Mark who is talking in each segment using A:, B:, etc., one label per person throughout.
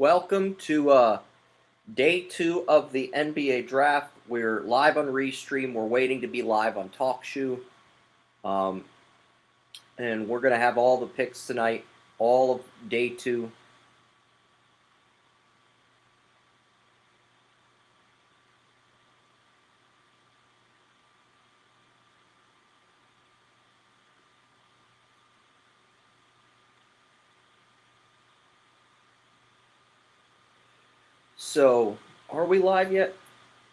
A: Welcome to day 2 of the NBA Draft. We're live on Restream. We're waiting to be live on TalkShoe. And we're going to have all the picks tonight, all of day 2. So, are we live yet?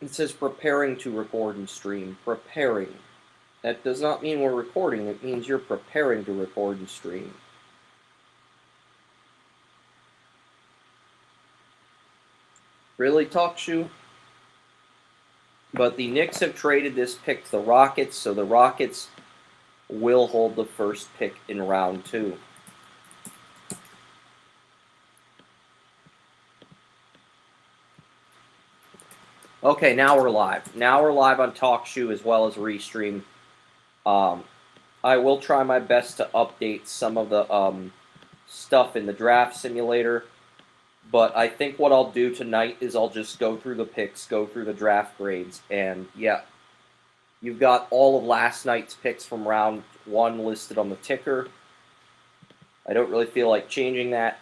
A: It says preparing to record and stream. Preparing. That does not mean we're recording. It means you're preparing to record and stream. Really, TalkShoe? But the Knicks have traded this pick to the Rockets, so the Rockets will hold the first pick in round 2. Okay, now we're live. Now we're live on TalkShoe as well as Restream. I will try my best to update some of the stuff in the Draft Simulator, but I think what I'll do tonight is I'll just go through the picks, go through the draft grades, and yeah, you've got all of last night's picks from round 1 listed on the ticker. I don't really feel like changing that.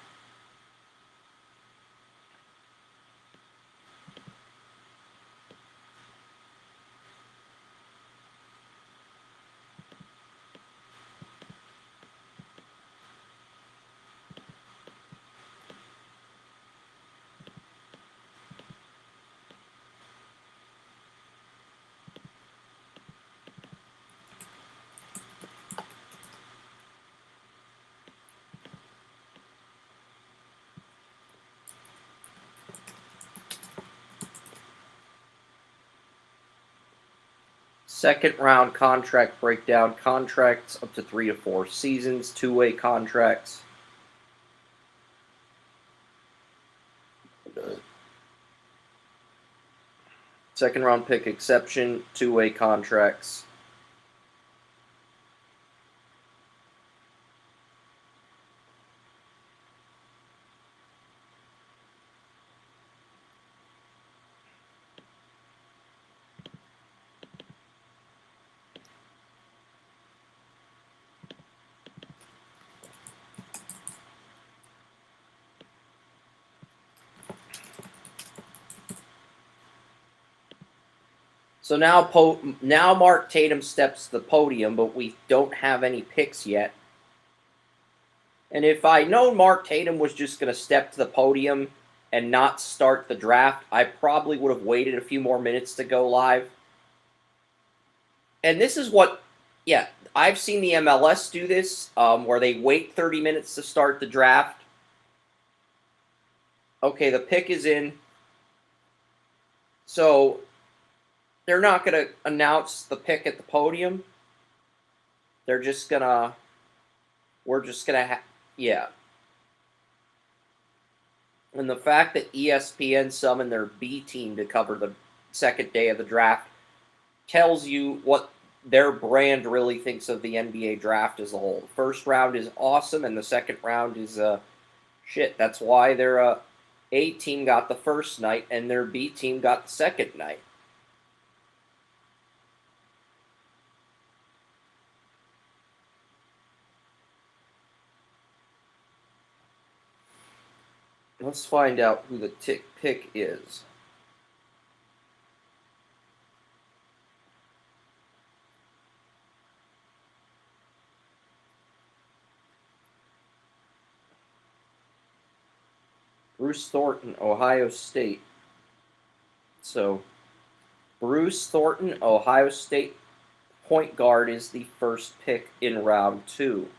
A: Second round contract breakdown, contracts up to 3 to 4 seasons, two-way contracts. Second round pick exception, two-way contracts. So now Mark Tatum steps to the podium, but we don't have any picks yet. And if I known Mark Tatum was just going to step to the podium and not start the draft, I probably would have waited a few more minutes to go live. And this is what, yeah, I've seen the MLS do this, where they wait 30 minutes to start the draft. Okay, the pick is in. So they're not going to announce the pick at the podium. They're just going to, we're just going to, yeah. And the fact that ESPN summoned their B team to cover the second day of the draft tells you what their brand really thinks of the NBA draft as a whole. The first round is awesome, and the second round is shit. That's why their A team got the first night, and their B team got the second night. Let's find out who the pick is. Bruce Thornton, Ohio State. So, Bruce Thornton, Ohio State point guard is the first pick in round 2.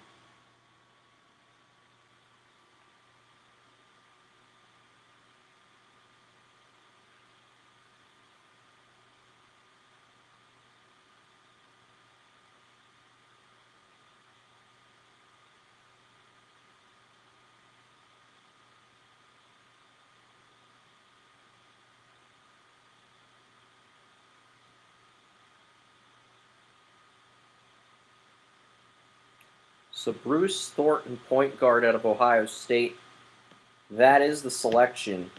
A: So Bruce Thornton, point guard out of Ohio State. That is the selection.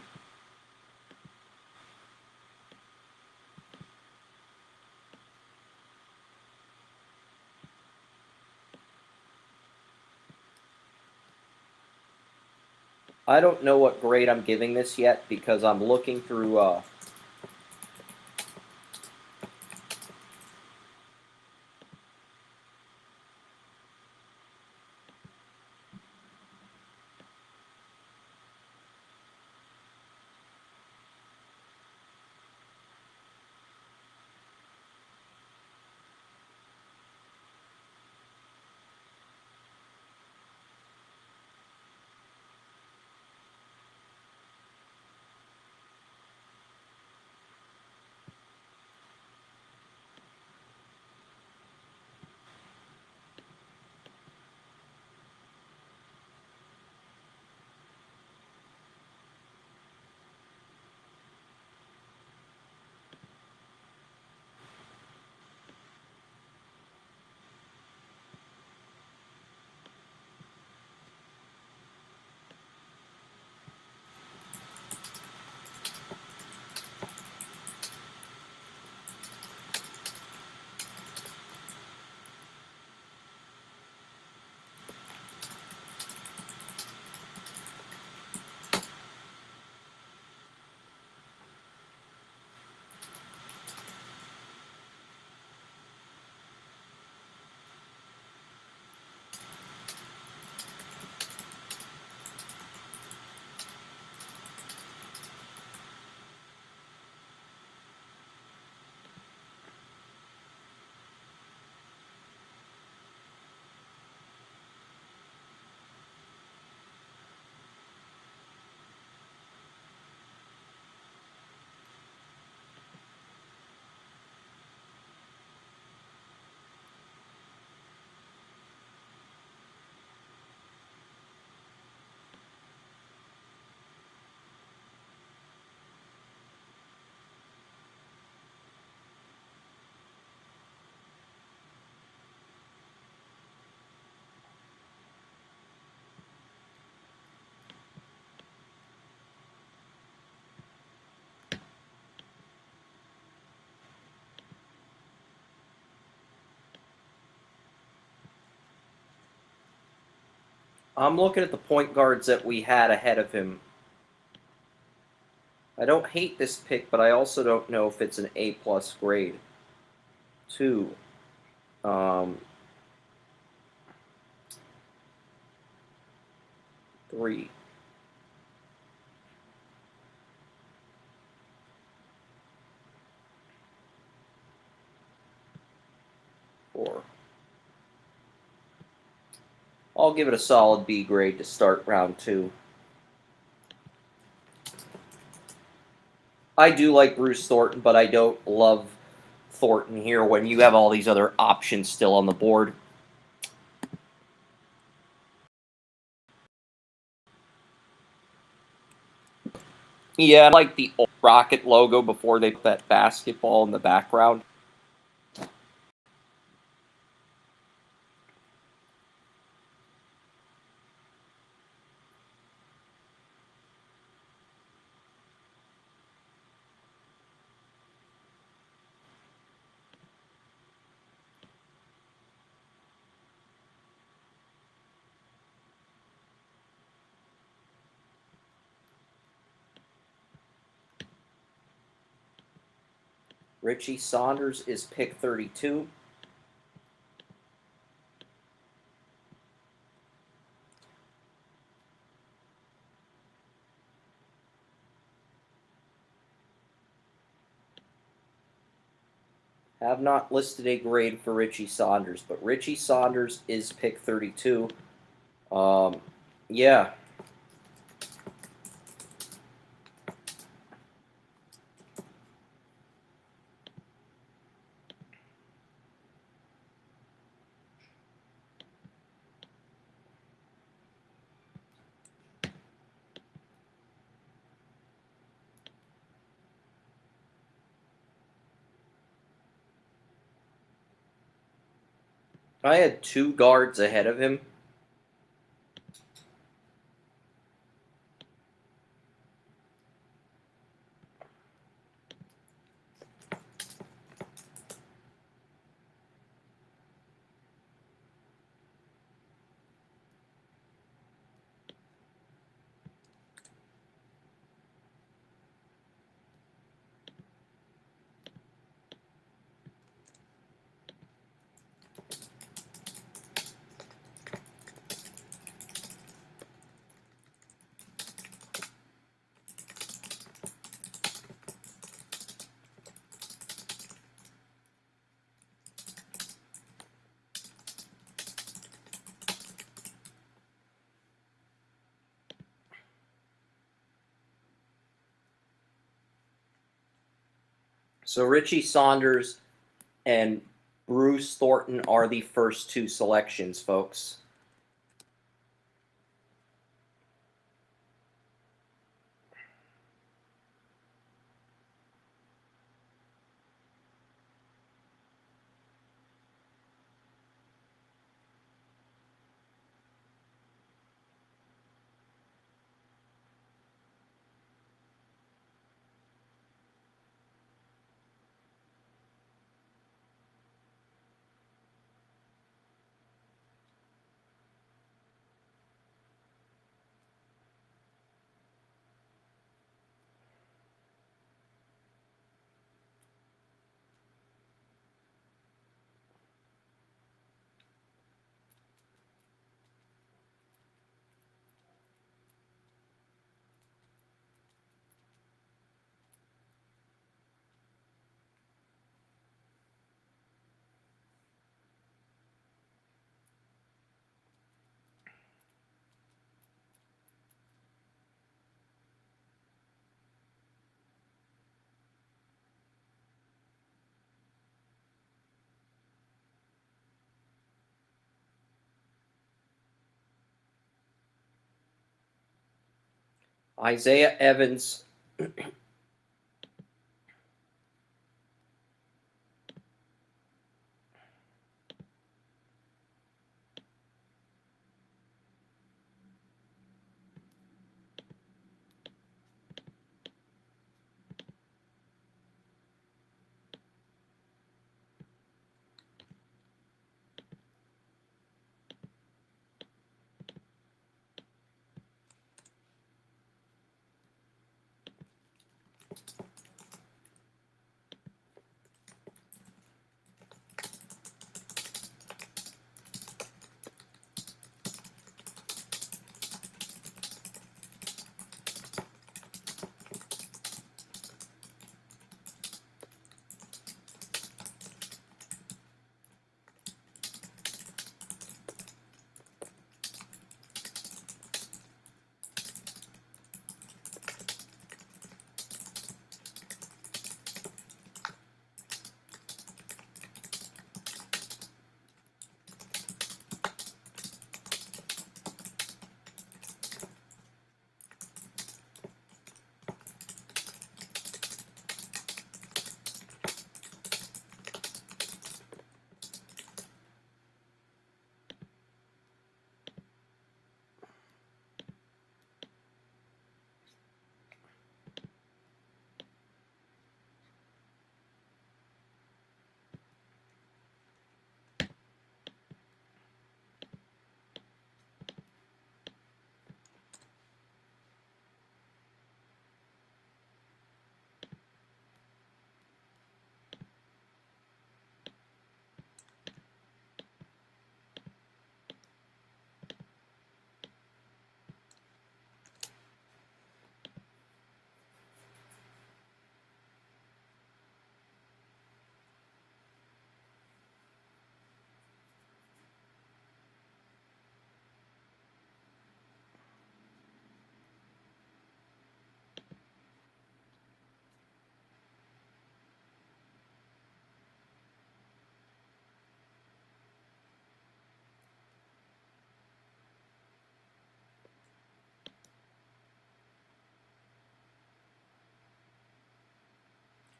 A: I don't know what grade I'm giving this yet because I'm looking through I'm looking at the point guards that we had ahead of him. I don't hate this pick, but I also don't know if it's an A+ grade. 2. 3. 4. I'll give it a solid B grade to start round 2. I do like Bruce Thornton, but I don't love Thornton here when you have all these other options still on the board. Yeah, I like the old Rocket logo before they put that basketball in the background. Richie Saunders is pick 32. Have not listed a grade for Richie Saunders, but Richie Saunders is pick 32. Yeah. I had 2 guards ahead of him. So Richie Saunders and Bruce Thornton are the first two selections, folks. Isaiah Evans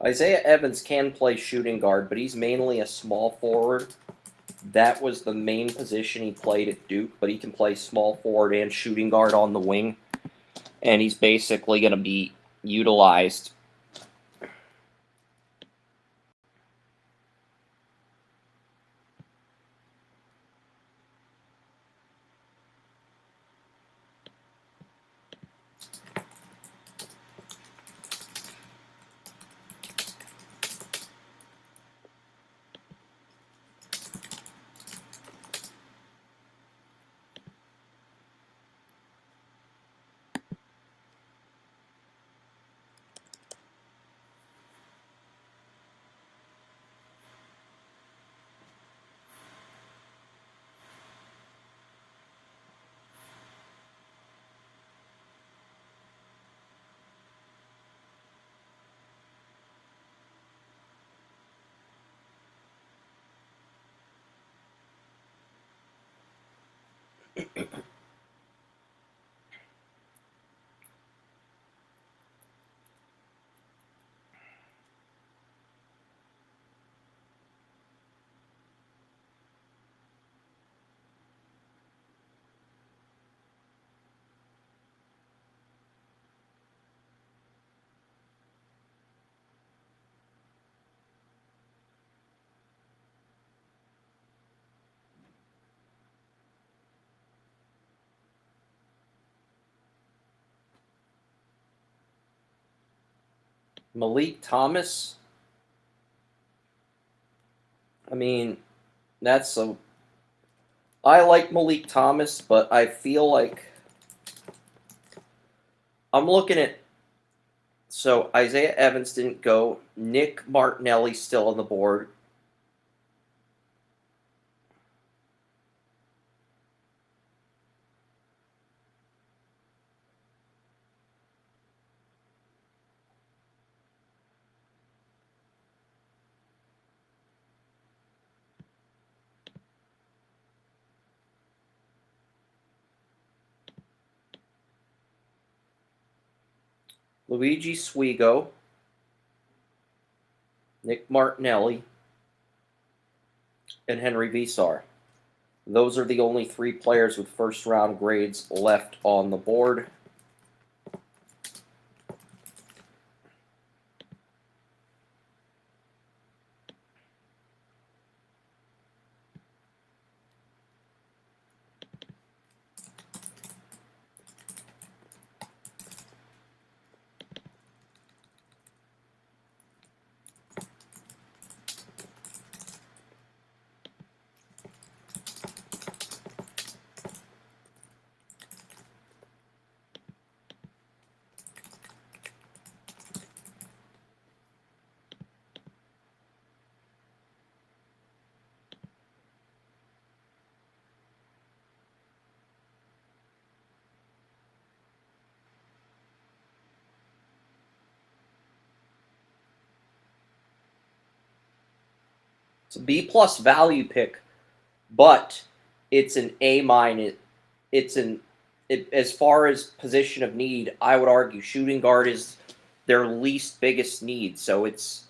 A: Isaiah Evans can play shooting guard, but he's mainly a small forward. That was the main position he played at Duke, but he can play small forward and shooting guard on the wing. And he's basically going to be utilized. Malik Thomas. I mean, that's a. I like Malik Thomas, but I feel like I'm looking at. So Isaiah Evans didn't go. Nick Martinelli's still on the board. Luigi Swigo, Nick Martinelli, and Henry Visar. Those are the only 3 players with first-round grades left on the board. It's a B+ value pick, but it's an A-. It's as far as position of need, I would argue shooting guard is their least biggest need. So it's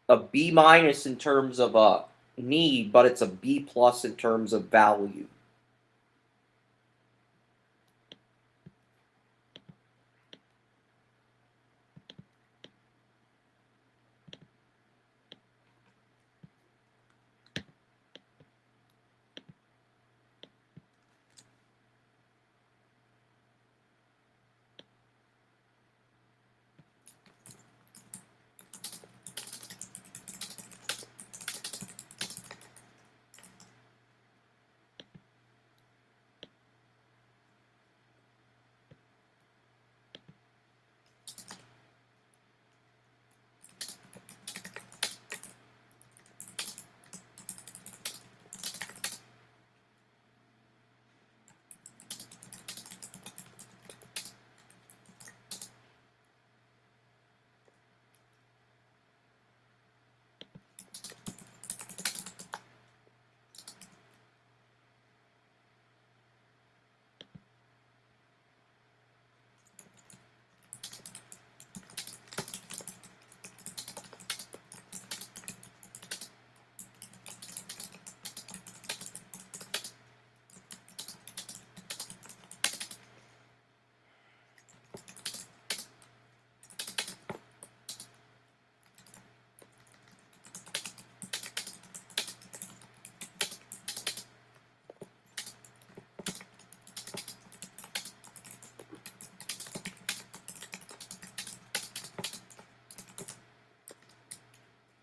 A: a B- in terms of need, but it's a B+ in terms of value.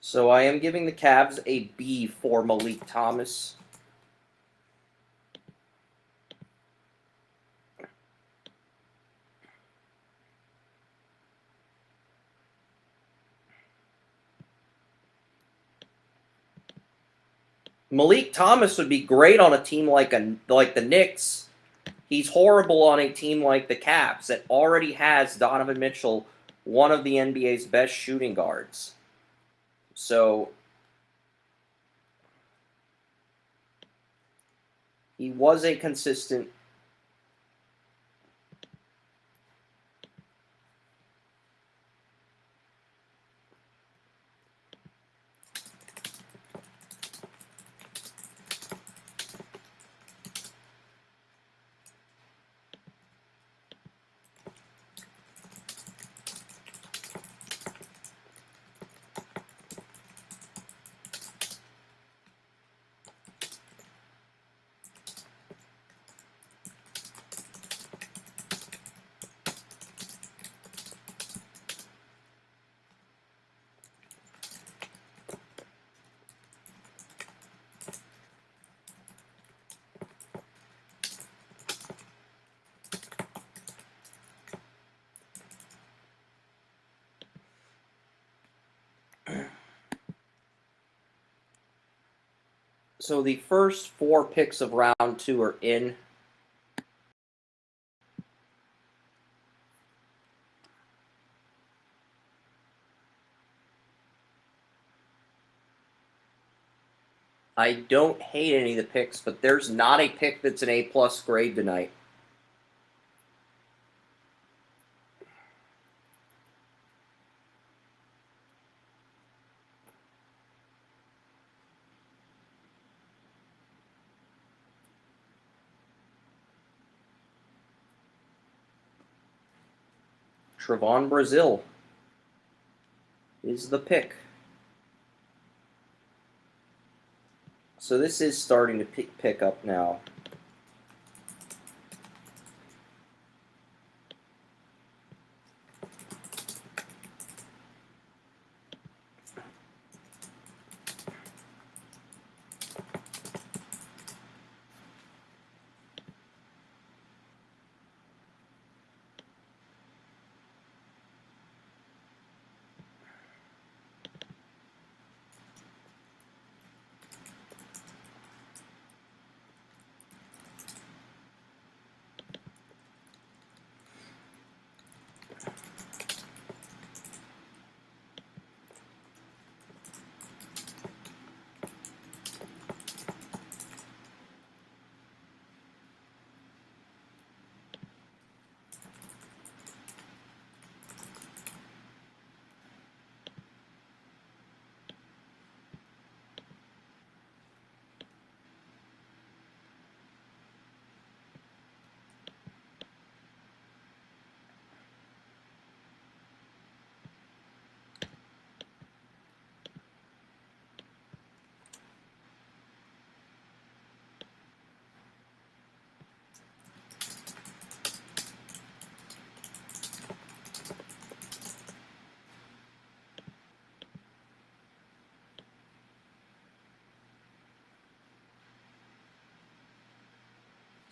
A: So I am giving the Cavs a B for Malik Thomas. Malik Thomas would be great on a team like the Knicks. He's horrible on a team like the Cavs that already has Donovan Mitchell, one of the NBA's best shooting guards. So he was a consistent. So the first 4 picks of round 2 are in. I don't hate any of the picks, but there's not a pick that's an A+ grade tonight. Trevon Brazil is the pick. So this is starting to pick up now.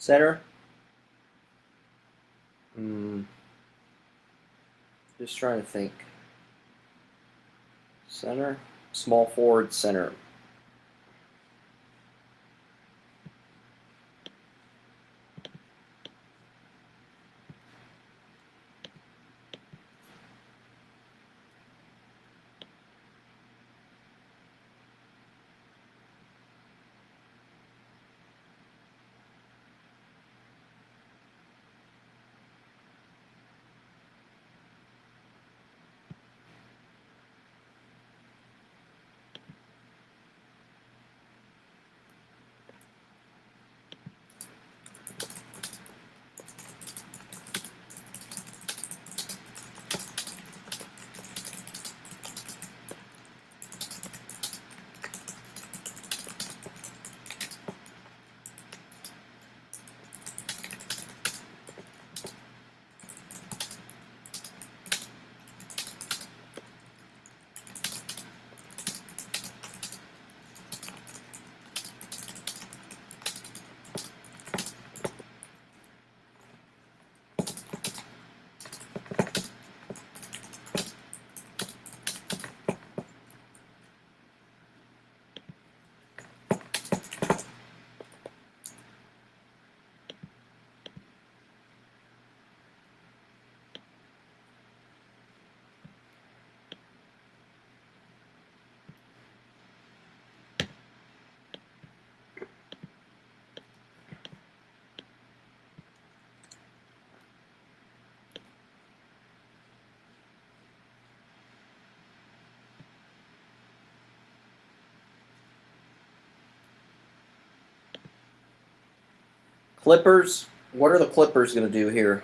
A: Center. Just trying to think. Center. Small forward, center. Clippers. What are the Clippers going to do here?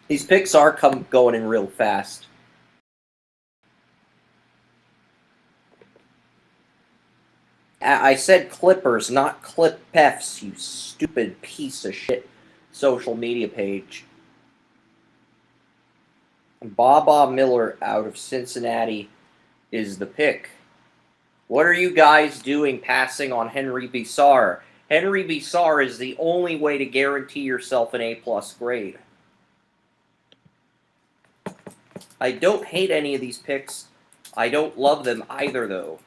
A: These picks are going in real fast. I said Clippers, not Clip-Fs, you stupid piece of shit social media page. Baba Miller out of Cincinnati is the pick. What are you guys doing passing on Henry Bissar? Henry Bissar is the only way to guarantee yourself an A+ grade. I don't hate any of these picks. I don't love them either, though.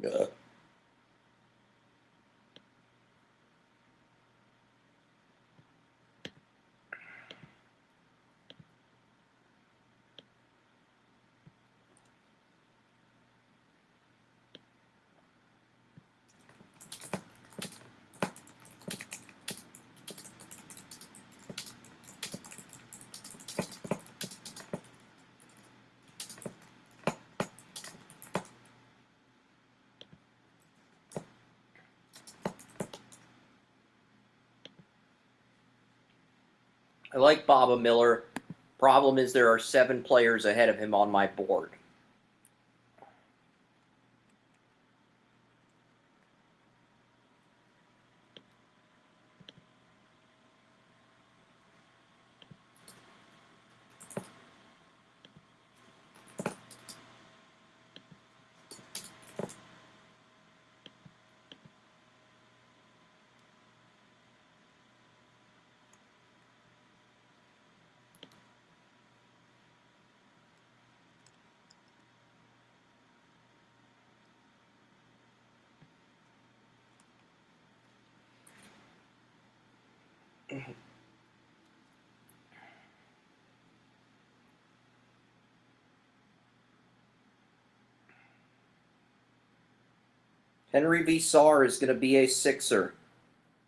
A: Ugh. I like Baba Miller. Problem is there are 7 players ahead of him on my board. Henry V. Sar is going to be a Sixer.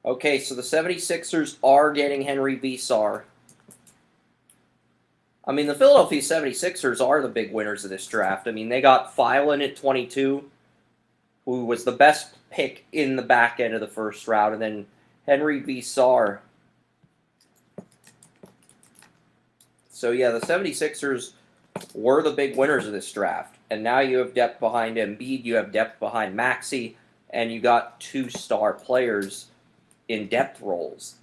A: Okay, so the 76ers are getting Henry V. Sar. I mean, the Philadelphia 76ers are the big winners of this draft. I mean, they got Phelan at 22, who was the best pick in the back end of the first round, and then Henry V. Sar. So, yeah, the 76ers were the big winners of this draft. And now you have depth behind Embiid, you have depth behind Maxey, and you got 2-star players in depth roles.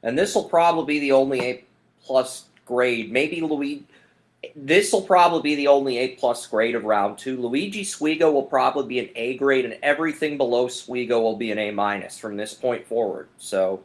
A: And this will probably be the only A+ grade. Maybe this will probably be the only A+ grade of round 2. Luigi Swigo will probably be an A grade, and everything below Swigo will be an A- from this point forward. So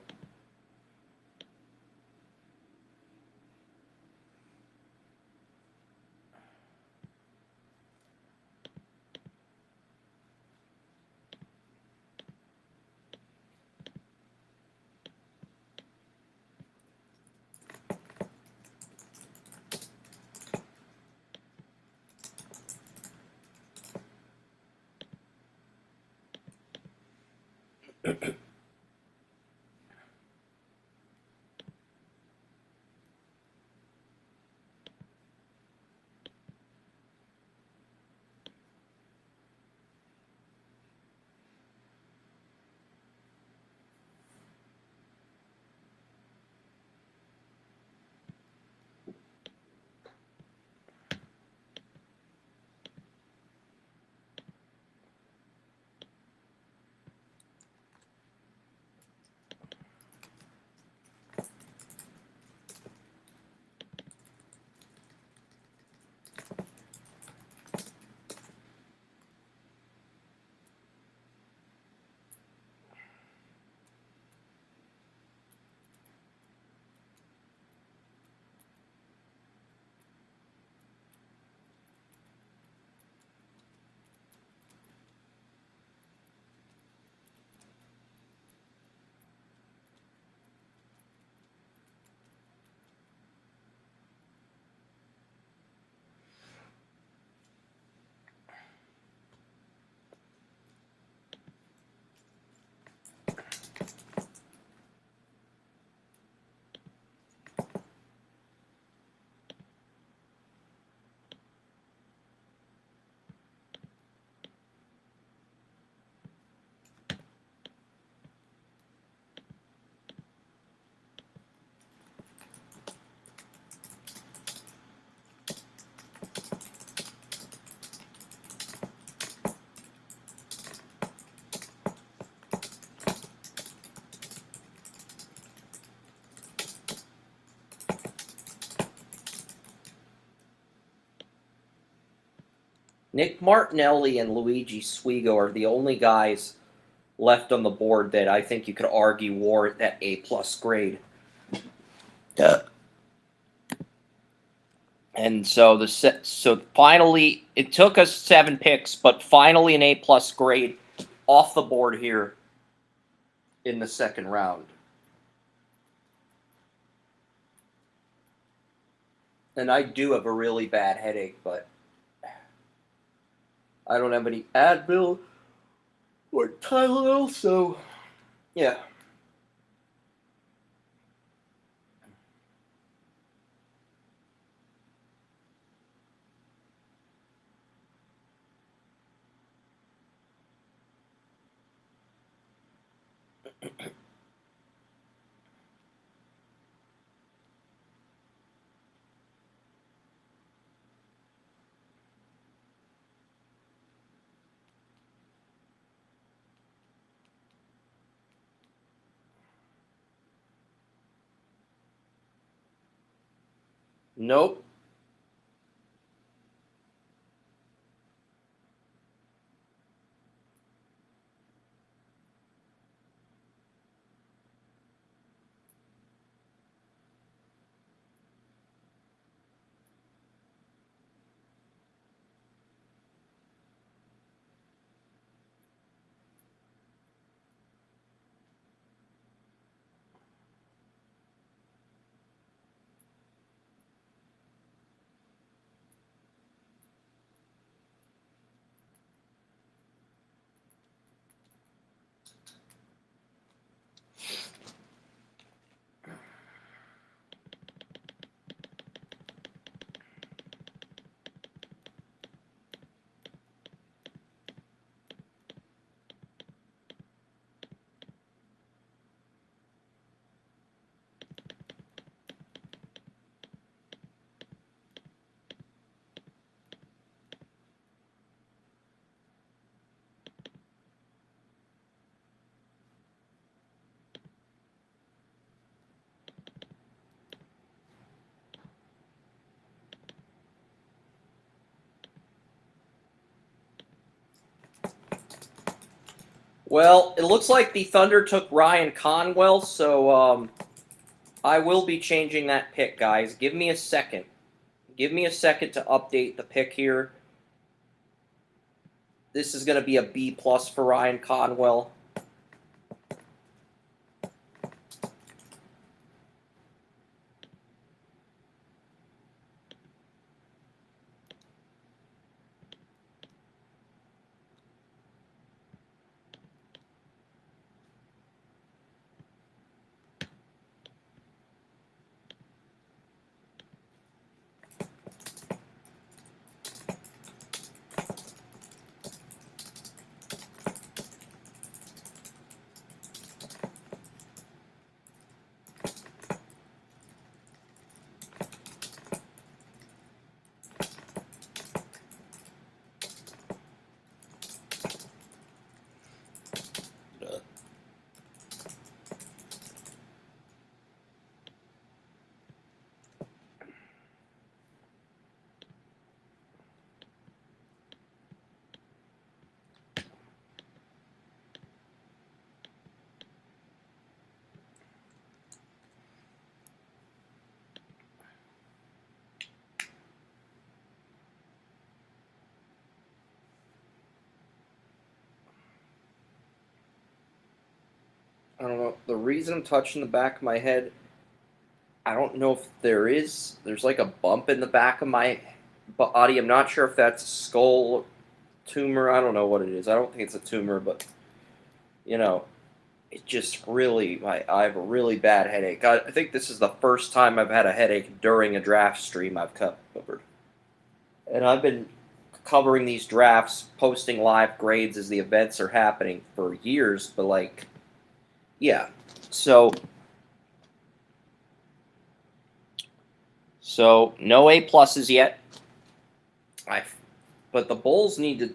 A: Nick Martinelli and Luigi Swigo are the only guys left on the board that I think you could argue warrant that A+ grade. And so finally, it took us 7 picks, but finally an A+ grade off the board here in the second round. And I do have a really bad headache, but I don't have any Advil or Tylenol, so yeah. Nope. Well, it looks like the Thunder took Ryan Conwell, so I will be changing that pick, guys. Give me a second. Give me a second to update the pick here. This is going to be a B+ for Ryan Conwell. I don't know. The reason I'm touching the back of my head, I don't know if there's like a bump in the back of my body. I'm not sure if that's a skull tumor. I don't know what it is. I don't think it's a tumor, but you know, it just really, I have a really bad headache. I think this is the first time I've had a headache during a draft stream I've covered. And I've been covering these drafts, posting live grades as the events are happening for years, but like, yeah. So no A+ yet. But the Bulls need to.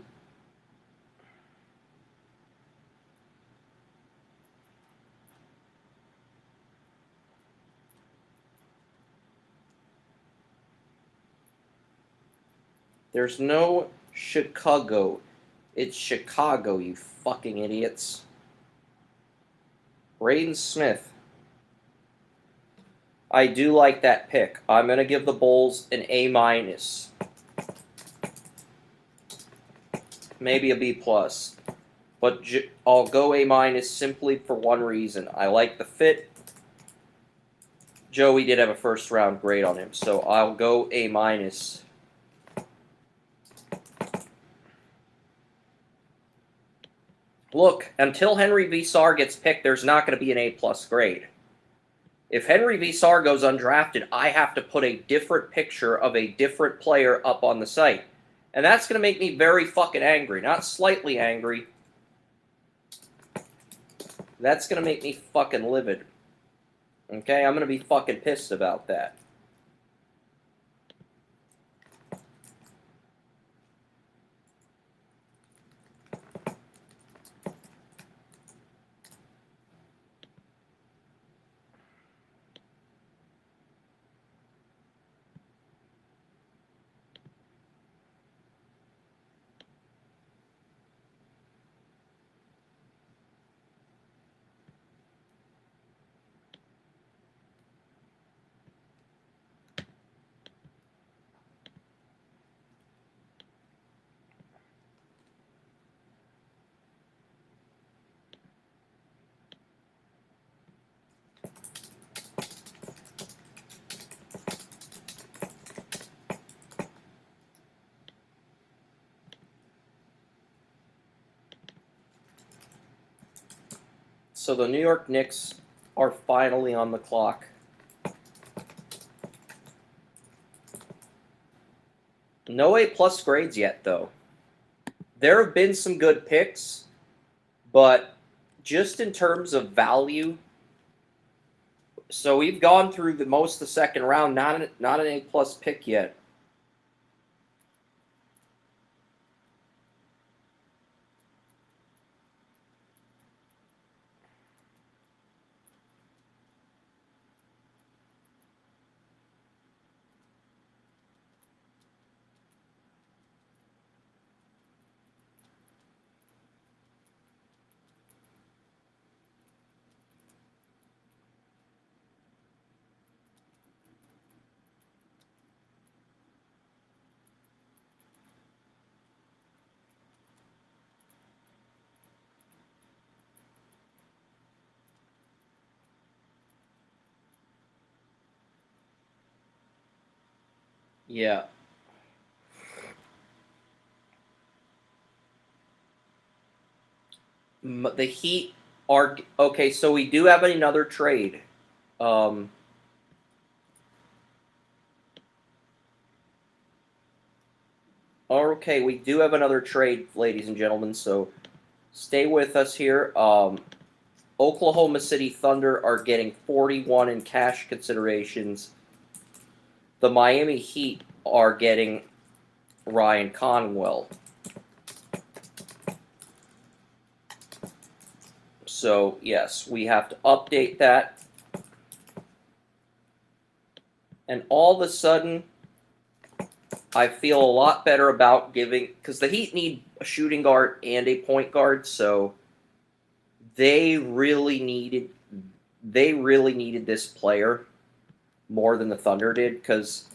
A: There's no Chicago. It's Chicago, you fucking idiots. Braden Smith. I do like that pick. I'm going to give the Bulls an A-. Maybe a B+. But I'll go A- simply for one reason. I like the fit. Joey did have a first-round grade on him, so I'll go A-. Look, until Henry Visar gets picked, there's not going to be an A+ grade. If Henry Visar goes undrafted, I have to put a different picture of a different player up on the site. And that's going to make me very fucking angry. Not slightly angry. That's going to make me fucking livid. Okay? I'm going to be fucking pissed about that. So the New York Knicks are finally on the clock. No A+ grades yet, though. There have been some good picks, but just in terms of value, so we've gone through most of the second round, not an A+ pick yet. Yeah. The Heat are okay. So we do have another trade. Okay, we do have another trade, ladies and gentlemen. So stay with us here. Oklahoma City Thunder are getting 41 in cash considerations. The Miami Heat are getting Ryan Conwell. So, yes, we have to update that. And all of a sudden, I feel a lot better about giving, because the Heat need a shooting guard and a point guard, so they really needed this player more than the Thunder did, because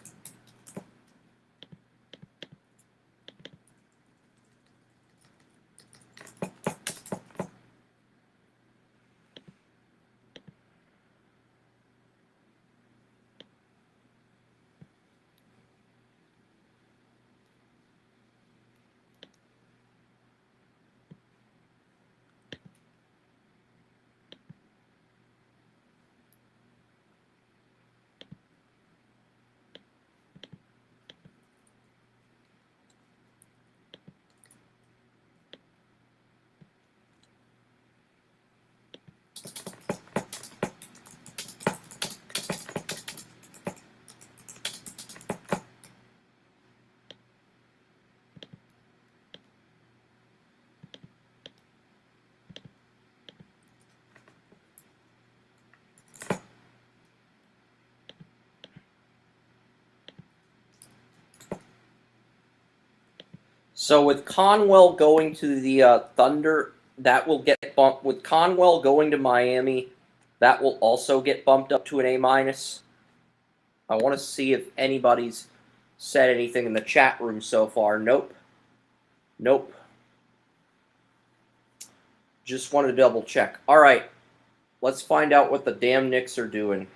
A: So with Conwell going to the Thunder, that will get bumped. With Conwell going to Miami, that will also get bumped up to an A minus. I want to see if anybody's said anything in the chat room so far. Nope. Nope. Just wanted to double check. All right. Let's find out what the damn Knicks are doing.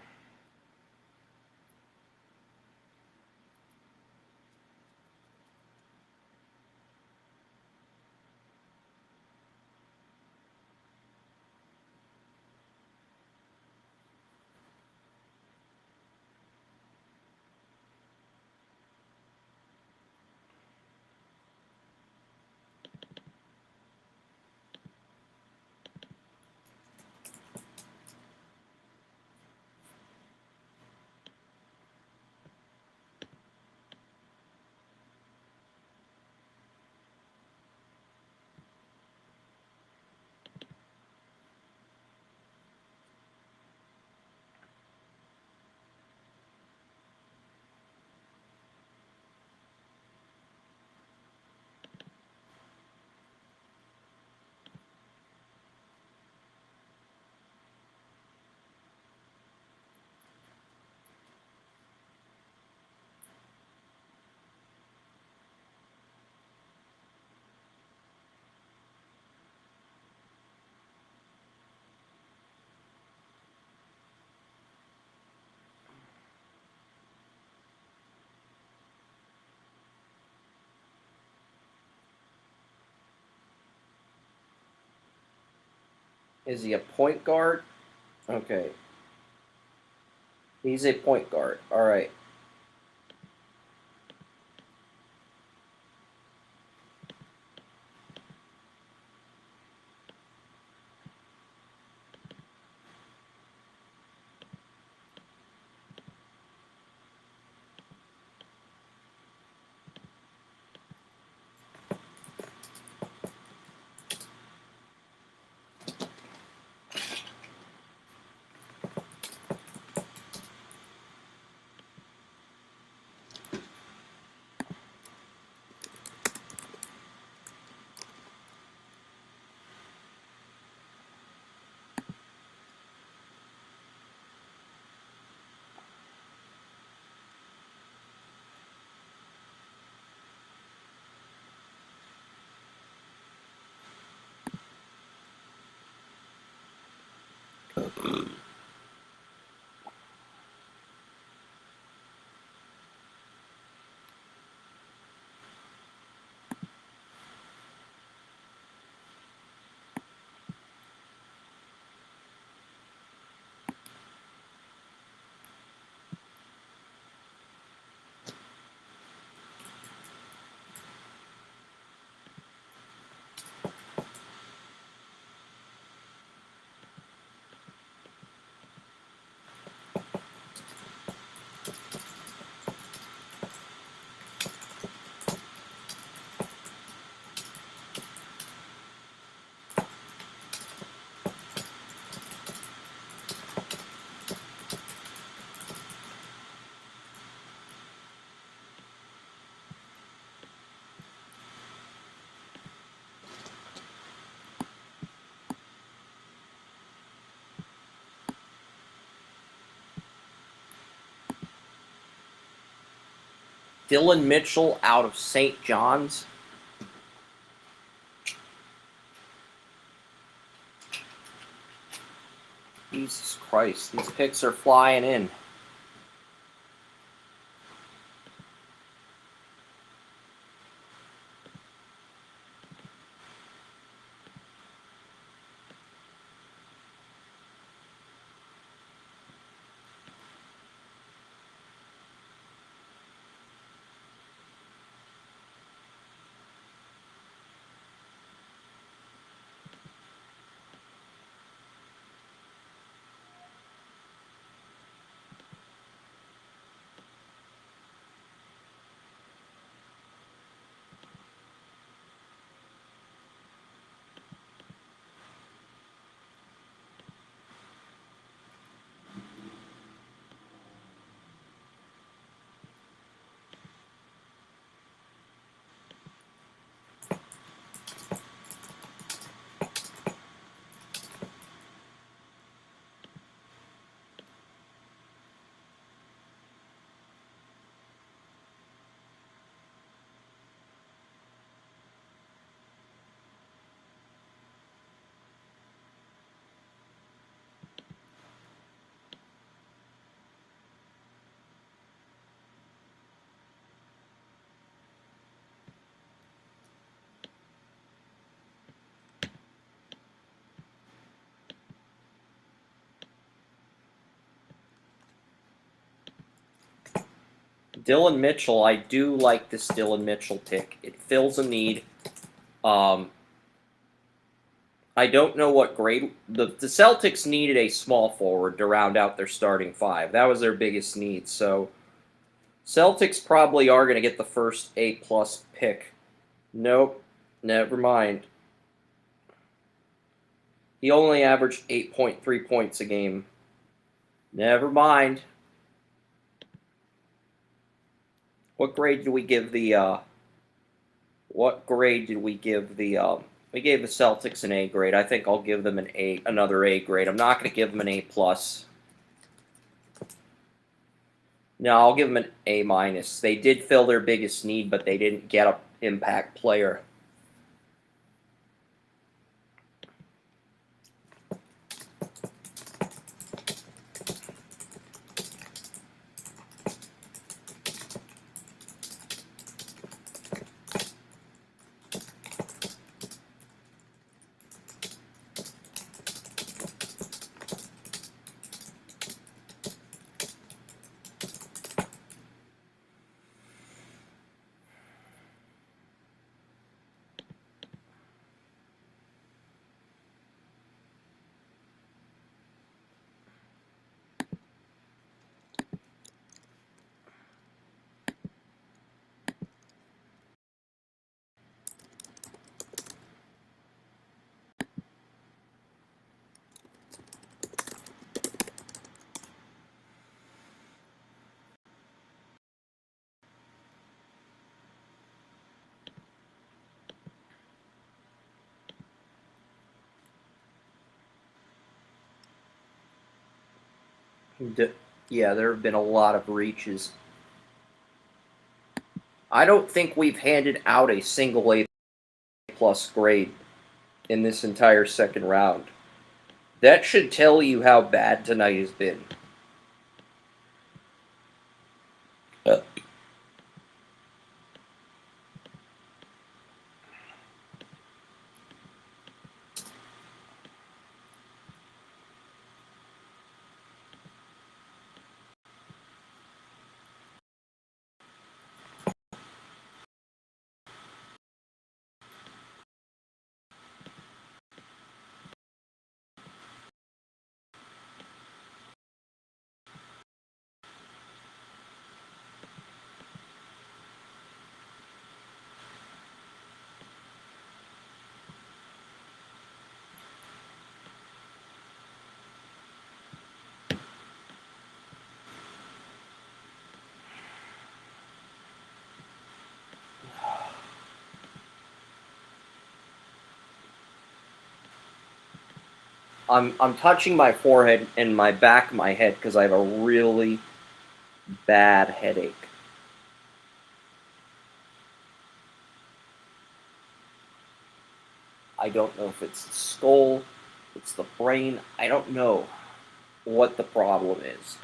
A: Is he a point guard? Okay. He's a point guard. All right. Dylan Mitchell out of St. John's. Jesus Christ, these picks are flying in. Dylan Mitchell, I do like this Dylan Mitchell pick. It fills a need. I don't know what grade. The Celtics needed a small forward to round out their starting five. That was their biggest need. So Celtics probably are going to get the first A-plus pick. Nope, never mind. He only averaged 8.3 points a game. Never mind. What grade did we give the? What grade did we give the? We gave the Celtics an A grade. I think I'll give them another A grade. I'm not going to give them an A plus. No, I'll give them an A minus. They did fill their biggest need, but they didn't get an impact player. Yeah, there have been a lot of reaches. I don't think we've handed out a single A-plus grade in this entire second round. That should tell you how bad tonight has been. I'm touching my forehead and my back of my head because I have a really bad headache. I don't know if it's the skull, it's the brain. I don't know what the problem is.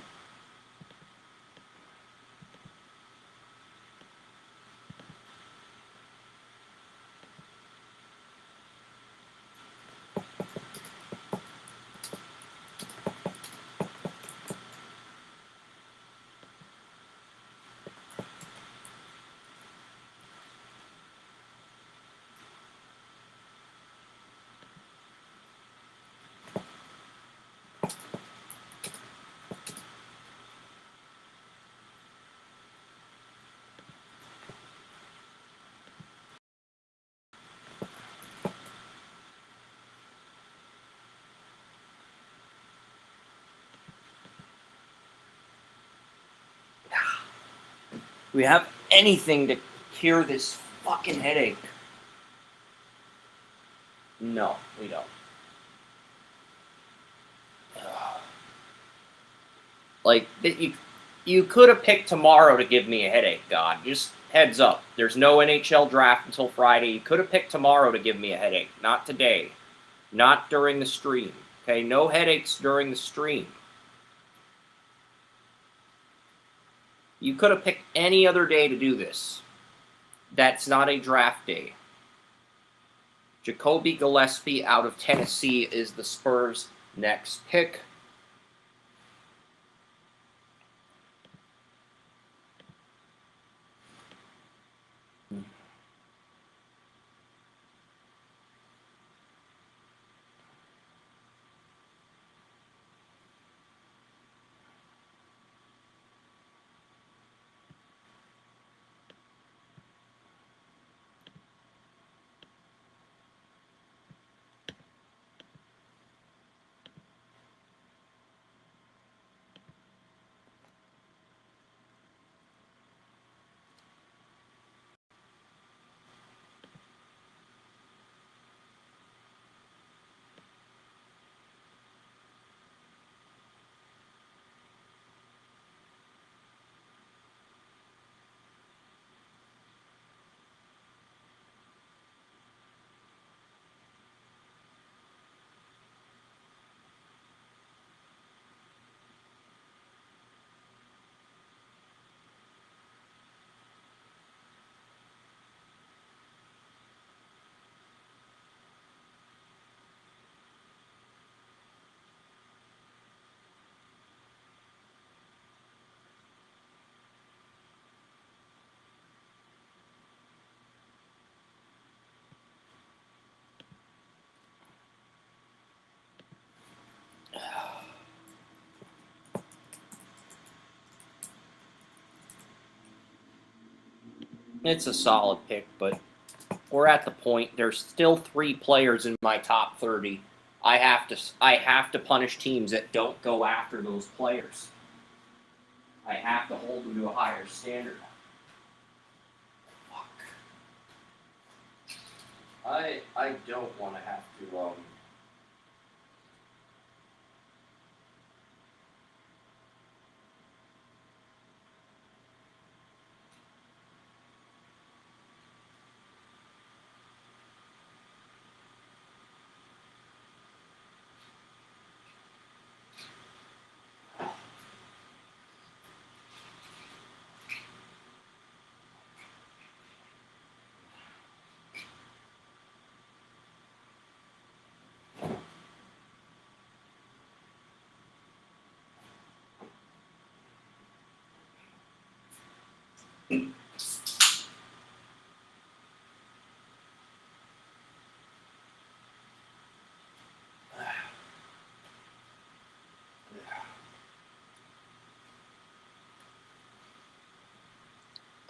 A: Do we have anything to cure this fucking headache? No, we don't. Like, you could have picked tomorrow to give me a headache, God. Just heads up. There's no NHL draft until Friday. You could have picked tomorrow to give me a headache. Not today. Not during the stream. Okay? No headaches during the stream. You could have picked any other day to do this. That's not a draft day. Jacoby Gillespie out of Tennessee is the Spurs' next pick. It's a solid pick, but we're at the point. There's still 3 players in my top 30. I have to punish teams that don't go after those players. I have to hold them to a higher standard. Fuck. I don't want to have to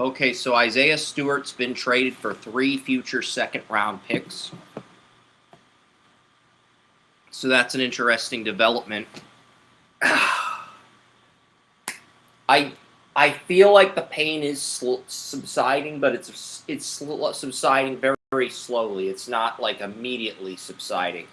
A: Okay, so Isaiah Stewart's been traded for 3 future second-round picks. So that's an interesting development. I feel like the pain is subsiding, but it's subsiding very, very slowly. It's not like immediately subsiding.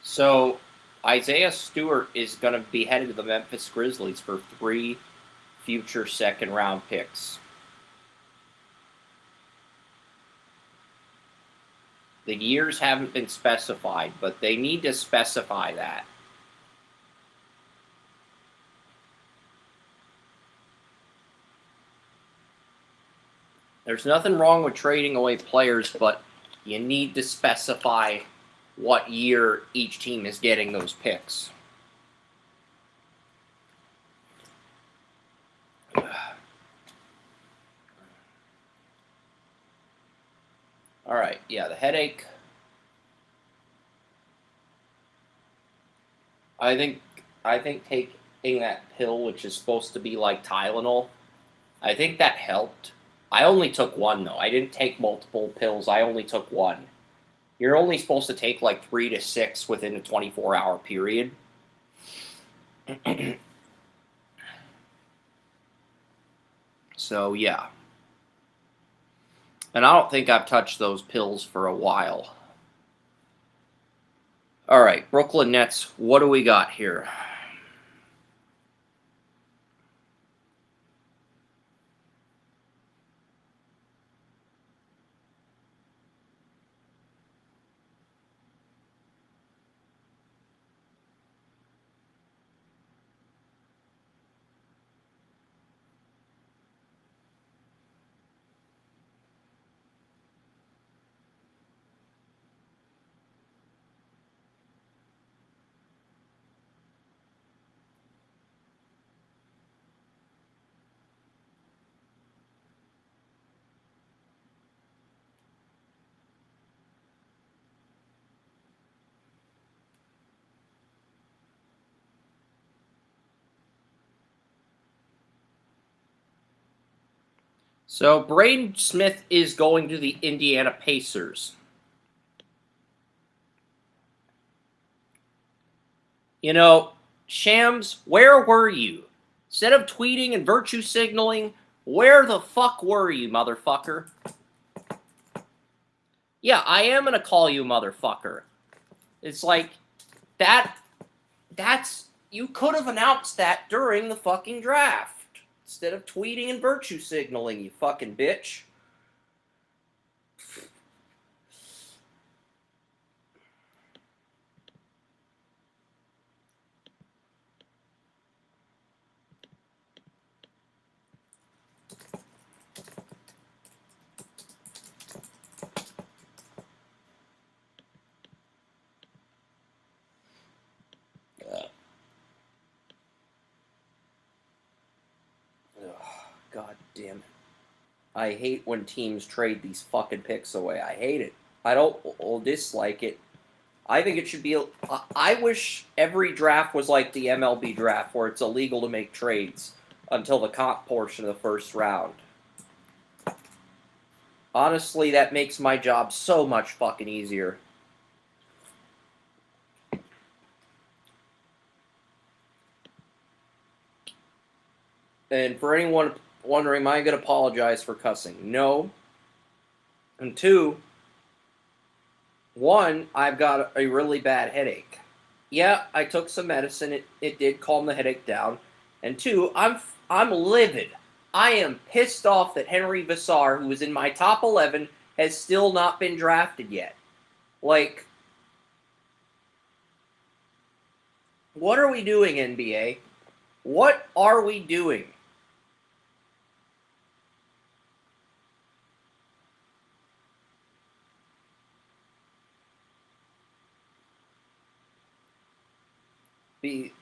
A: So Isaiah Stewart is going to be headed to the Memphis Grizzlies for 3 future second-round picks. The years haven't been specified, but they need to specify that. There's nothing wrong with trading away players, but you need to specify what year each team is getting those picks. All right, yeah, the headache. I think taking that pill, which is supposed to be like Tylenol, I think that helped. I only took one though. I didn't take multiple pills. I only took one. You're only supposed to take like 3 to 6 within a 24-hour period. So, yeah. And I don't think I've touched those pills for a while. All right, Brooklyn Nets, what do we got here? So, Braden Smith is going to the Indiana Pacers. You know, Shams, where were you? Instead of tweeting and virtue signaling, where the fuck were you, motherfucker? Yeah, I am going to call you motherfucker. It's like, that's, you could have announced that during the fucking draft. Instead of tweeting and virtue signaling, you fucking bitch. damn it. I hate when teams trade these fucking picks away. I hate it. I don't dislike it. I think it should be... I wish every draft was like the MLB draft, where it's illegal to make trades until the comp portion of the first round. Honestly, that makes my job so much fucking easier. And for anyone wondering, am I going to apologize for cussing? No. And two, one, I've got a really bad headache. Yeah, I took some medicine. It did calm the headache down. And two, I'm livid. I am pissed off that Henry Vassar, who was in my top 11, has still not been drafted yet. Like, what are we doing, NBA? What are we doing? The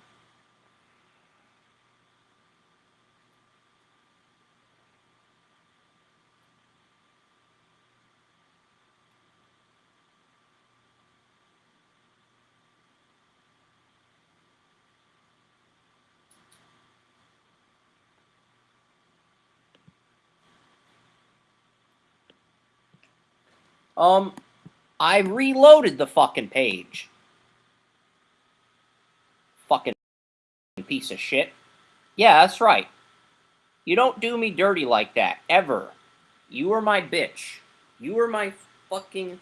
A: I reloaded the fucking page. Fucking piece of shit. Yeah, that's right. You don't do me dirty like that, ever. You were my bitch. You were my fucking...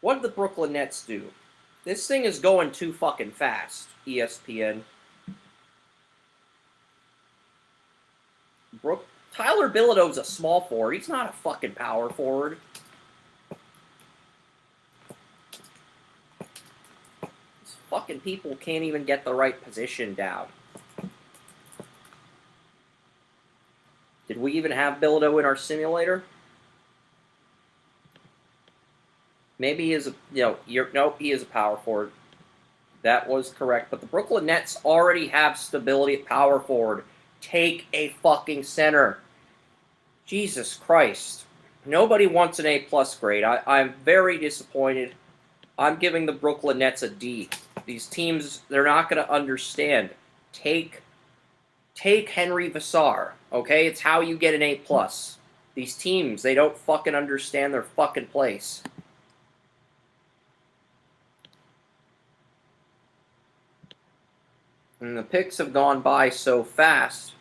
A: What did the Brooklyn Nets do? This thing is going too fucking fast, ESPN. Tyler Bilodeau's a small forward. He's not a fucking power forward. These fucking people can't even get the right position down. Did we even have Bilodeau in our simulator? Maybe he is a... Nope, he is a power forward. That was correct. But the Brooklyn Nets already have stability at power forward. Take a fucking center. Jesus Christ. Nobody wants an A-plus grade. I'm very disappointed. I'm giving the Brooklyn Nets a D. These teams, they're not going to understand. Take Henry Vassar, okay? It's how you get an A-plus. These teams, they don't fucking understand their fucking place. And the picks have gone by so fast.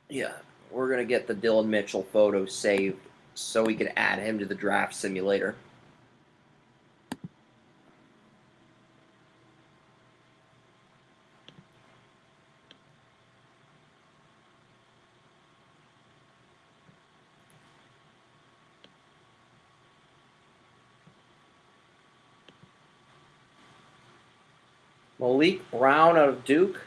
A: Yeah, we're going to get the Dylan Mitchell photo saved so we can add him to the draft simulator. Malik Brown out of Duke.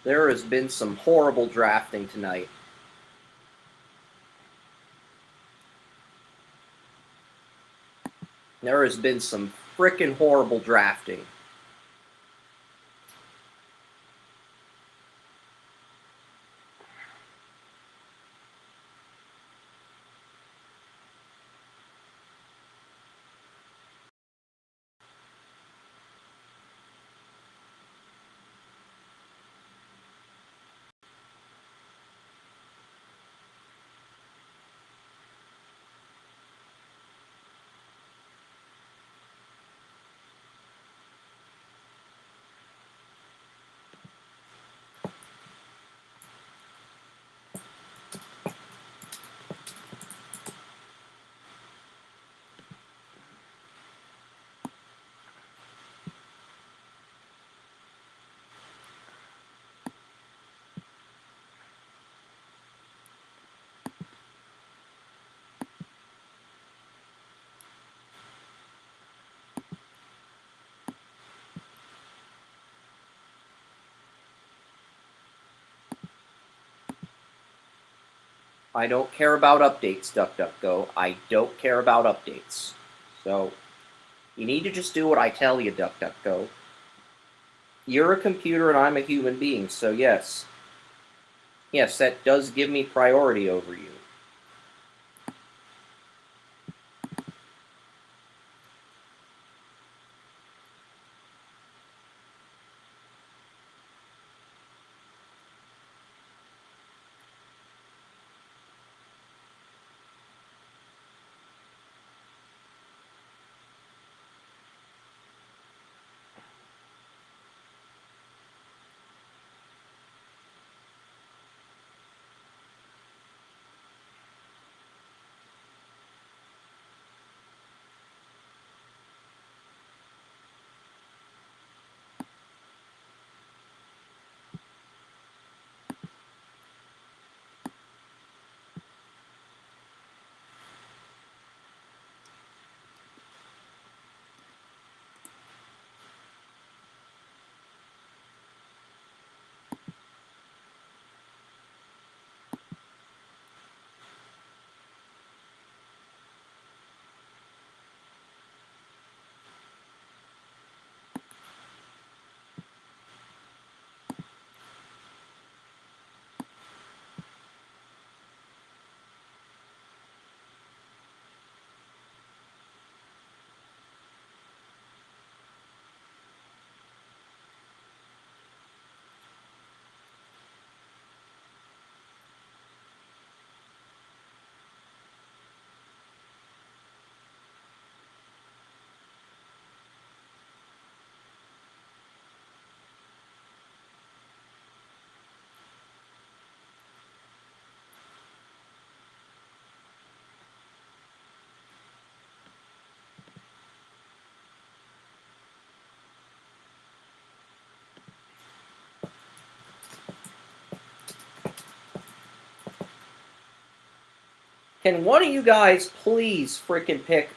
A: There has been some horrible drafting tonight. There has been some frickin' horrible drafting. I don't care about updates, DuckDuckGo. I don't care about updates. So, you need to just do what I tell you, DuckDuckGo. You're a computer and I'm a human being, so yes. Yes, that does give me priority over you. Can one of you guys please freaking pick,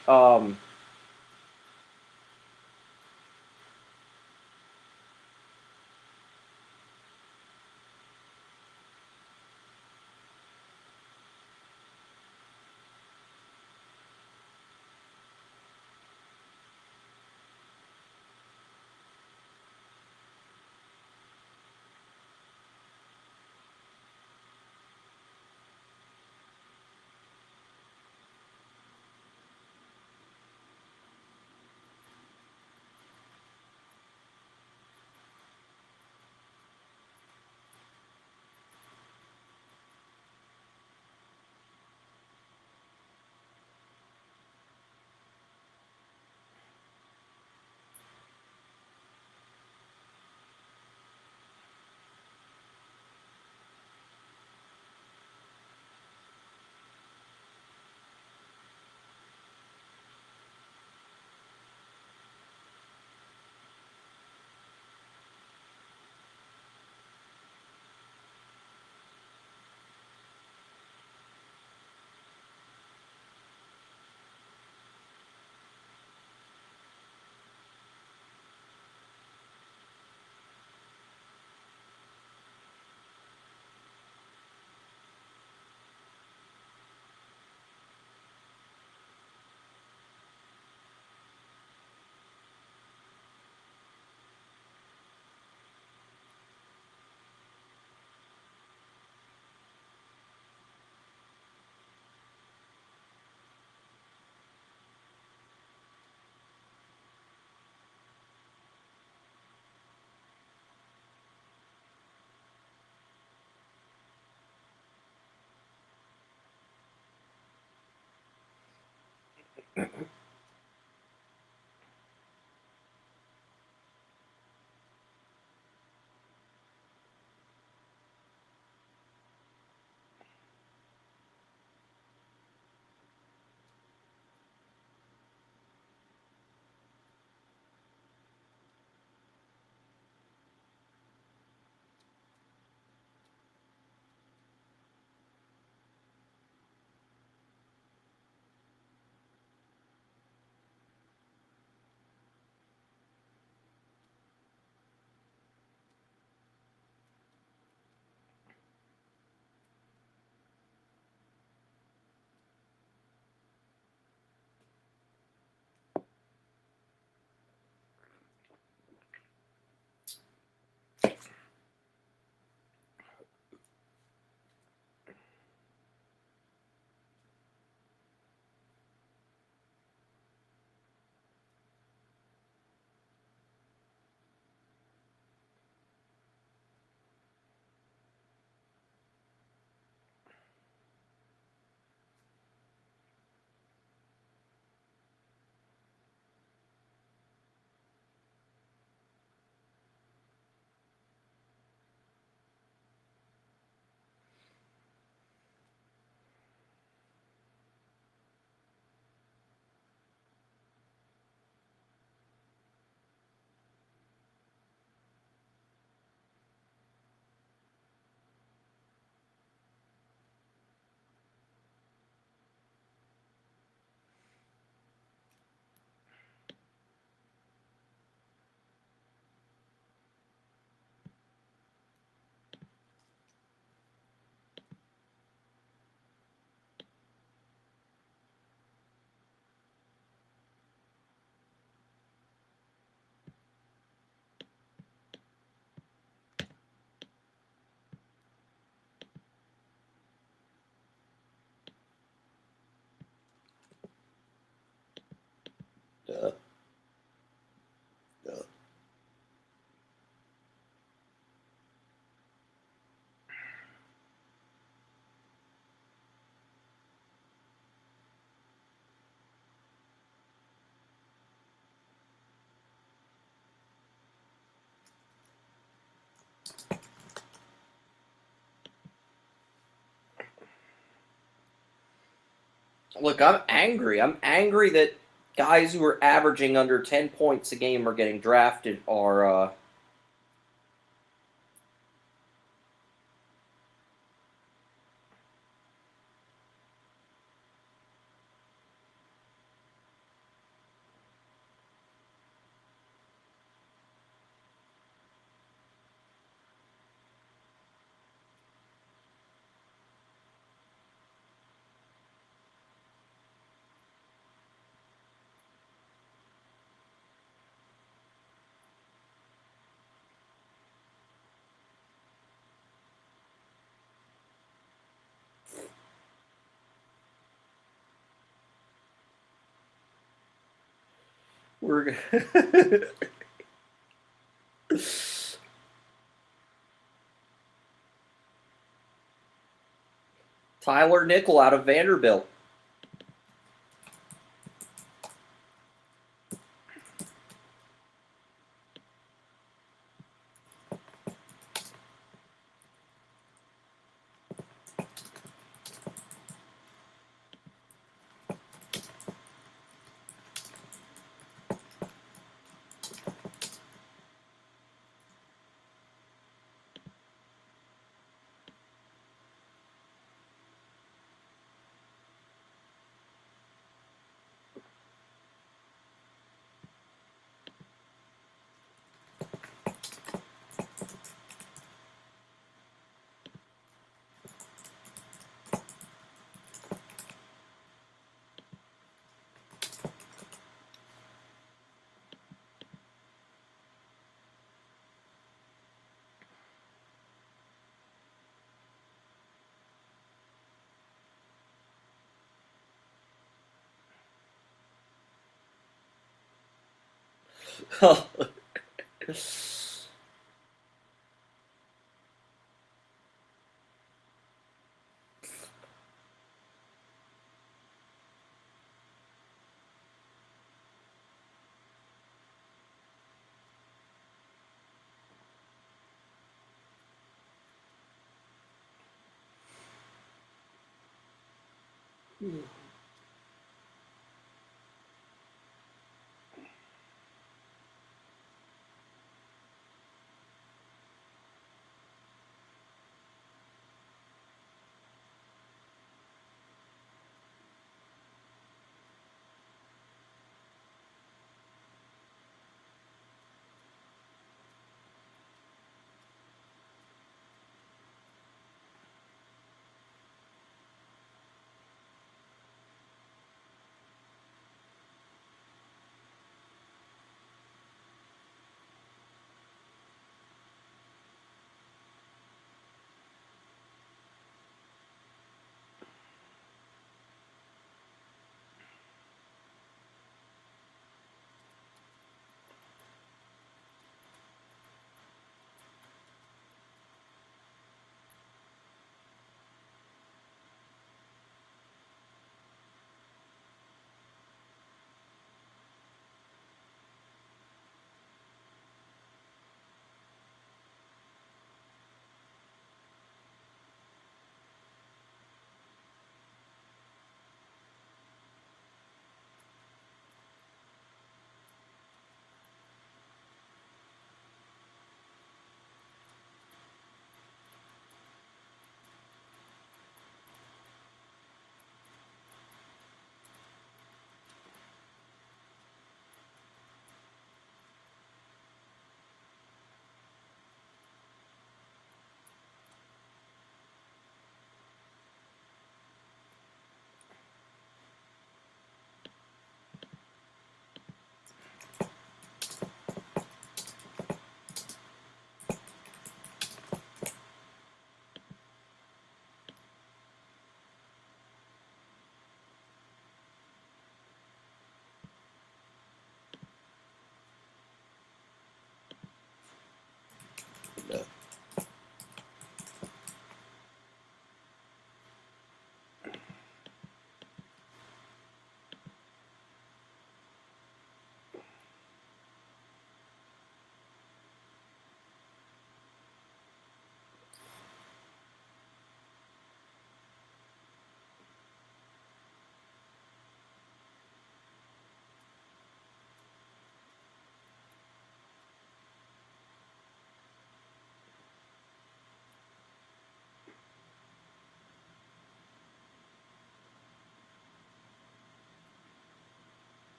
A: Duh. Duh. Look, I'm angry. I'm angry that guys who are averaging under 10 points a game are getting drafted are we're Tyler Nickel out of Vanderbilt.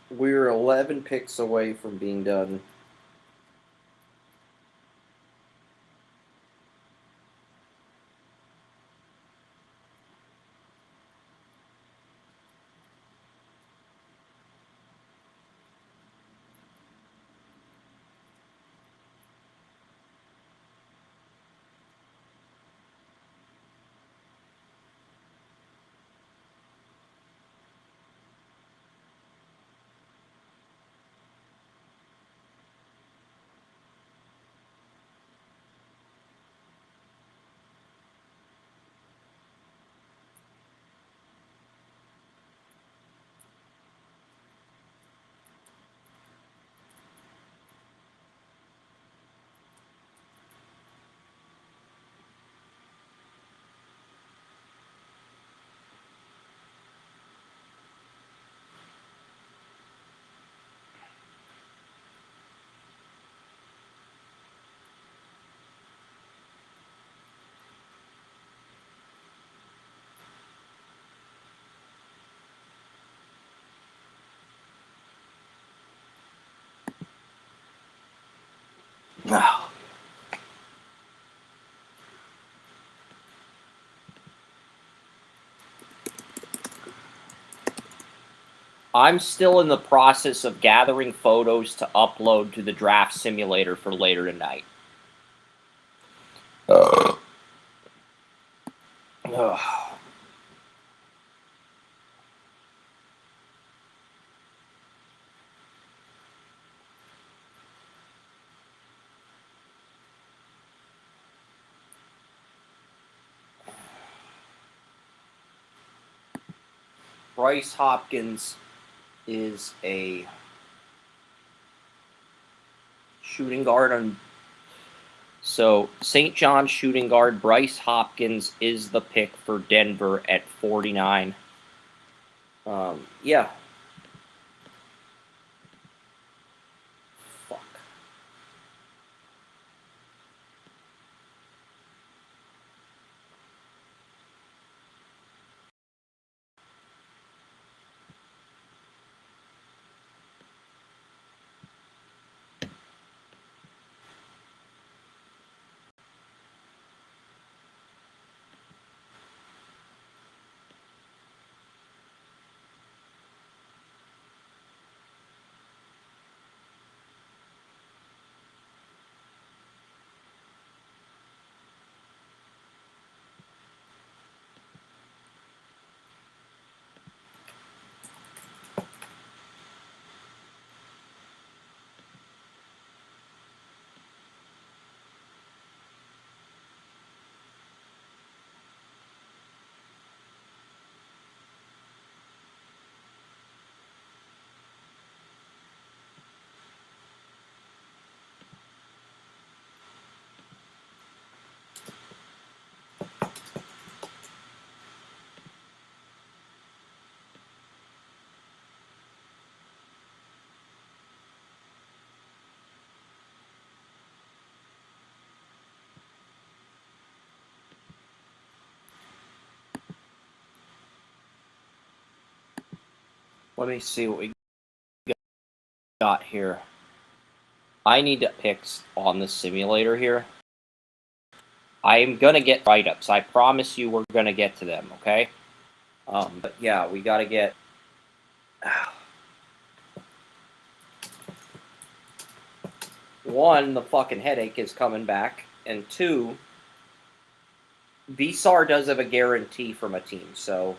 A: We're 11 picks away from being done. I'm still in the process of gathering photos to upload to the Draft Simulator for later tonight. Ugh. Bryce Hopkins is a shooting guard on. So St. John's shooting guard Bryce Hopkins is the pick for Denver at 49. Yeah. Fuck. Let me see what we got here. I need to pick on the simulator here. I am going to get write-ups. I promise you we're going to get to them, okay? But yeah, we got to get... One, the fucking headache is coming back. And two, VSAR does have a guarantee from a team, so...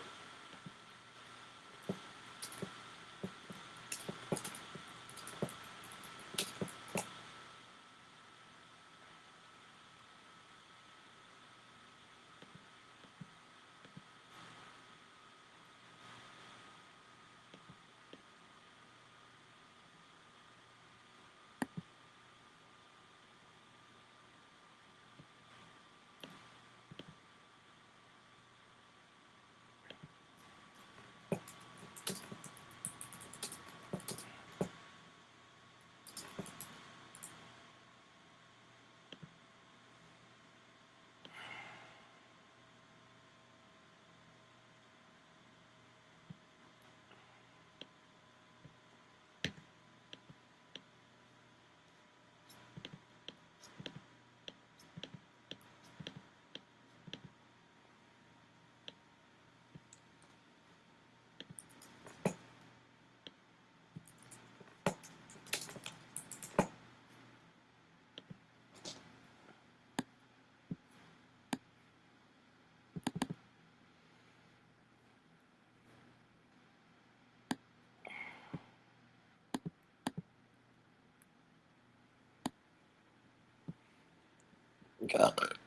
A: Got it.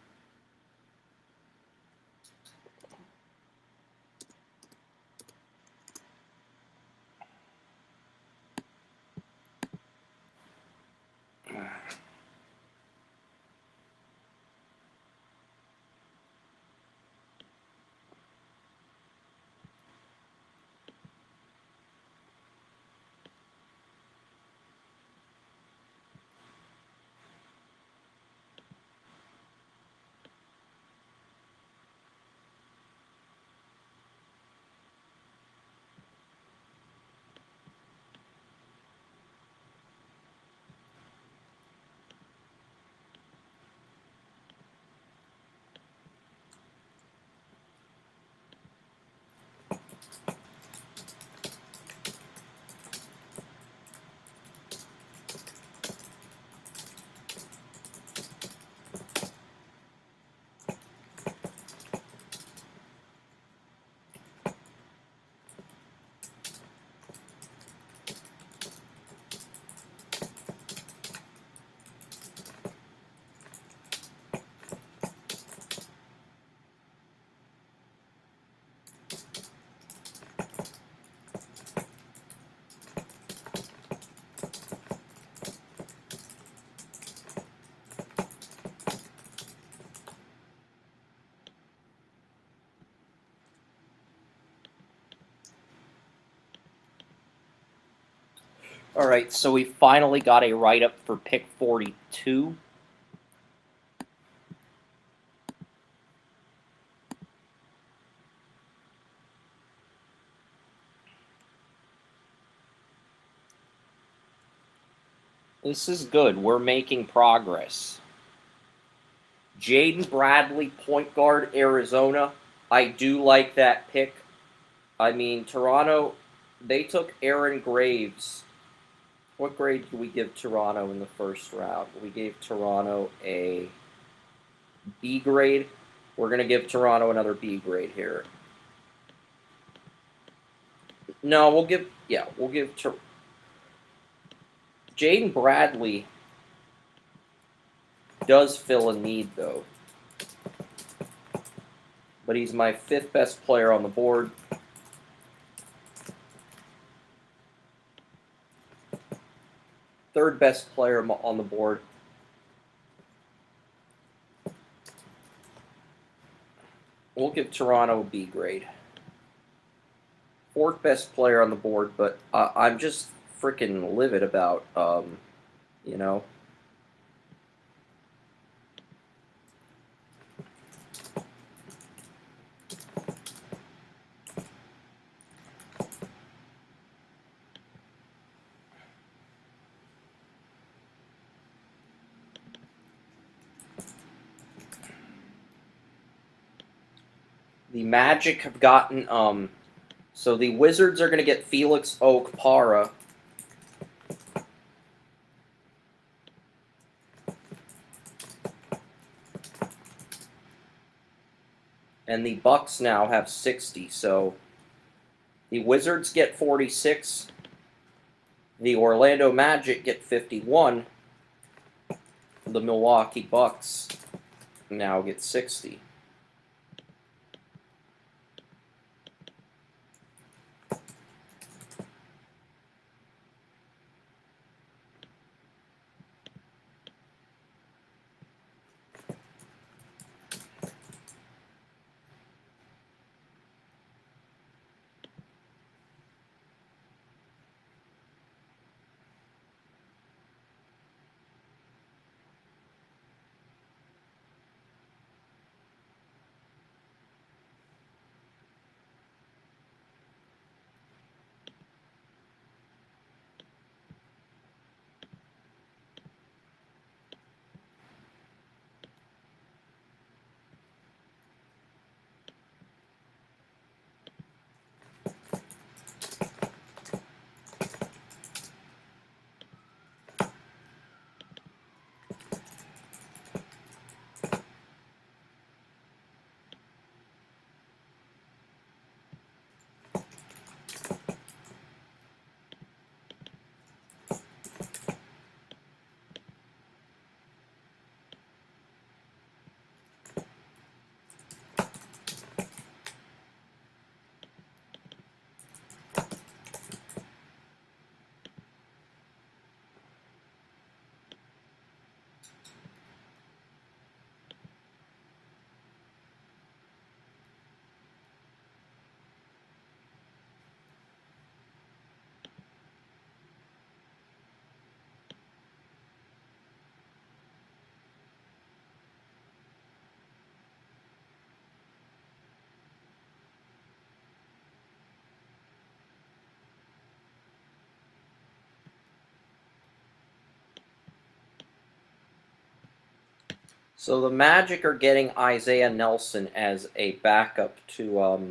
A: All right, so we finally got a write-up for pick 42. This is good. We're making progress. Jaden Bradley, point guard, Arizona. I do like that pick. I mean, Toronto, they took Aaron Graves. What grade do we give Toronto in the first round? We gave Toronto a B grade. We're going to give Toronto another B grade here. No, we'll give Jaden Bradley does fill a need, though. But he's my 5th best player on the board. Third best player on the board. We'll give Toronto a B grade. 4th best player on the board, but I'm just freaking livid about, you know. The Magic have gotten, so the Wizards are going to get Felix Okpara. And the Bucks now have 60, so the Wizards get 46. The Orlando Magic get 51. The Milwaukee Bucks now get 60. So the Magic are getting Isaiah Nelson as a backup to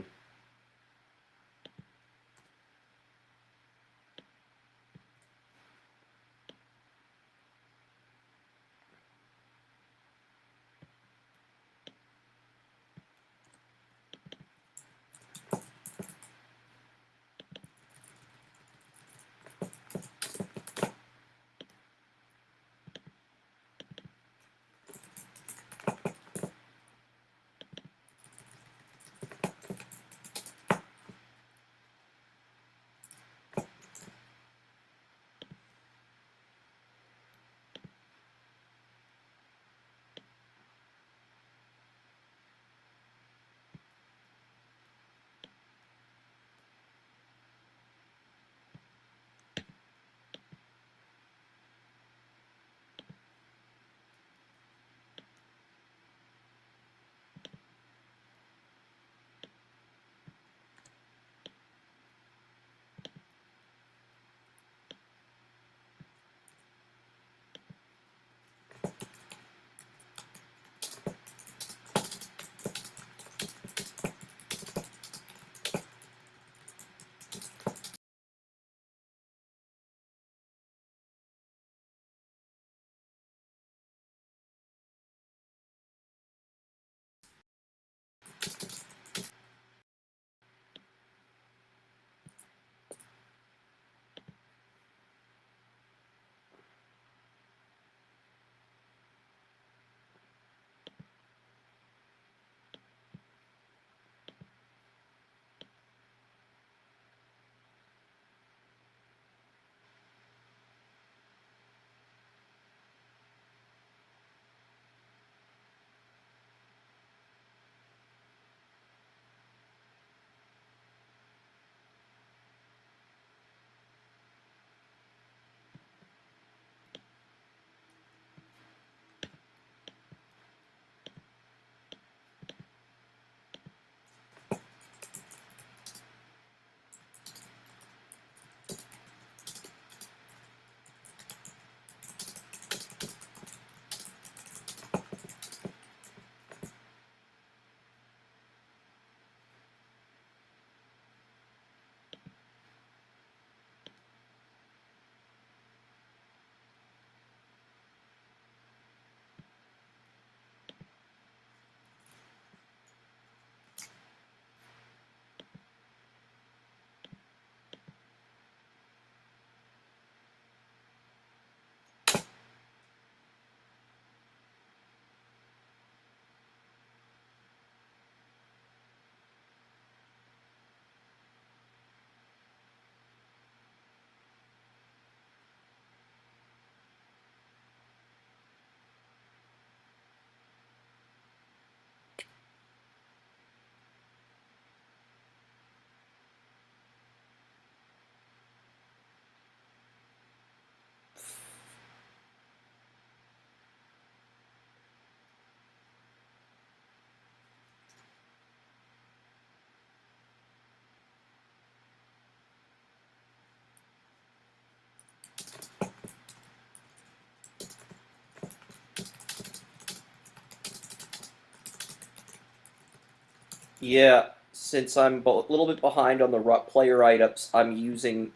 A: Yeah, since I'm a little bit behind on the player write-ups, I'm using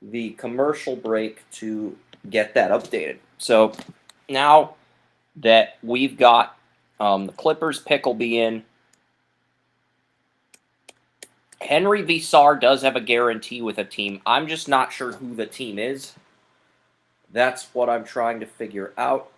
A: the commercial break to get that updated. So now that we've got the Clippers pick will be in, Henry Visar does have a guarantee with a team. I'm just not sure who the team is. That's what I'm trying to figure out.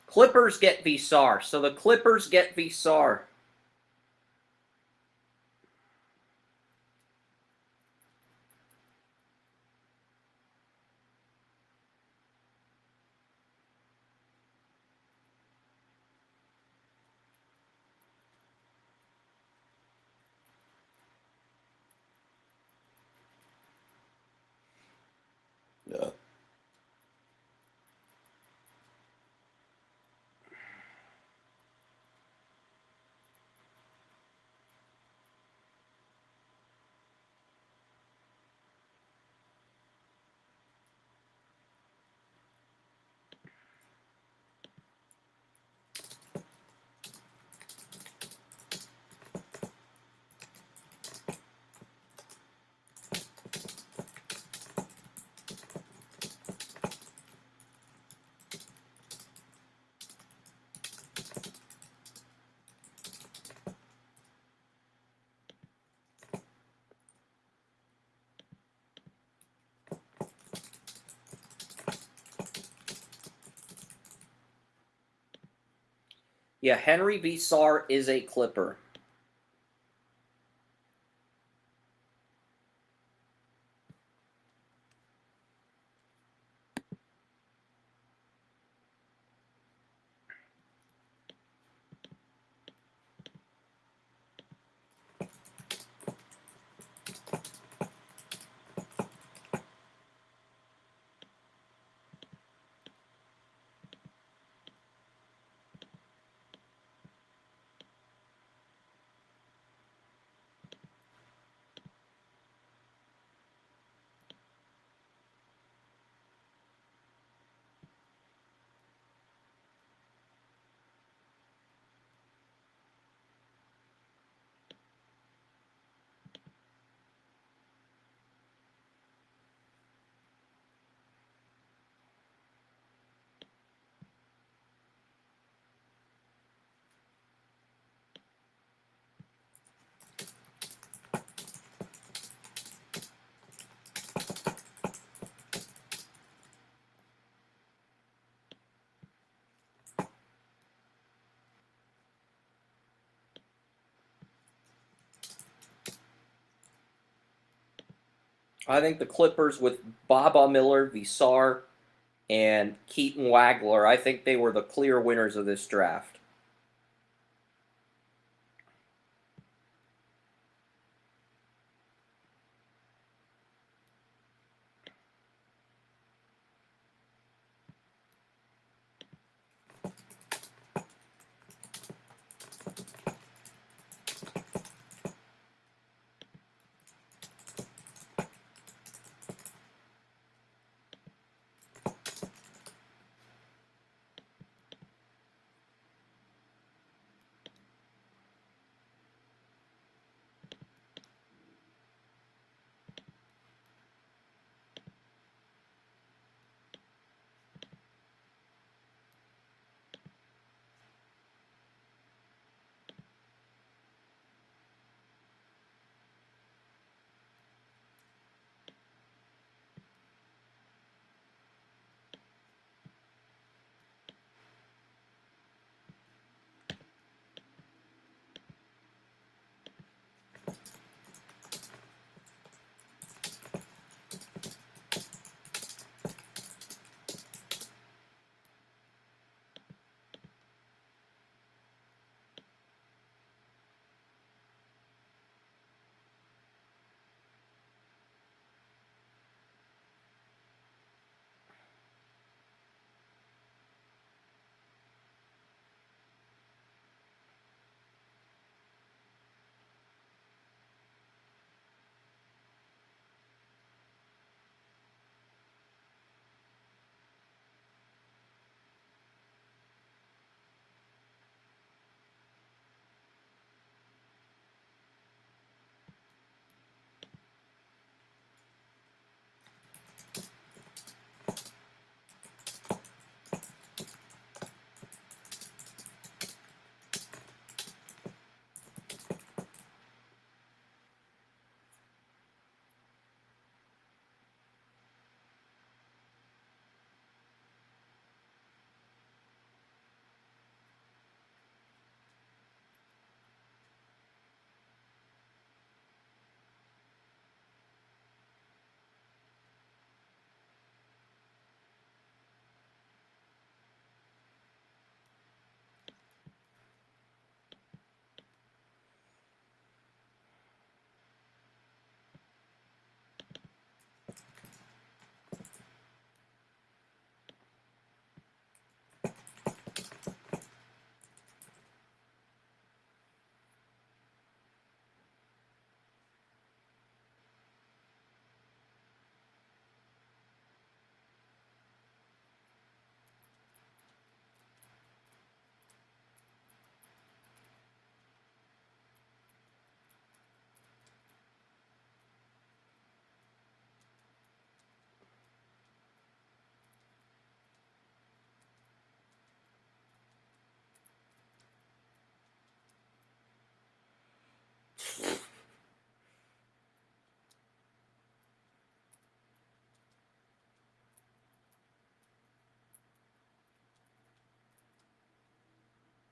A: Clippers get Visar. So the Clippers get Visar. Yeah. Yeah, Henry Visar is a Clipper. I think the Clippers with Baba Miller, Visar, and Keaton Wagler, I think they were the clear winners of this draft.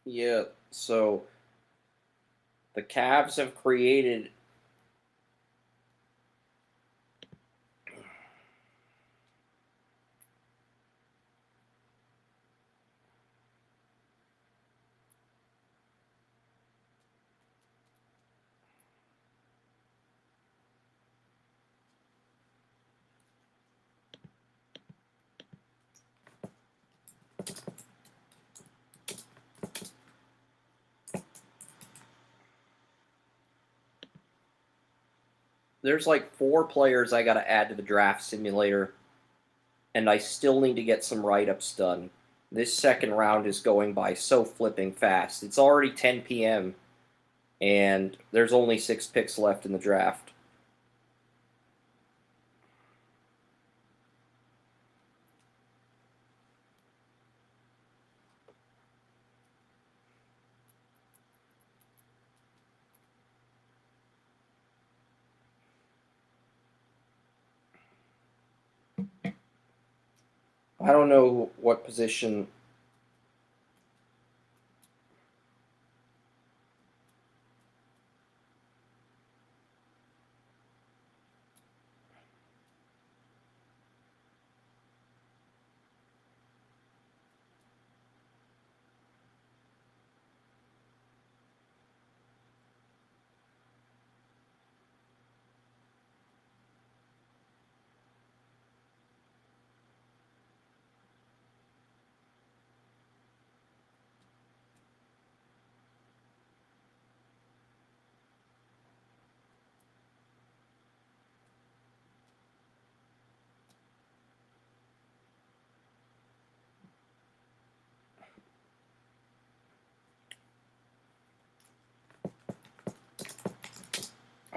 A: Yeah, so the Cavs have created. There's like 4 players I got to add to the draft simulator, and I still need to get some write-ups done. This second round is going by so flipping fast. It's already 10 p.m. and there's only 6 picks left in the draft. I don't know what position.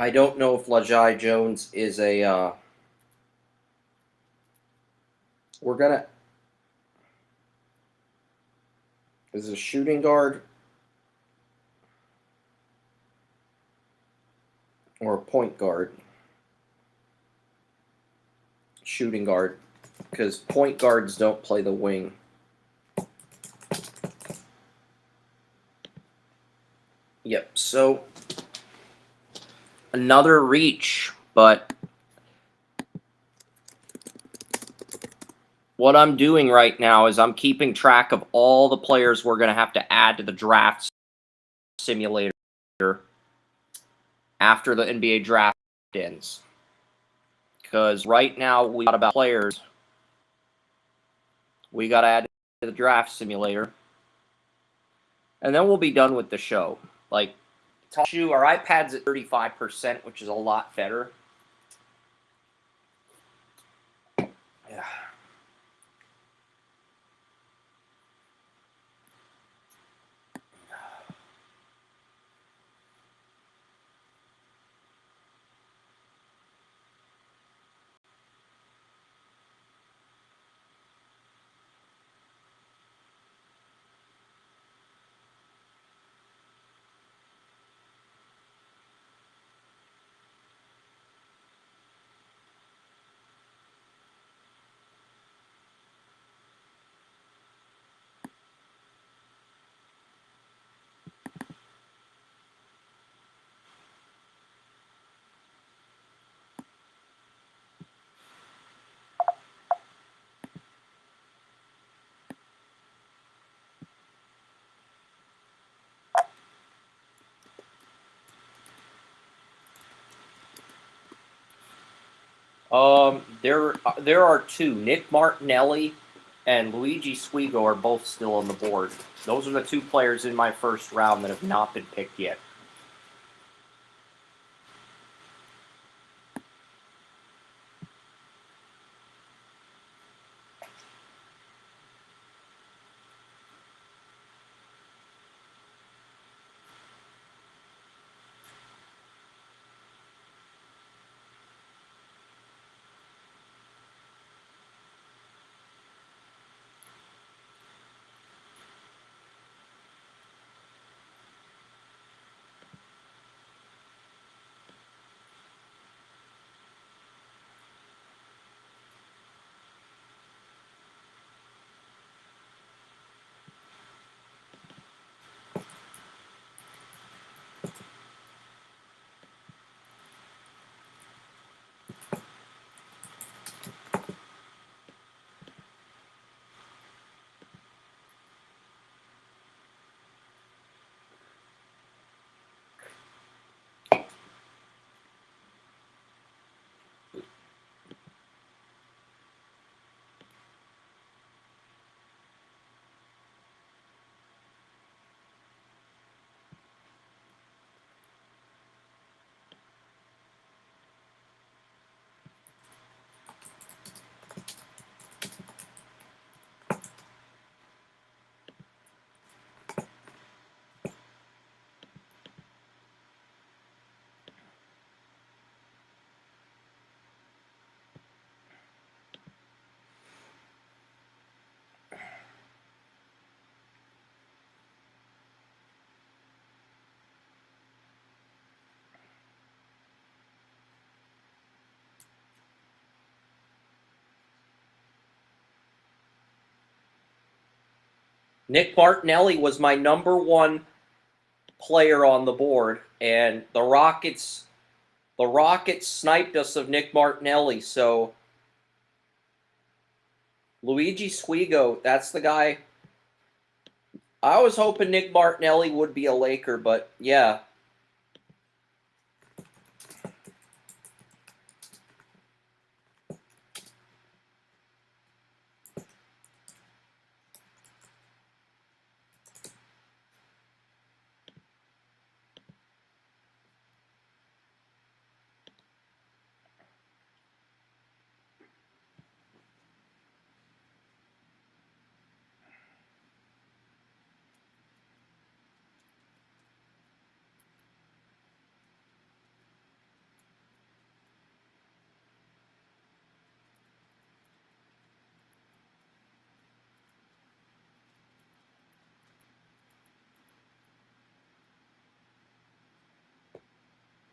A: I don't know if Lajai Jones is a. We're gonna. Is a shooting guard or a point guard? Shooting guard, because point guards don't play the wing. Yep. So another reach, but what I'm doing right now is I'm keeping track of all the players we're going to have to add to the draft simulator after the NBA draft ends. Because right now we got about players we got to add to the draft simulator, and then we'll be done with the show. Like, our iPad's at 35%, which is a lot better. Yeah. There are 2. Nick Martinelli and Luigi Swigo are both still on the board. Those are the 2 players in my first round that have not been picked yet. Nick Martinelli was my #1 player on the board, and the Rockets sniped us of Nick Martinelli. So Luigi Squiggo, that's the guy. I was hoping Nick Martinelli would be a Laker, but yeah.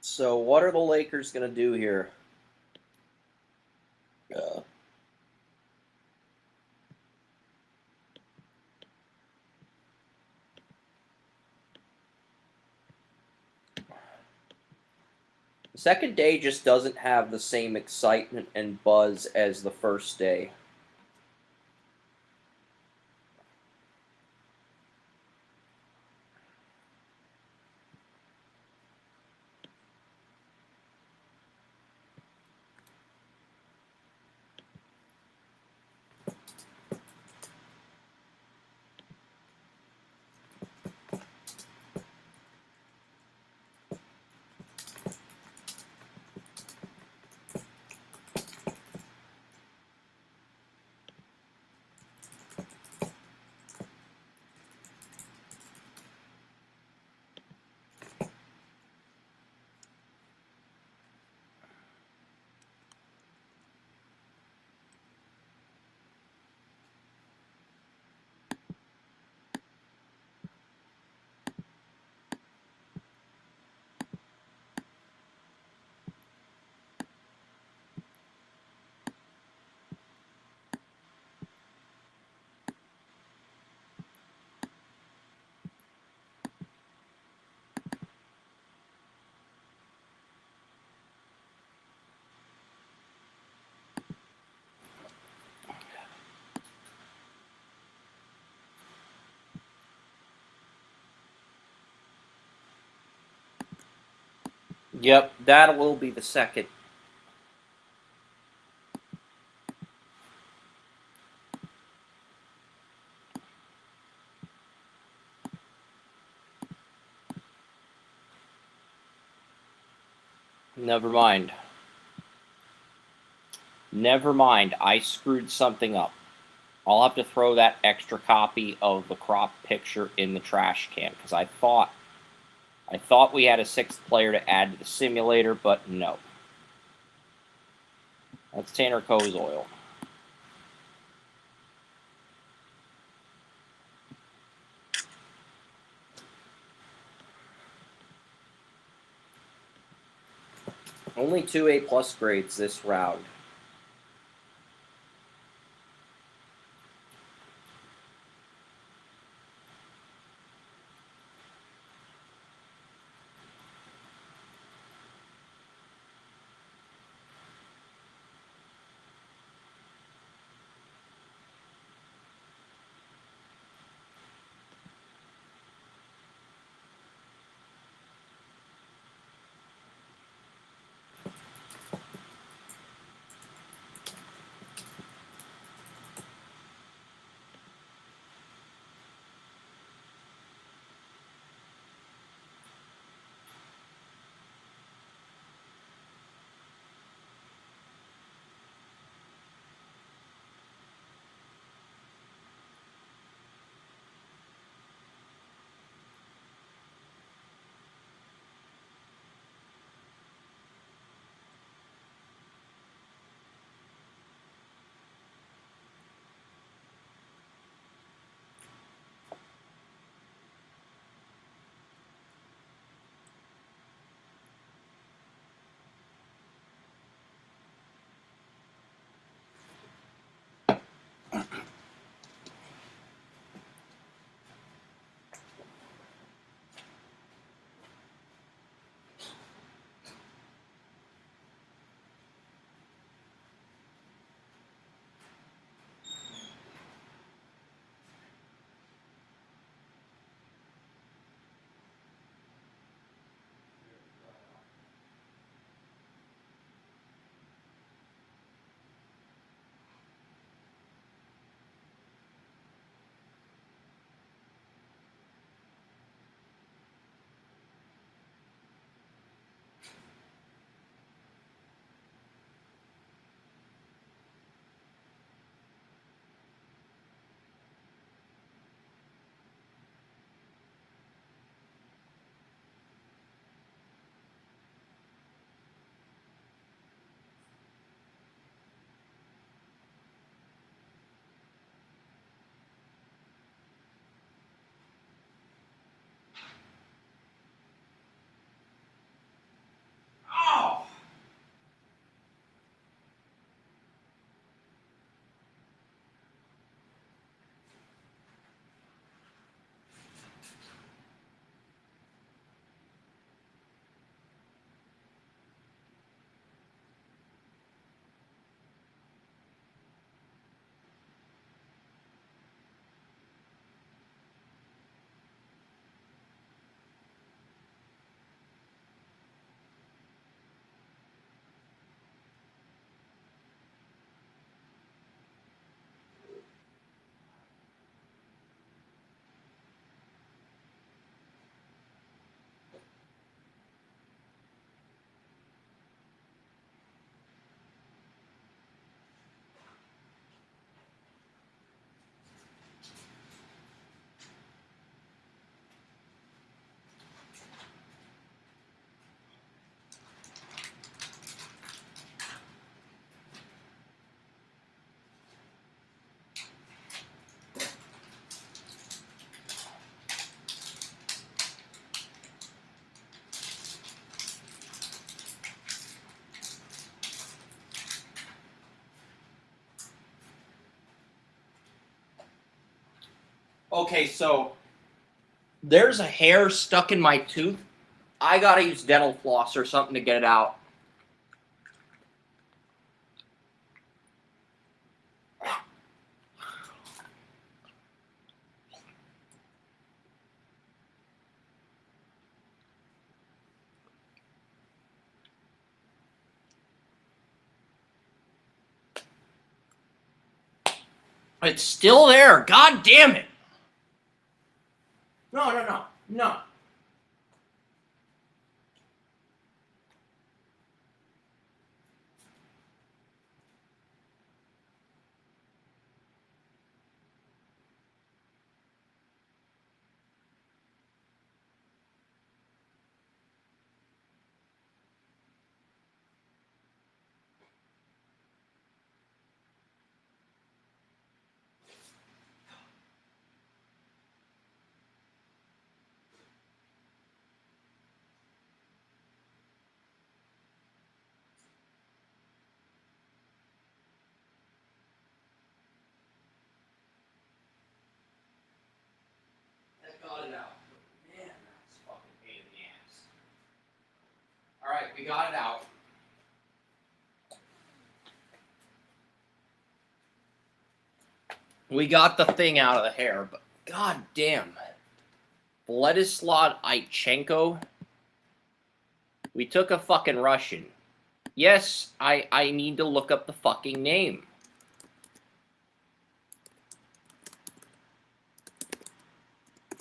A: So what are the Lakers going to do here? The second day just doesn't have the same excitement and buzz as the first day. Yep, that will be the second. Never mind. Never mind. I screwed something up. I'll have to throw that extra copy of the crop picture in the trash can because I thought we had a 6th player to add to the simulator, but no. That's Tanner Kozoil. Only 2 A+ grades this round. Okay, so there's a hair stuck in my tooth. I gotta use dental floss or something to get it out. It's still there. God damn it. No. I got it out. Man, that's fucking pain in the ass. Alright, we got it out. We got the thing out of the hair, but god damn. Vladislav Ichenko. We took a fucking Russian. Yes, I need to look up the fucking name.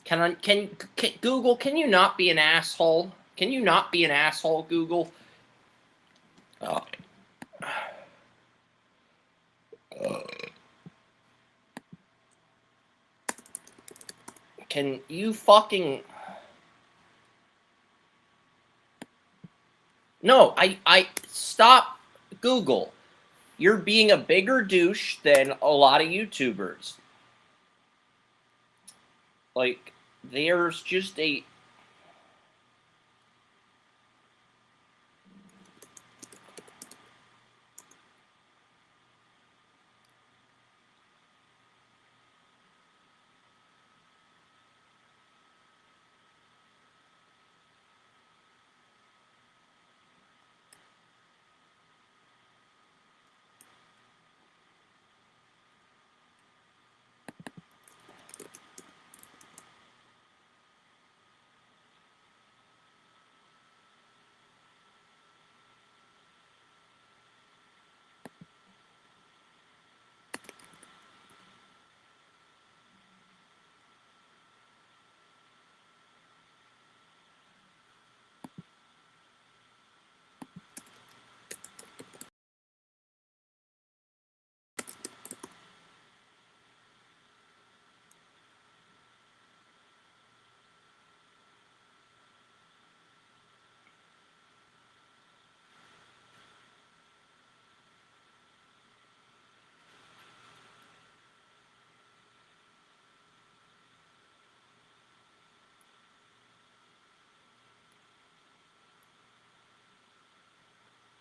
A: Can Google, can you not be an asshole? Can you not be an asshole, Google? Oh. Can you fucking... No, I stop, Google. You're being a bigger douche than a lot of YouTubers. Like, there's just a...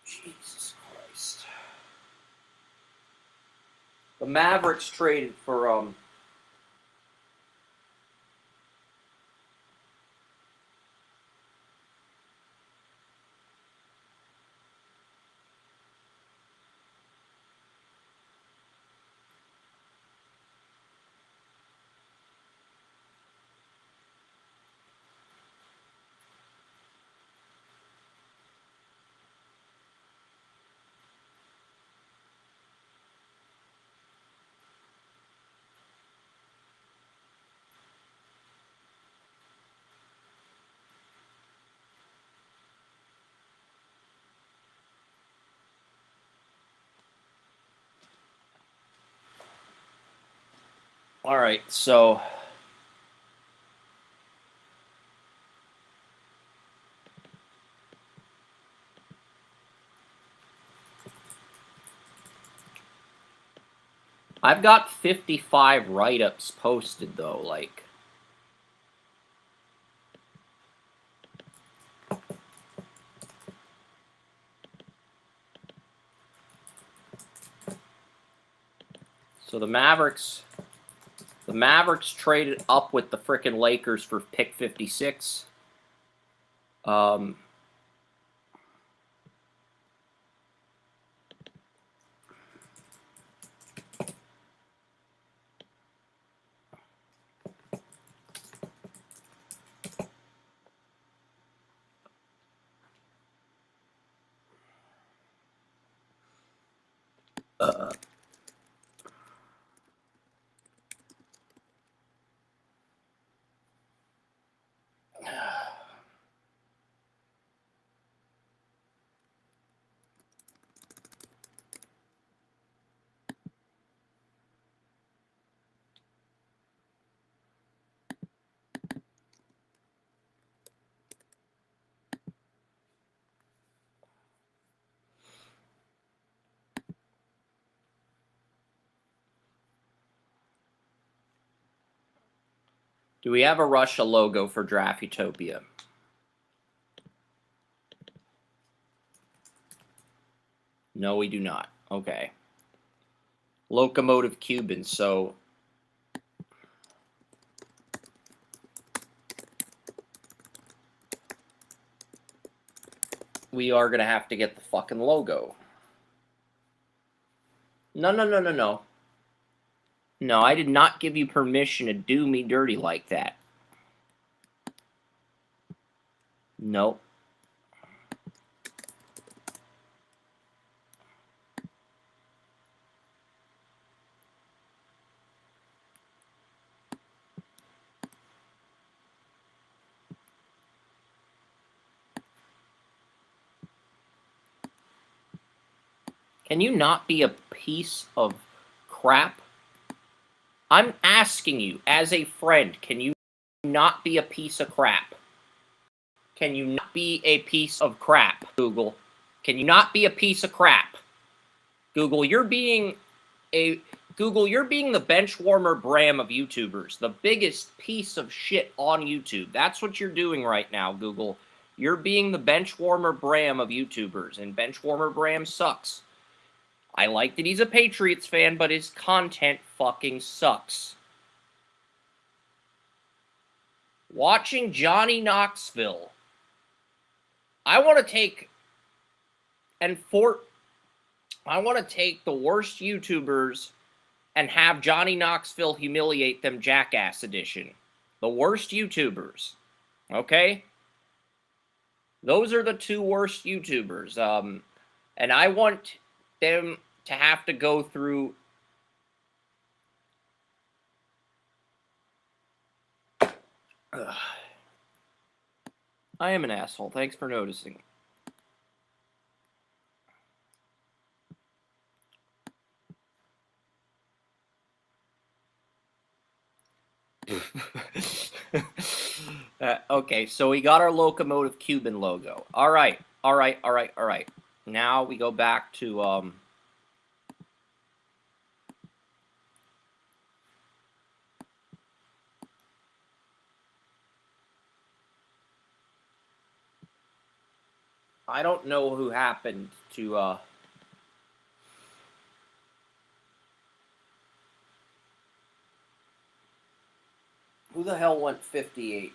A: Jesus Christ. The Mavericks traded for, all right, so I've got 55 write-ups posted, though, like... So the Mavericks The Mavericks traded up with the frickin' Lakers for pick 56. Do we have a Russia logo for Draft Utopia? No, we do not. Okay. Locomotive Cubans, so we are going to have to get the fucking logo. No. No, I did not give you permission to do me dirty like that. Nope. Can you not be a piece of crap? I'm asking you, as a friend, can you not be a piece of crap? Can you not be a piece of crap, Google? Can you not be a piece of crap? Google, you're being the bench warmer Bram of YouTubers, the biggest piece of shit on YouTube. That's what you're doing right now, Google. You're being the bench warmer Bram of YouTubers, and bench warmer Bram sucks. I like that he's a Patriots fan, but his content fucking sucks. Watching Johnny Knoxville. I want to take the worst YouTubers and have Johnny Knoxville humiliate them, Jackass Edition. The worst YouTubers. Okay? Those are the two worst YouTubers. And I want them to have to go through... I am an asshole. Thanks for noticing. Okay, so we got our Locomotive Cuban logo. All right. Now we go back to I don't know who happened to who the hell went 58th?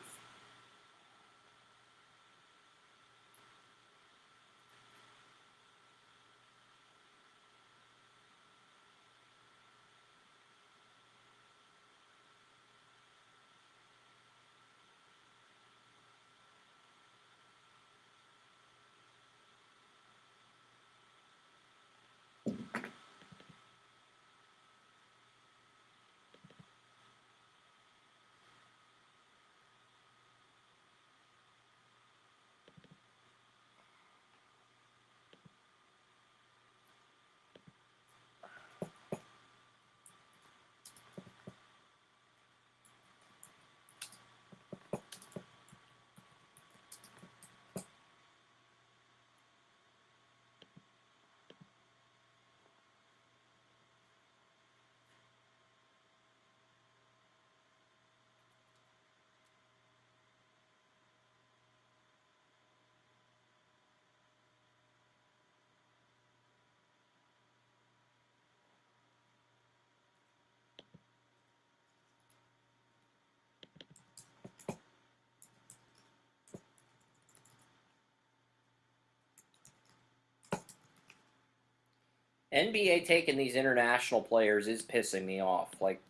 A: NBA taking these international players is pissing me off. Like,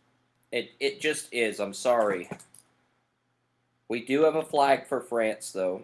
A: it just is. I'm sorry. We do have a flag for France, though.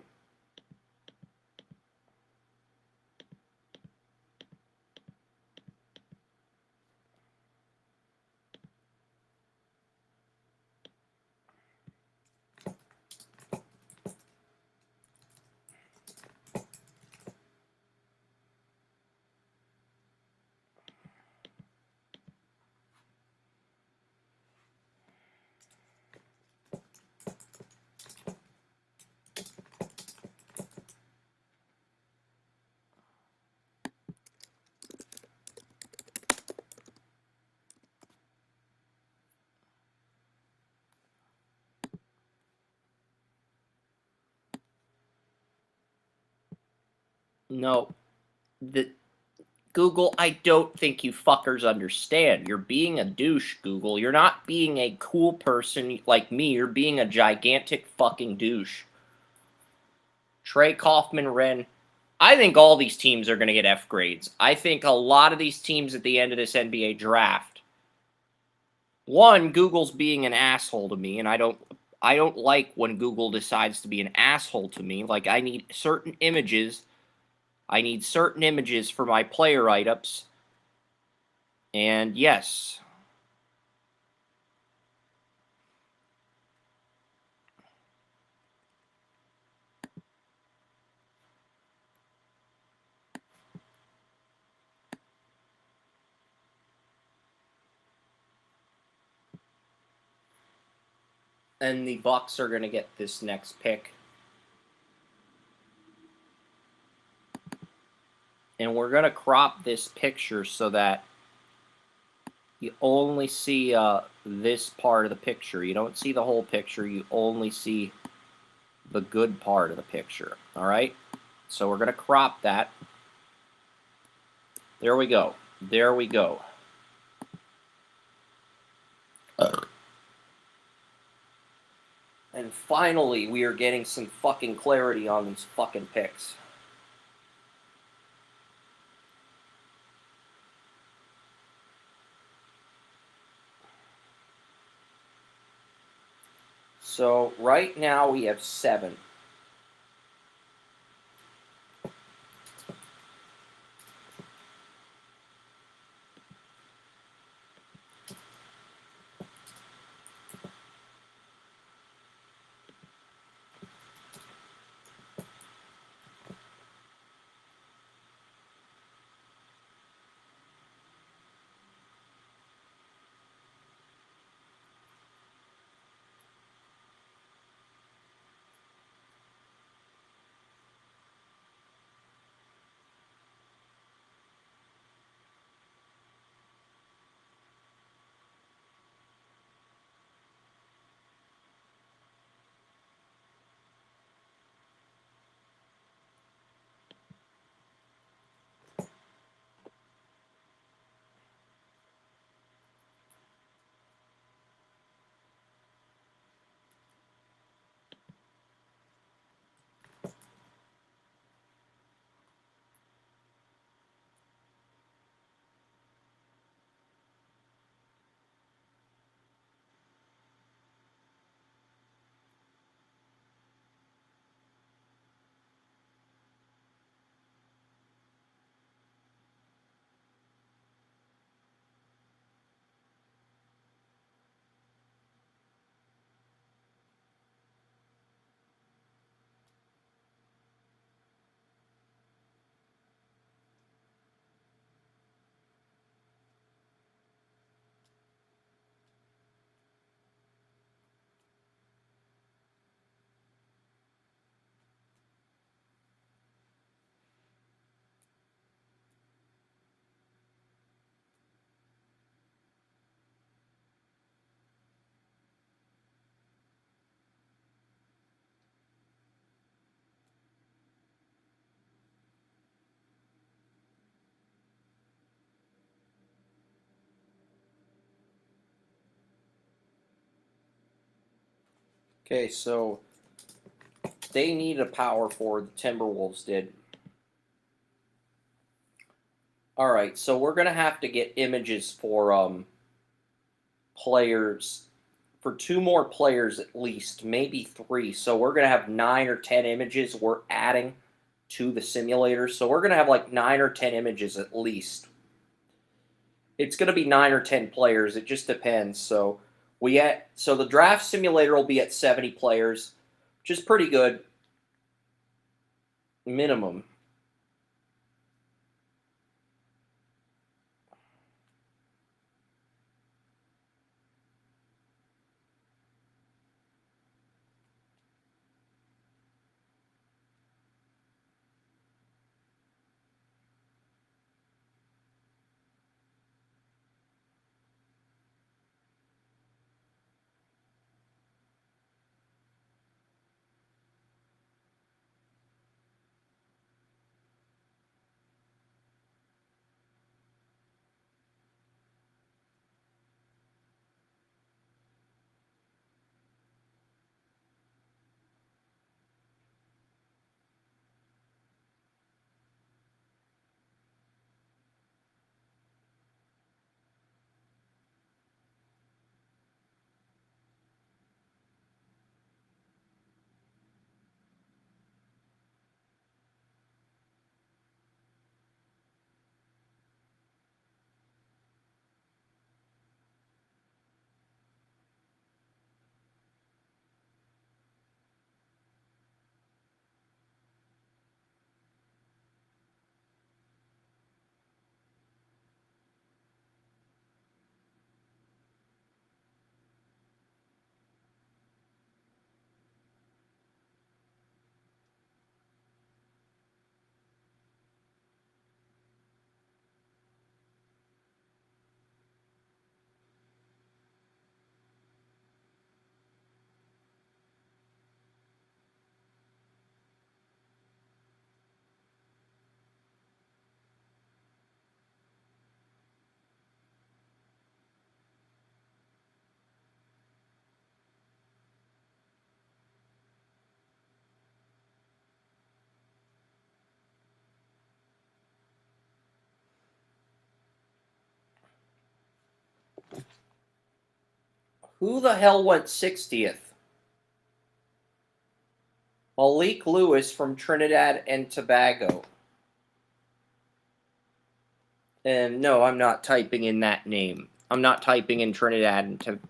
A: No. The Google, I don't think you fuckers understand. You're being a douche, Google. You're not being a cool person like me. You're being a gigantic fucking douche. Trey Kaufman, Ren. I think all these teams are going to get F grades. I think a lot of these teams at the end of this NBA draft. One, Google's being an asshole to me, and I don't like when Google decides to be an asshole to me. Like, I need certain images. I need certain images for my player write-ups. And yes. And the Bucks are going to get this next pick. And we're going to crop this picture so that you only see this part of the picture. You don't see the whole picture. You only see the good part of the picture. All right? So we're going to crop that. There we go. There we go. And finally, we are getting some fucking clarity on these fucking picks. So right now we have 7. Okay, so they need a power forward. The Timberwolves did. All right, so we're gonna have to get images for players, for 2 more players at least, maybe 3. So we're gonna have 9 or 10 images we're adding to the simulator. So we're gonna have like 9 or 10 images at least. It's gonna be 9 or 10 players. It just depends. So so the draft simulator will be at 70 players, which is pretty good minimum. Who the hell went 60th? Malik Lewis from Trinidad and Tobago. And no, I'm not typing in that name. I'm not typing in Trinidad and Tobago.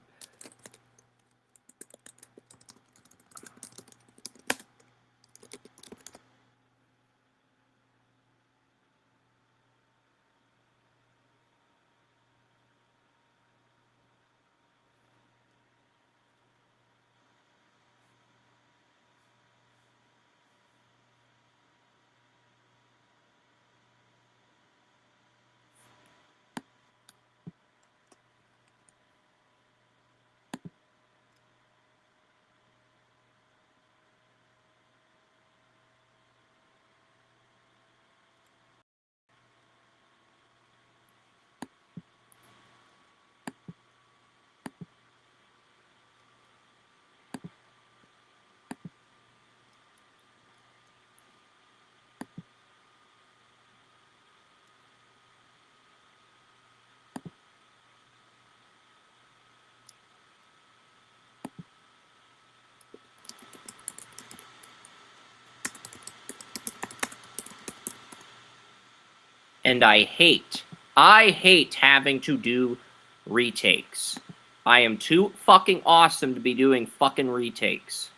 A: And I hate having to do retakes. I am too fucking awesome to be doing fucking retakes.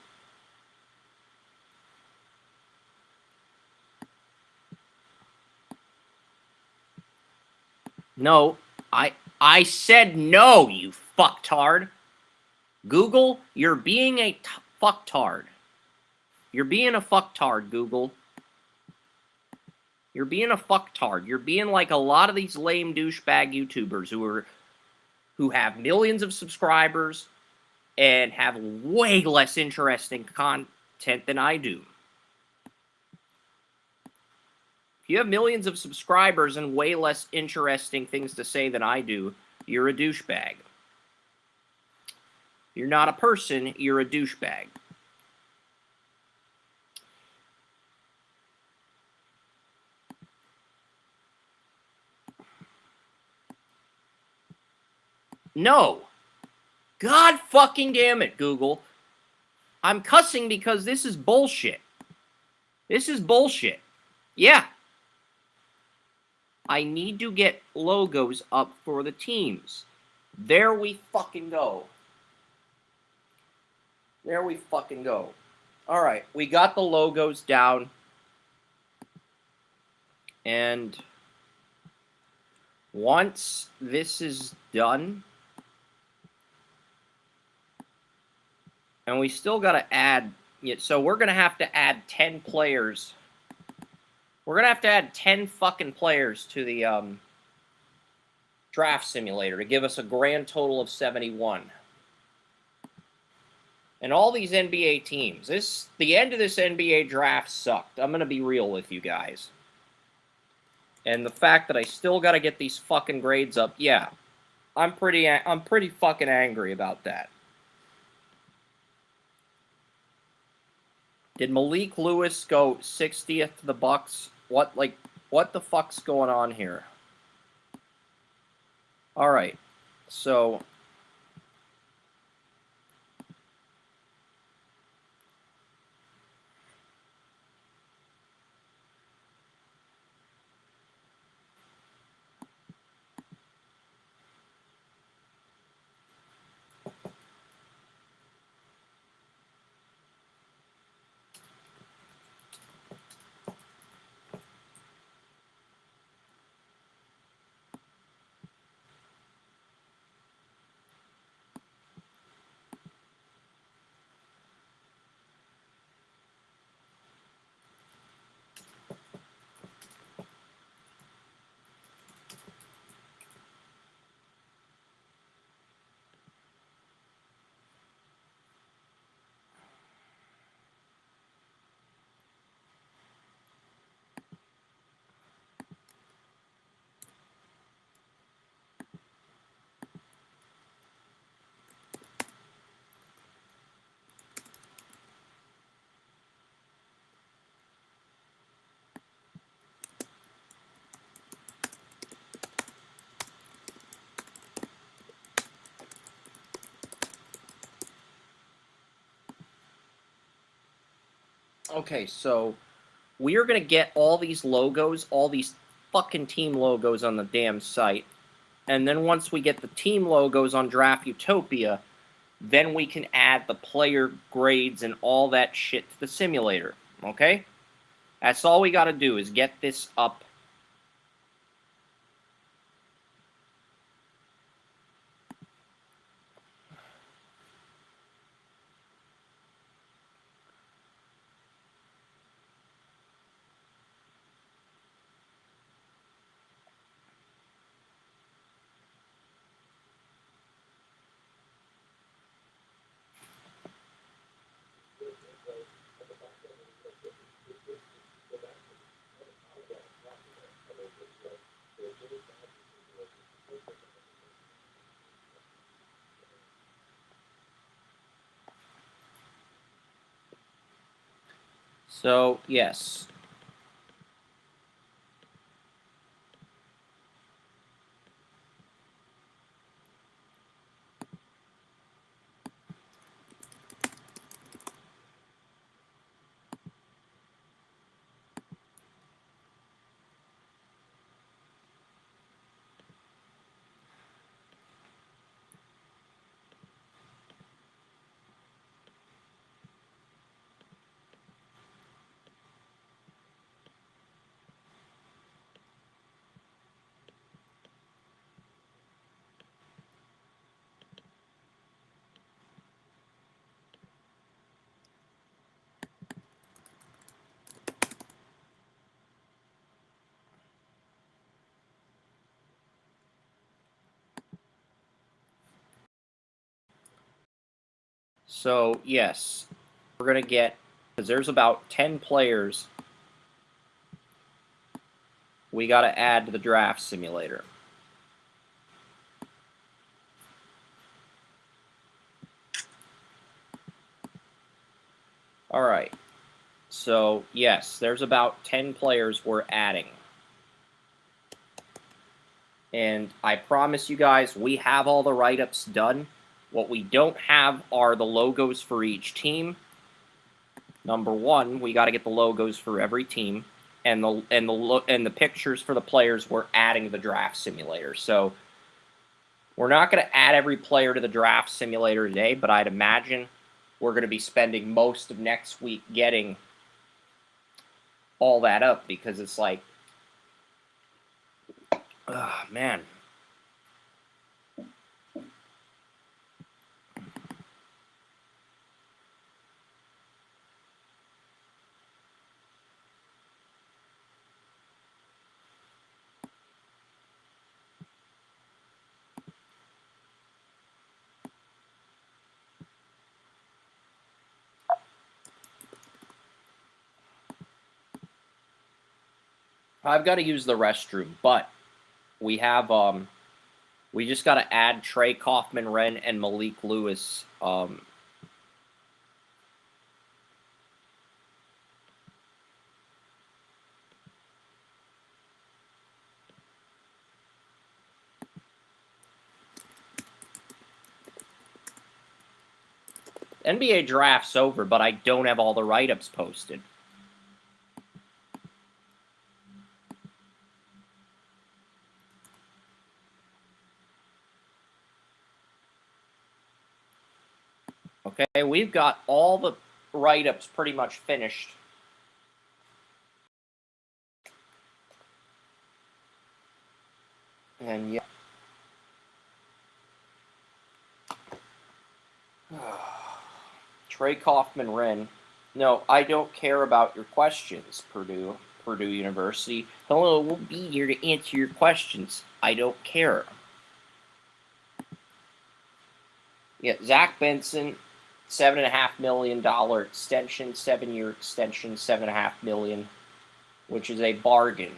A: No, I said no, you fucktard. Google, you're being a fucktard. You're being a fucktard, Google. You're being a fucktard. You're being like a lot of these lame douchebag YouTubers who have millions of subscribers and have way less interesting content than I do. If you have millions of subscribers and way less interesting things to say than I do, you're a douchebag. You're not a person, you're a douchebag. No. God fucking damn it, Google. I'm cussing because this is bullshit. This is bullshit. Yeah. I need to get logos up for the teams. There we fucking go. There we fucking go. All right, we got the logos down. And once this is done, and we still got to add, so we're going to have to add 10 players. We're going to have to add 10 fucking players to the draft simulator to give us a grand total of 71. And all these NBA teams, the end of this NBA draft sucked. I'm going to be real with you guys. And the fact that I still got to get these fucking grades up, yeah, I'm pretty fucking angry about that. Did Malik Lewis go 60th to the Bucks? What the fuck's going on here? All right, so okay, so we are going to get all these logos, all these fucking team logos on the damn site. And then once we get the team logos on Draft Utopia, then we can add the player grades and all that shit to the simulator. Okay? That's all we got to do is get this up. So, yes. So, yes. We're going to get, because there's about 10 players we got to add to the draft simulator. All right. So, yes, there's about 10 players we're adding. And I promise you guys, we have all the write-ups done. What we don't have are the logos for each team. Number one, we got to get the logos for every team, and the pictures for the players. We're adding to the draft simulator, so we're not going to add every player to the draft simulator today. But I'd imagine we're going to be spending most of next week getting all that up, because it's like, oh, man. I've got to use the restroom, but we have we just got to add Trey Kaufman-Renn and Malik Lewis. NBA draft's over, but I don't have all the write-ups posted. Okay, we've got all the write-ups pretty much finished. And yeah. Trey Kaufman-Renn. No, I don't care about your questions, Purdue University. Hello, we'll be here to answer your questions. I don't care. Yeah, Zach Benson, $7.5 million extension, 7-year extension, $7.5 million, which is a bargain.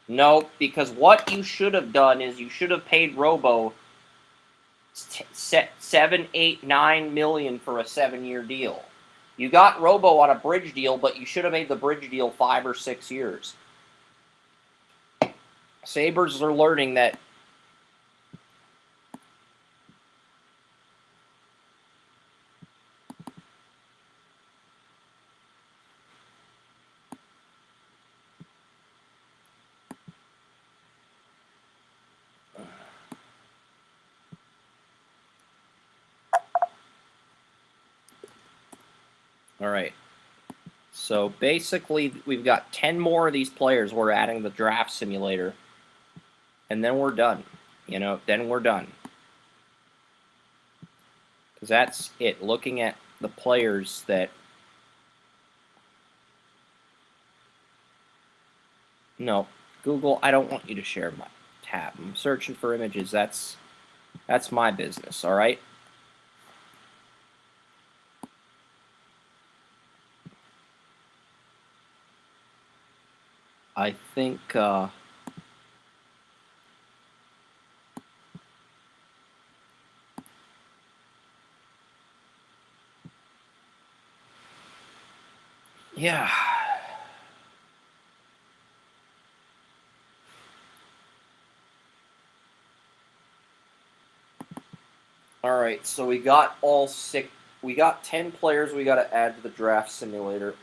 A: No, because what you should have done is you should have paid Robo $7, $8, $9 million for a 7-year deal. You got Robo on a bridge deal, but you should have made the bridge deal 5 or 6 years. Sabres are learning that. All right. So basically, we've got 10 more of these players we're adding the draft simulator. And then we're done. You know, then we're done. Because that's it. Looking at the players that... No, Google, I don't want you to share my tab. I'm searching for images. That's my business, all right? I think... yeah. All right, so we got all 6. We got 10 players we got to add to the draft simulator.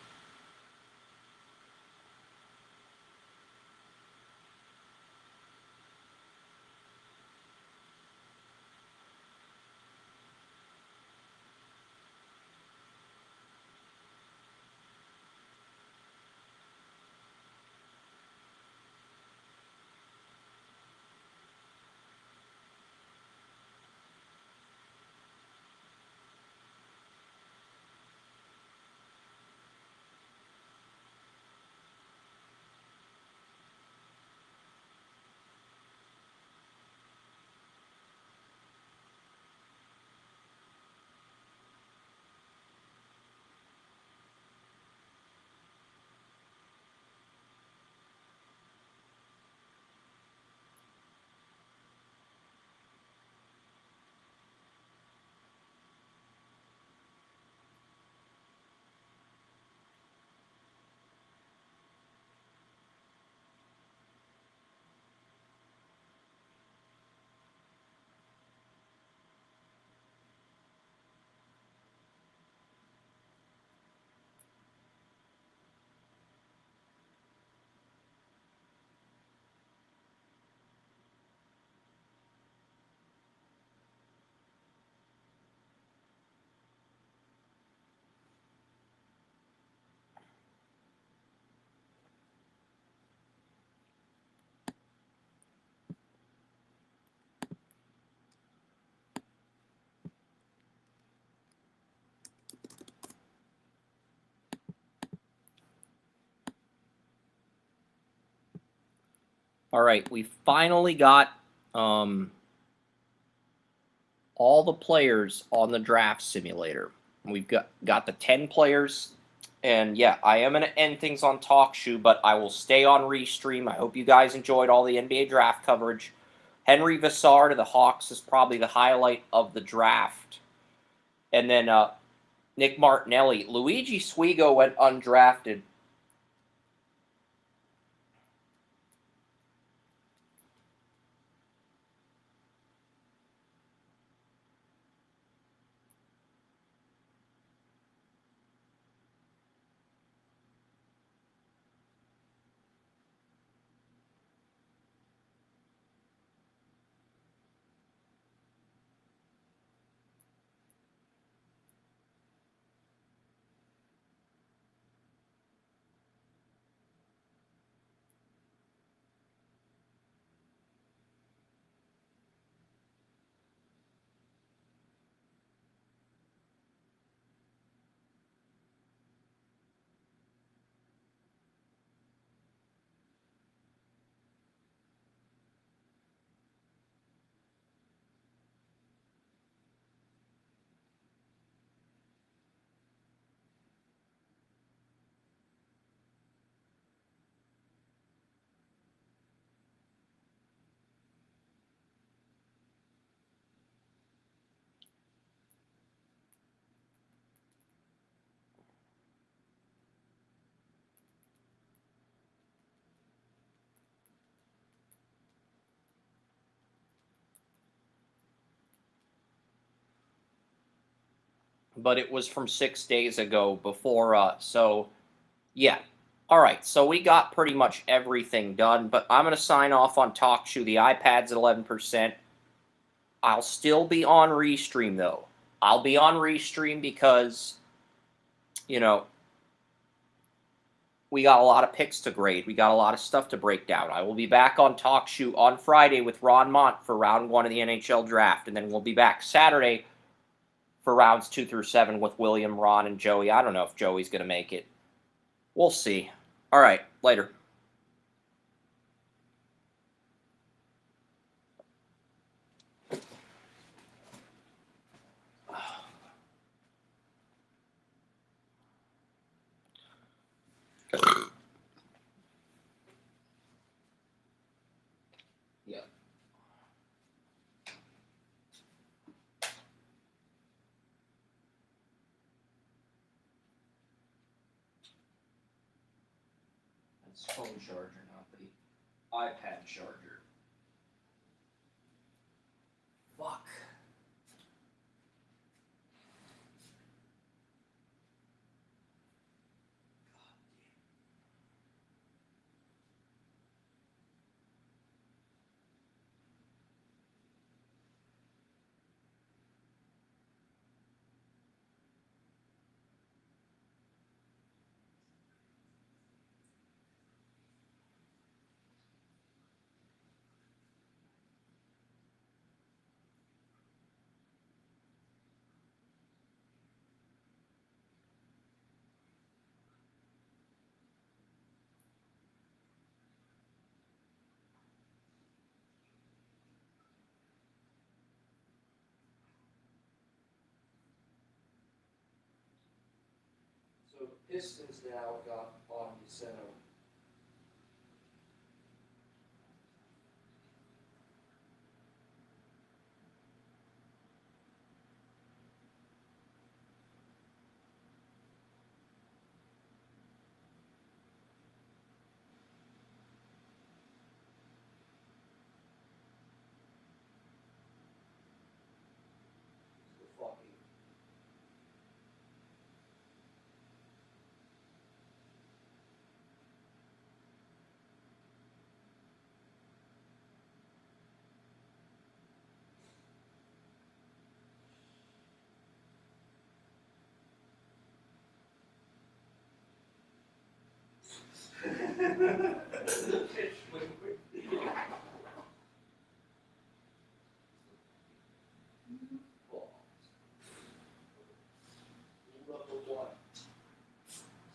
A: All right, we finally got all the players on the draft simulator. We've got the 10 players. And yeah, I am going to end things on TalkShoe, but I will stay on Restream. I hope you guys enjoyed all the NBA draft coverage. Henry Vassar to the Hawks is probably the highlight of the draft. And then Nick Martinelli. Luigi Swigo went undrafted. But it was from 6 days ago before, so yeah. All right, so we got pretty much everything done, but I'm going to sign off on TalkShoe. The iPad's at 11%. I'll still be on Restream, though. I'll be on Restream because, you know, we got a lot of picks to grade. We got a lot of stuff to break down. I will be back on TalkShoe on Friday with Ron Mont for round 1 of the NHL draft, and then we'll be back Saturday for rounds 2 through 7 with William, Ron, and Joey. I don't know if Joey's going to make it. We'll see. All right, later. Yeah. It's phone charger, not the iPad charger. Fuck. So the Pistons now got on December.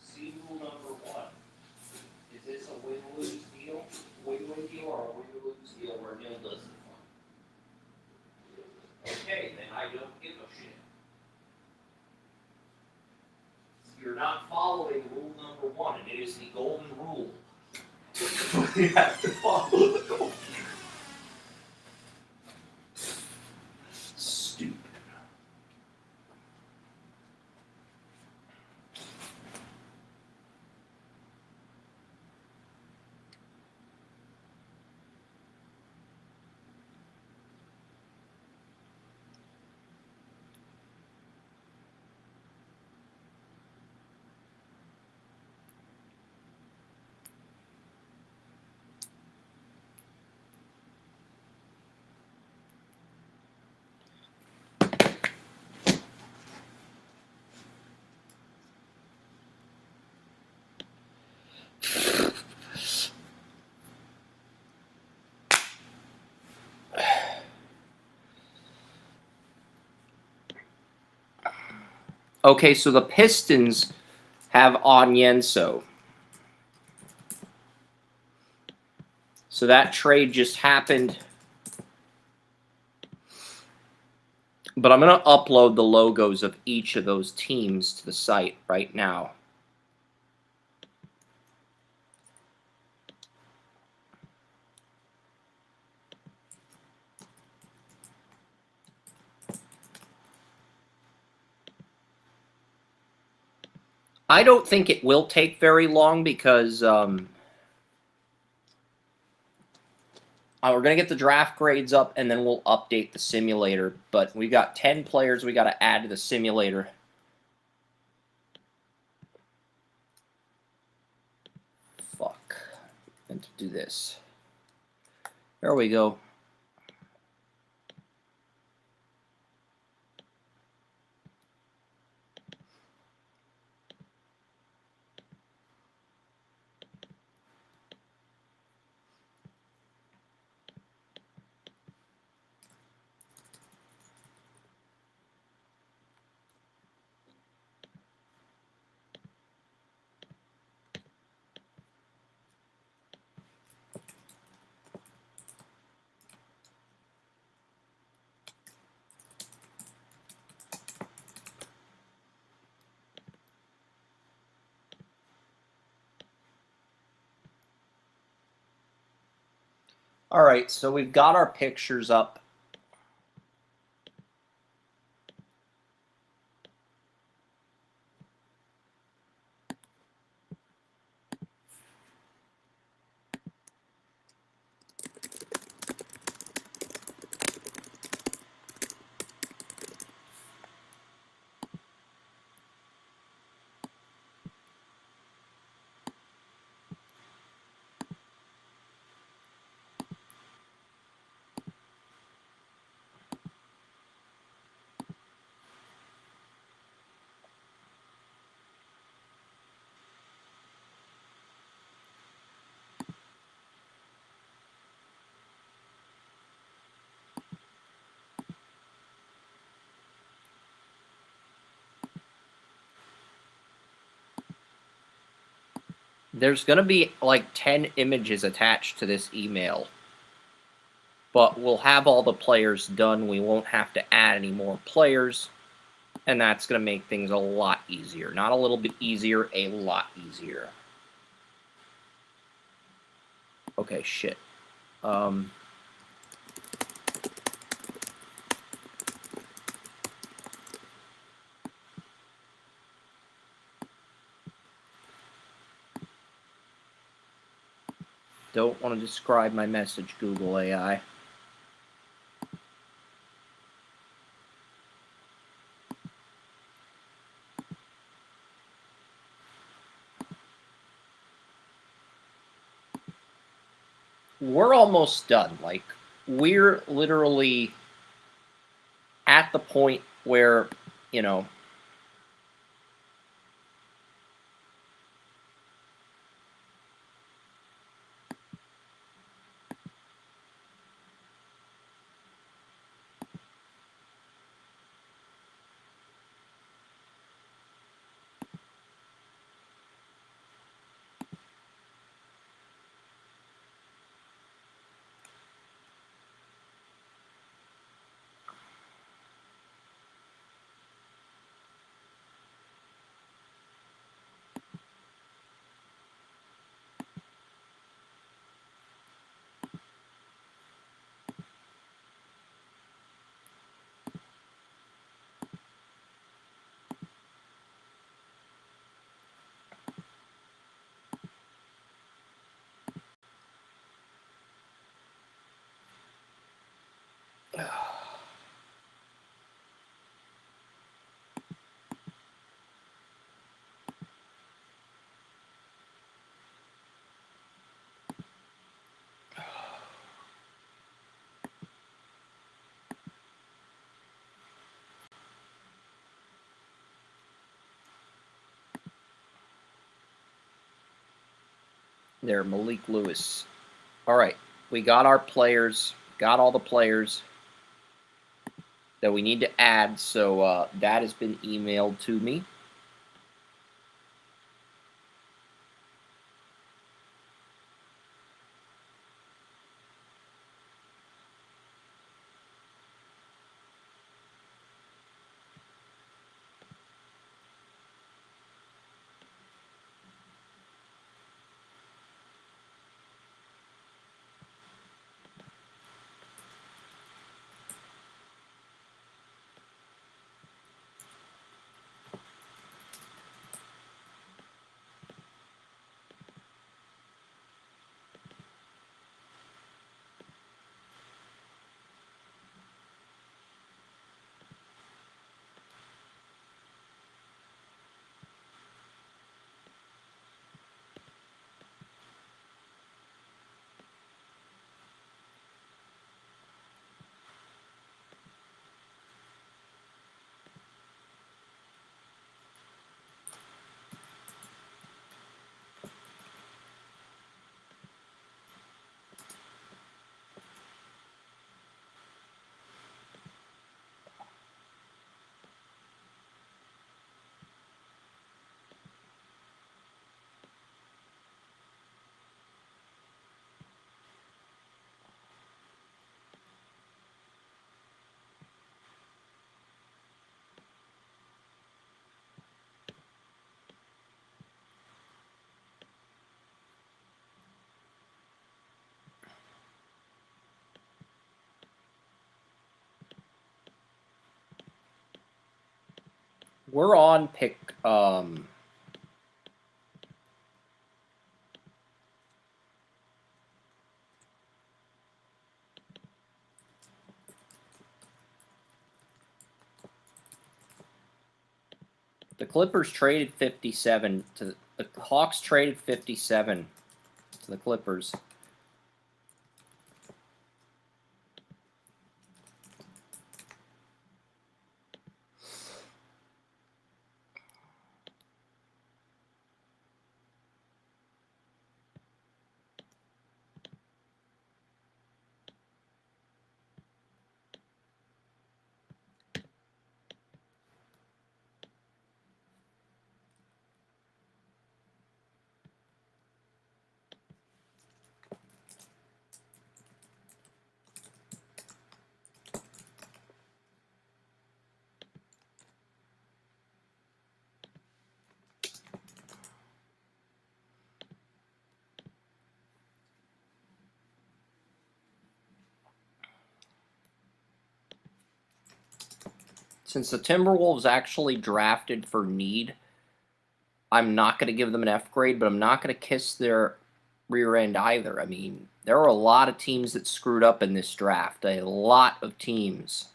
A: See rule number 1. Is this a win-lose deal? Win-win deal or a is the golden rule. We have to follow the golden rule. Stupid. Okay, so the Pistons have Onyenso. So that trade just happened. But I'm going to upload the logos of each of those teams to the site right now. I don't think it will take very long because we're going to get the draft grades up and then we'll update the simulator. But we've got 10 players we got to add to the simulator. Fuck. And to do this. There we go. All right, so we've got our pictures up. There's going to be like 10 images attached to this email. But we'll have all the players done. We won't have to add any more players. And that's going to make things a lot easier. Not a little bit easier, a lot easier. Okay, shit. Don't want to describe my message, Google AI. We're almost done. Like, we're literally at the point where, you know, There, Malik Lewis. All right, we got our players, got all the players that we need to add, so that has been emailed to me. We're on pick. The Clippers traded 57 to the Hawks traded 57 to the Clippers. Since the Timberwolves actually drafted for need, I'm not going to give them an F grade, but I'm not going to kiss their rear end either. I mean, there are a lot of teams that screwed up in this draft. A lot of teams.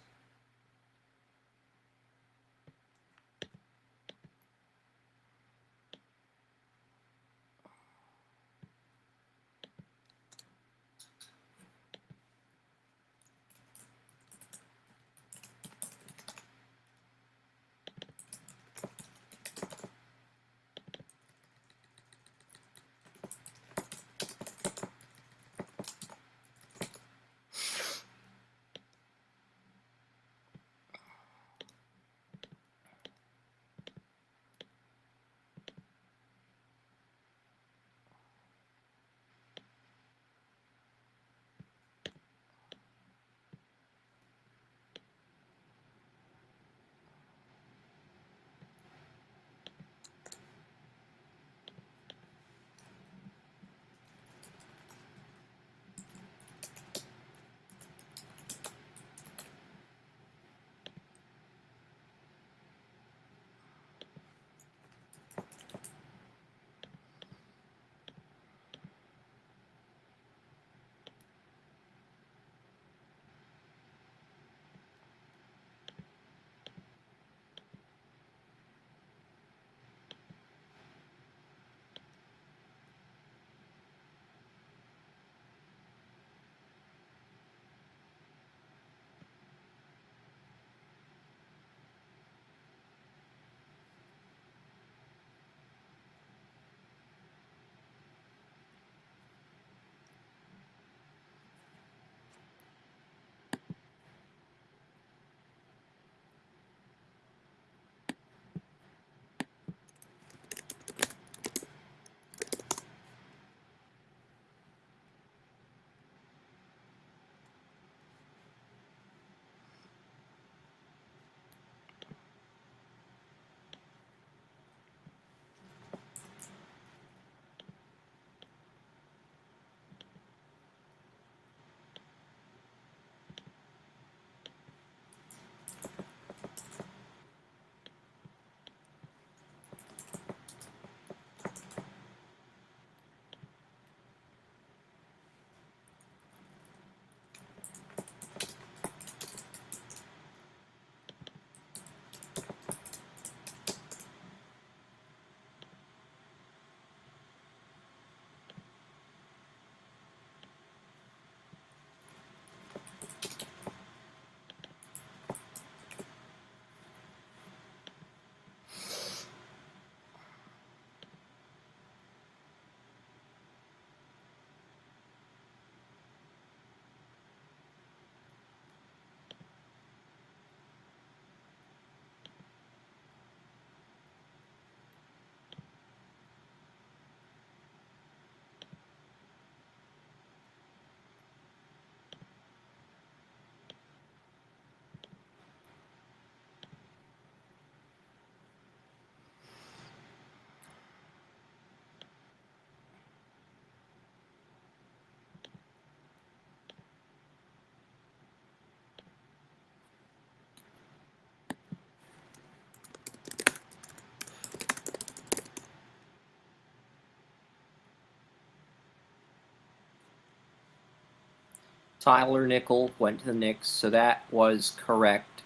A: Tyler Nickel went to the Knicks, so that was correct.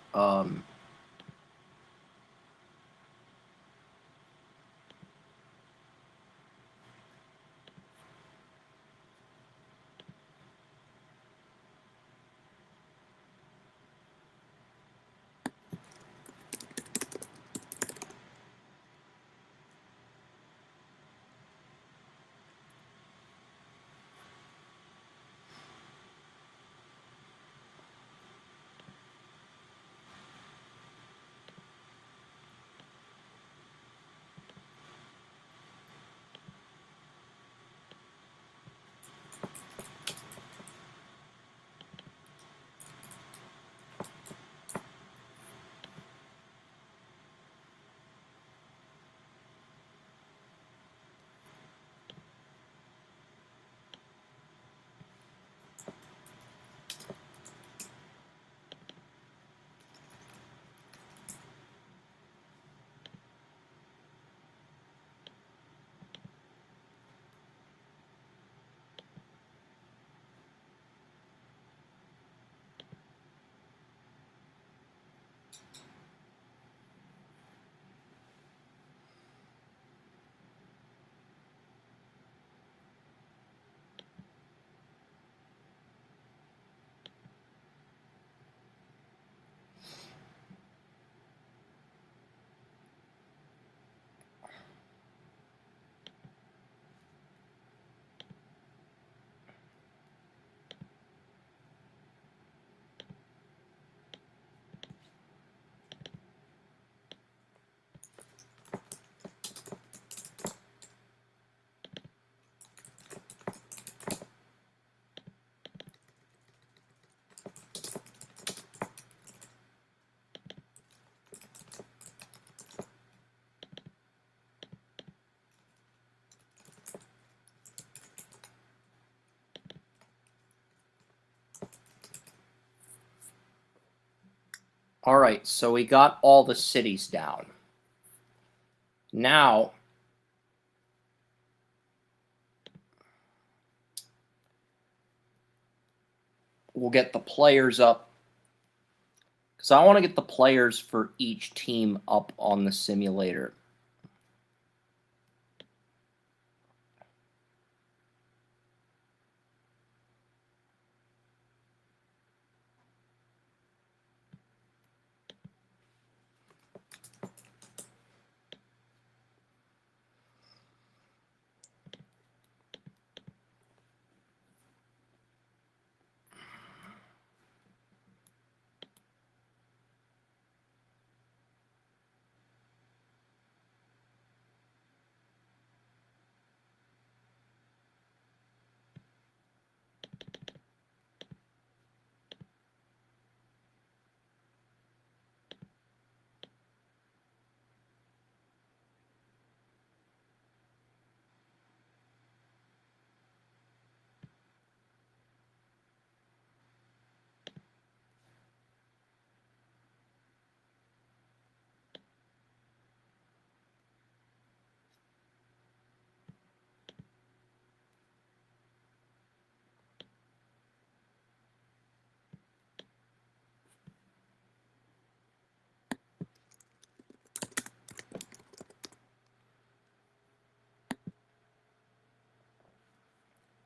A: All right, so we got all the cities down. Now, we'll get the players up, because I want to get the players for each team up on the simulator.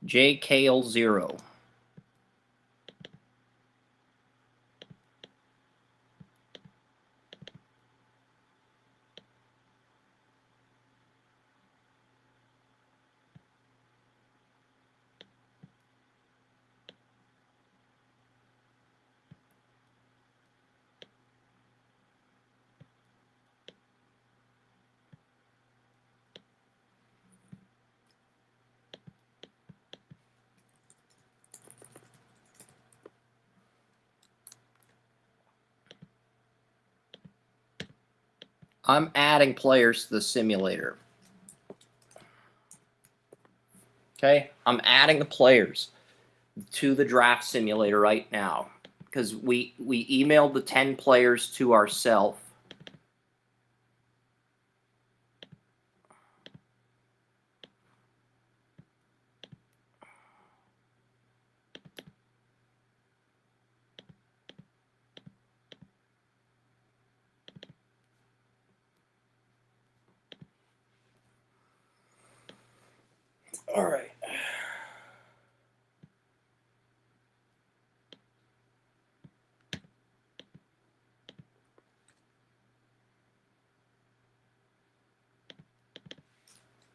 A: JKL0. I'm adding players to the simulator. Okay, I'm adding the players to the draft simulator right now, because we emailed the 10 players to ourselves. All right.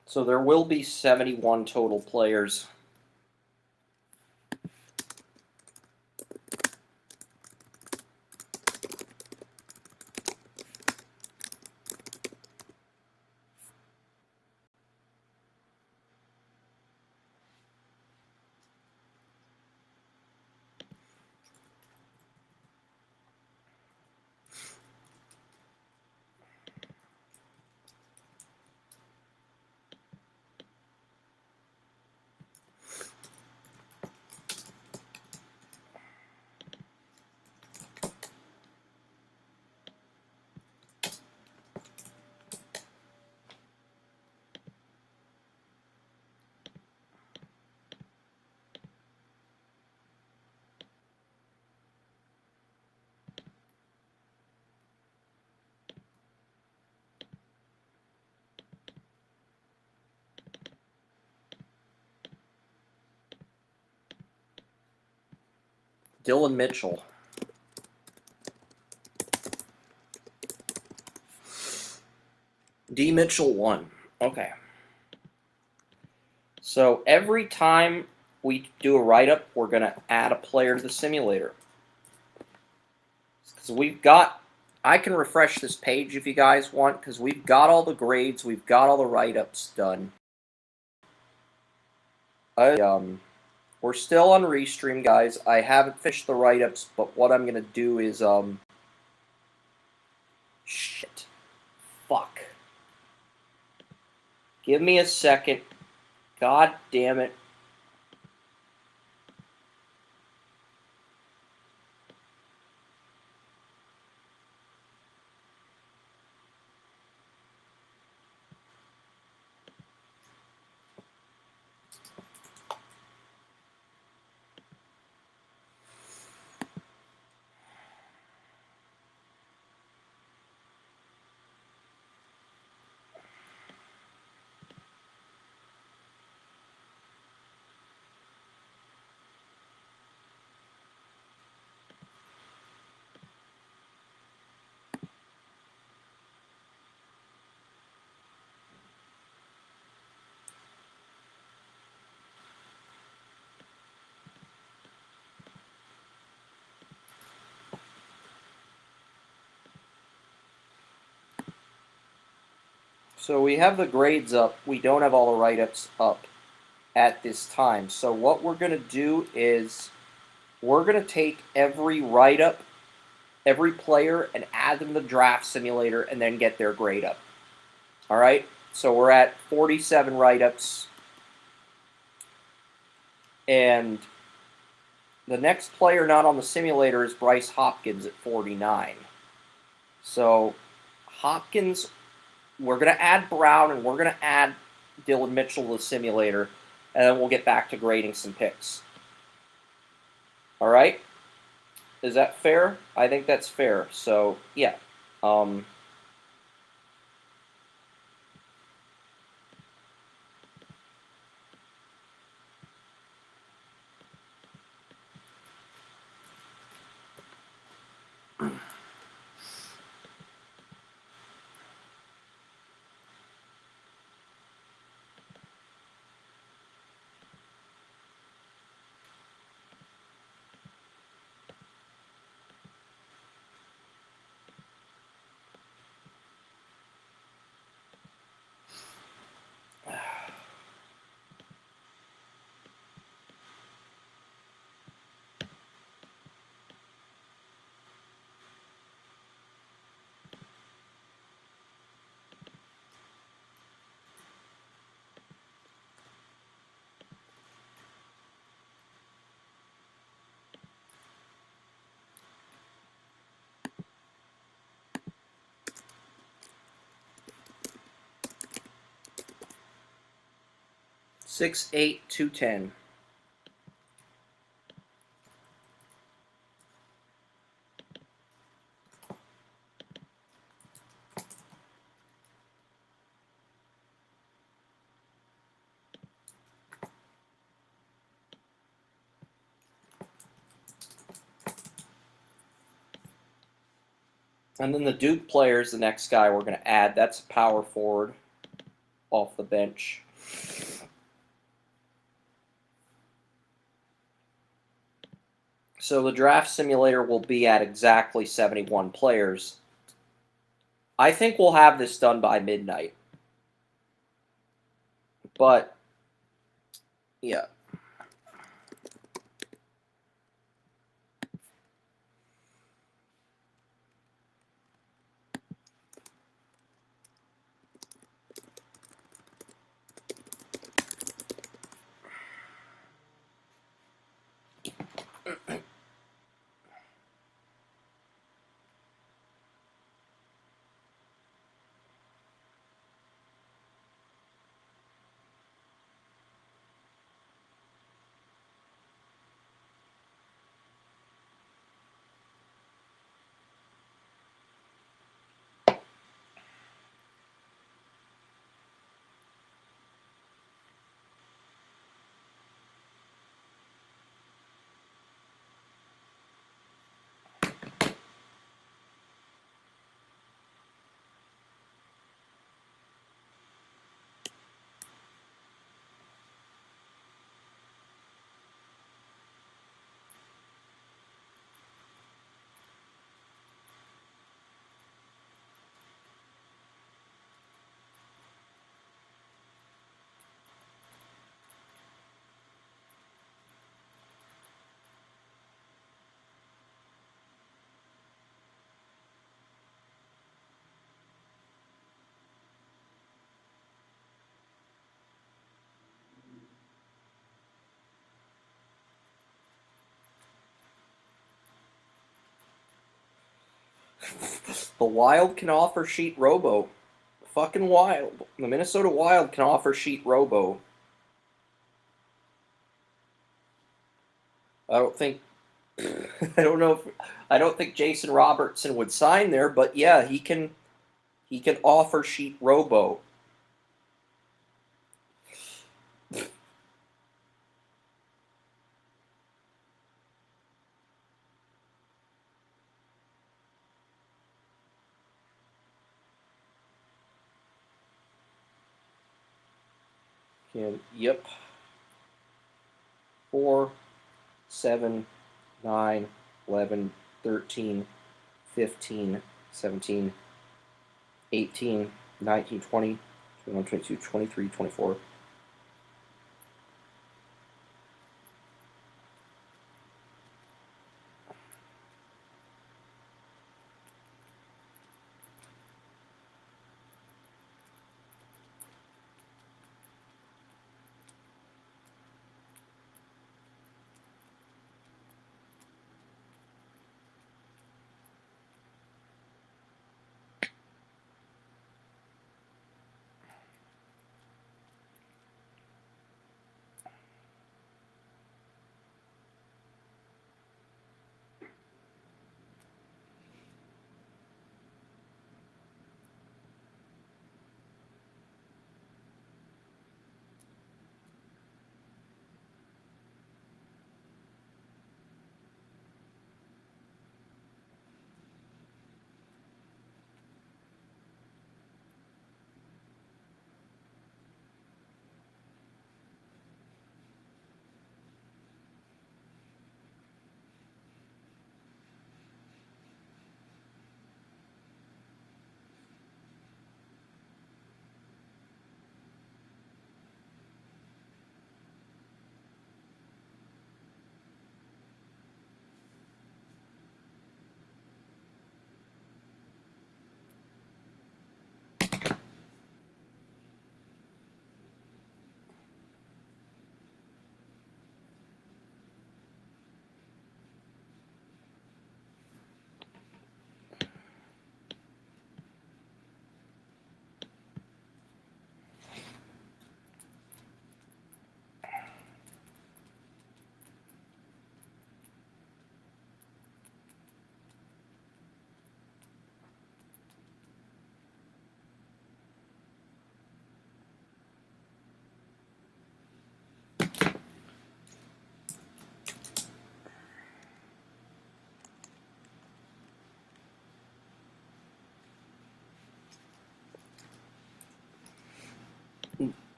A: So there will be 71 total players. Dylan Mitchell. D. Mitchell 1. Okay. So every time we do a write-up, we're going to add a player to the simulator. Because we've got... I can refresh this page if you guys want, because we've got all the grades, we've got all the write-ups done. We're still on Restream, guys. I haven't finished the write-ups, but what I'm going to do is... Shit. Fuck. Give me a second. God damn it. So we have the grades up. We don't have all the write-ups up at this time. So what we're going to do is we're going to take every write-up, every player, and add them to the draft simulator and then get their grade up. All right? So we're at 47 write-ups. And the next player not on the simulator is Bryce Hopkins at 49. So Hopkins... We're going to add Brown and we're going to add Dylan Mitchell to the simulator, and then we'll get back to grading some picks. All right? Is that fair? I think that's fair. So, yeah. 6'8", 210. And then the Duke player is the next guy we're going to add. That's a power forward off the bench. So the draft simulator will be at exactly 71 players. I think we'll have this done by midnight. But, yeah. The Wild can offer Sheet Robo. Fucking Wild. The Minnesota Wild can offer Sheet Robo. I don't think I don't think Jason Robertson would sign there, but yeah, he can offer Sheet Robo. Yep. 4, 7, 9, 11, 13, 15, 17, 18, 19, 20, 21, 22, 23, 24.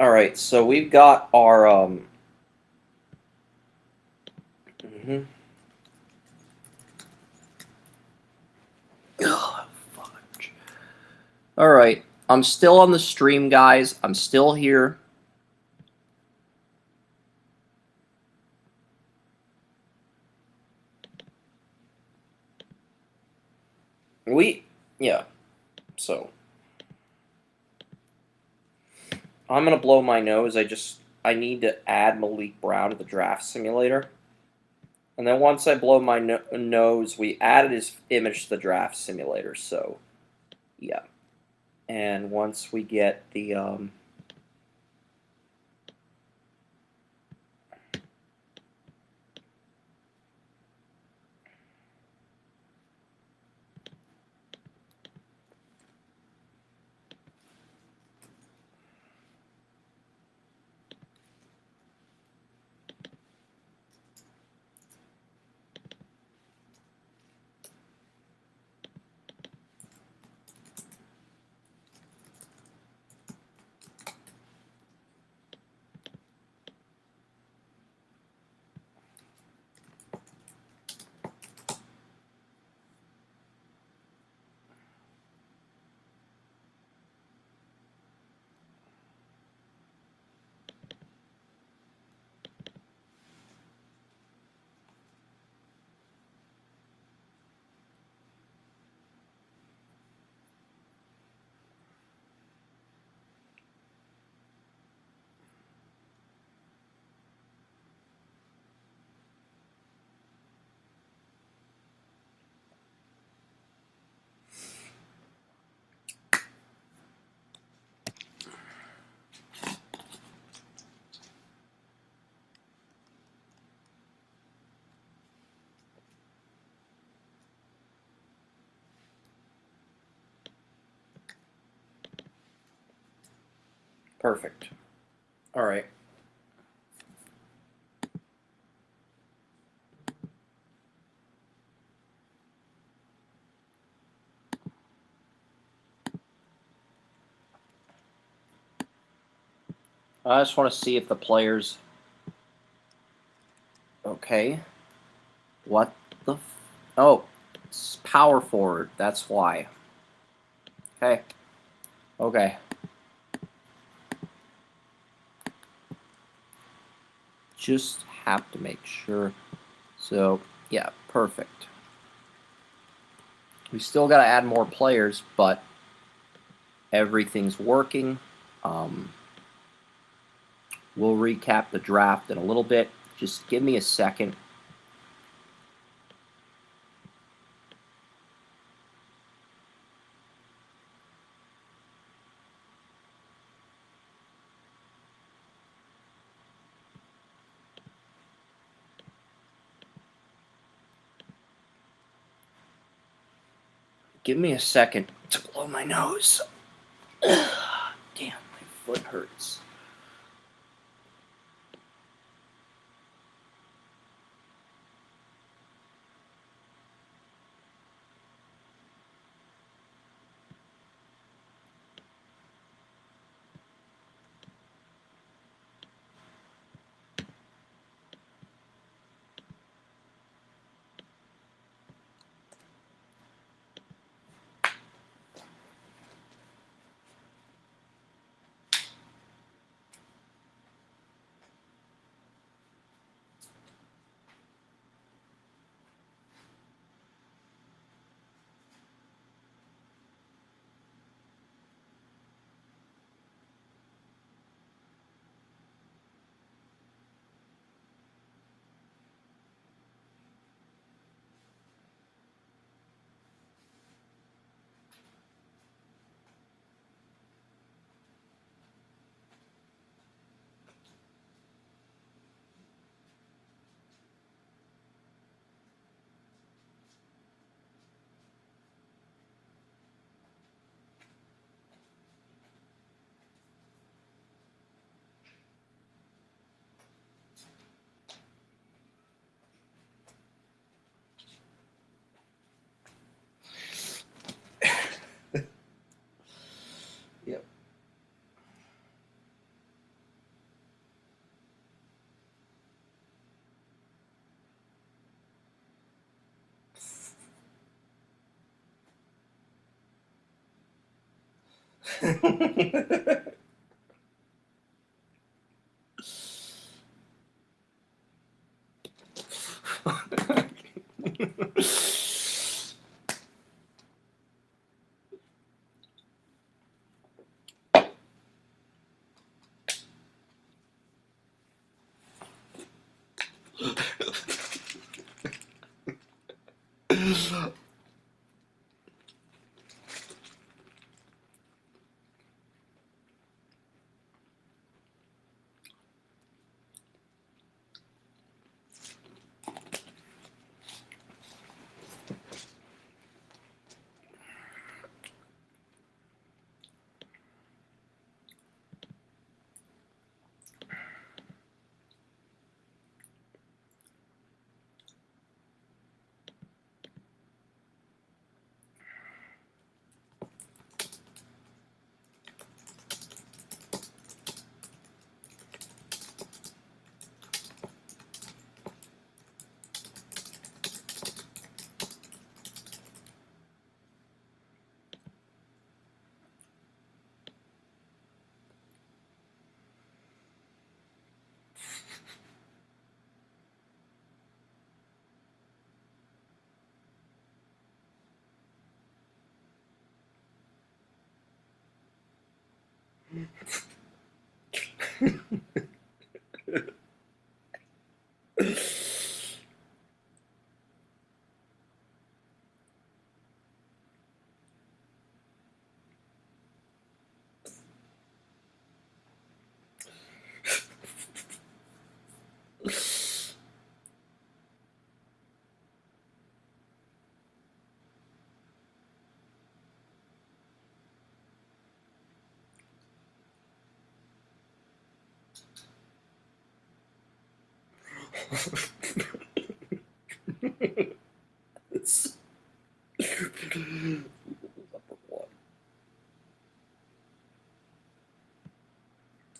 A: All right, so we've got our mhm. Oh, fudge. All right, I'm still on the stream, guys. I'm still here. Yeah. So I'm gonna blow my nose. I need to add Malik Brown to the draft simulator. And then once I blow my nose, we added his image to the draft simulator. So, yeah. And once we get the perfect. All right. I just want to see if the players. Okay. What the? Oh, it's power forward. That's why. Okay. Okay. Just have to make sure. So, yeah, perfect. We still got to add more players, but everything's working. We'll recap the draft in a little bit. Just give me a second. Give me a second to blow my nose. Damn, my foot hurts.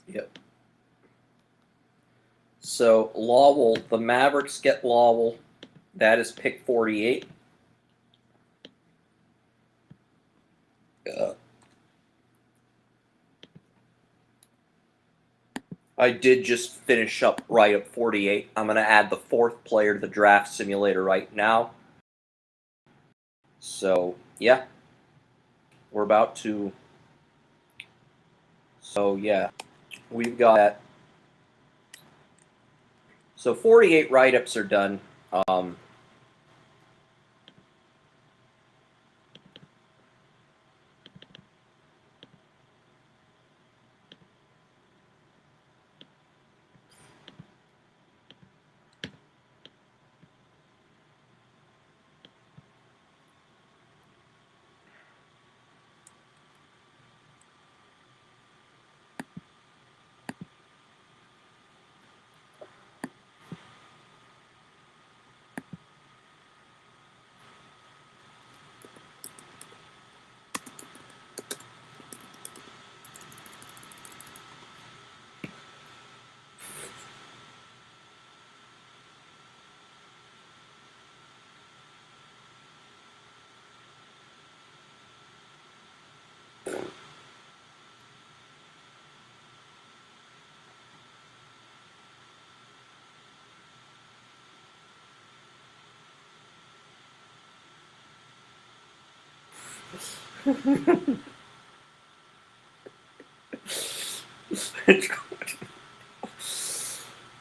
A: Yep. So Lawwell, the Mavericks get Lawwell. That is pick 48. I did just finish up right at 48. I'm going to add the fourth player to the draft simulator right now. So, yeah. We're about to... So, yeah. We've got... So, 48 write-ups are done.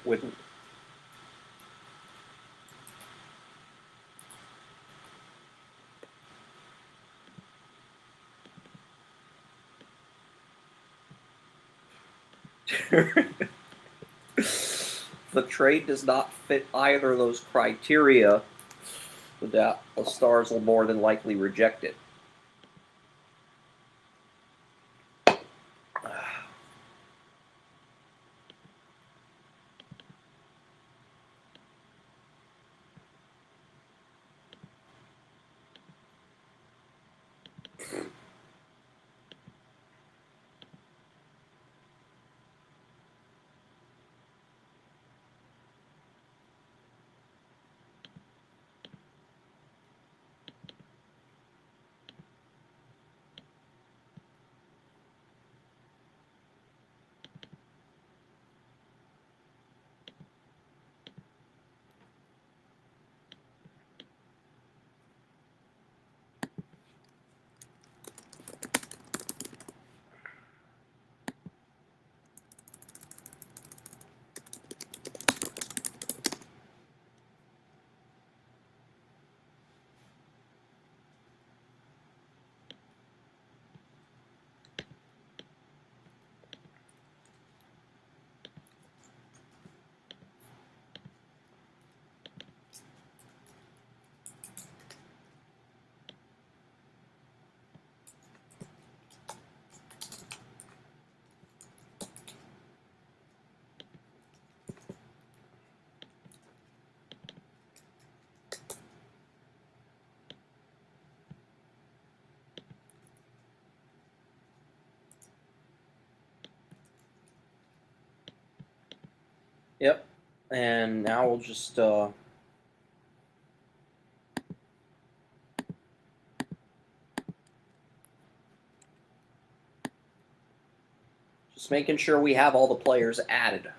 A: With the trade does not fit either of those criteria, the Stars will more than likely reject it. And now we'll just making sure we have all the players added.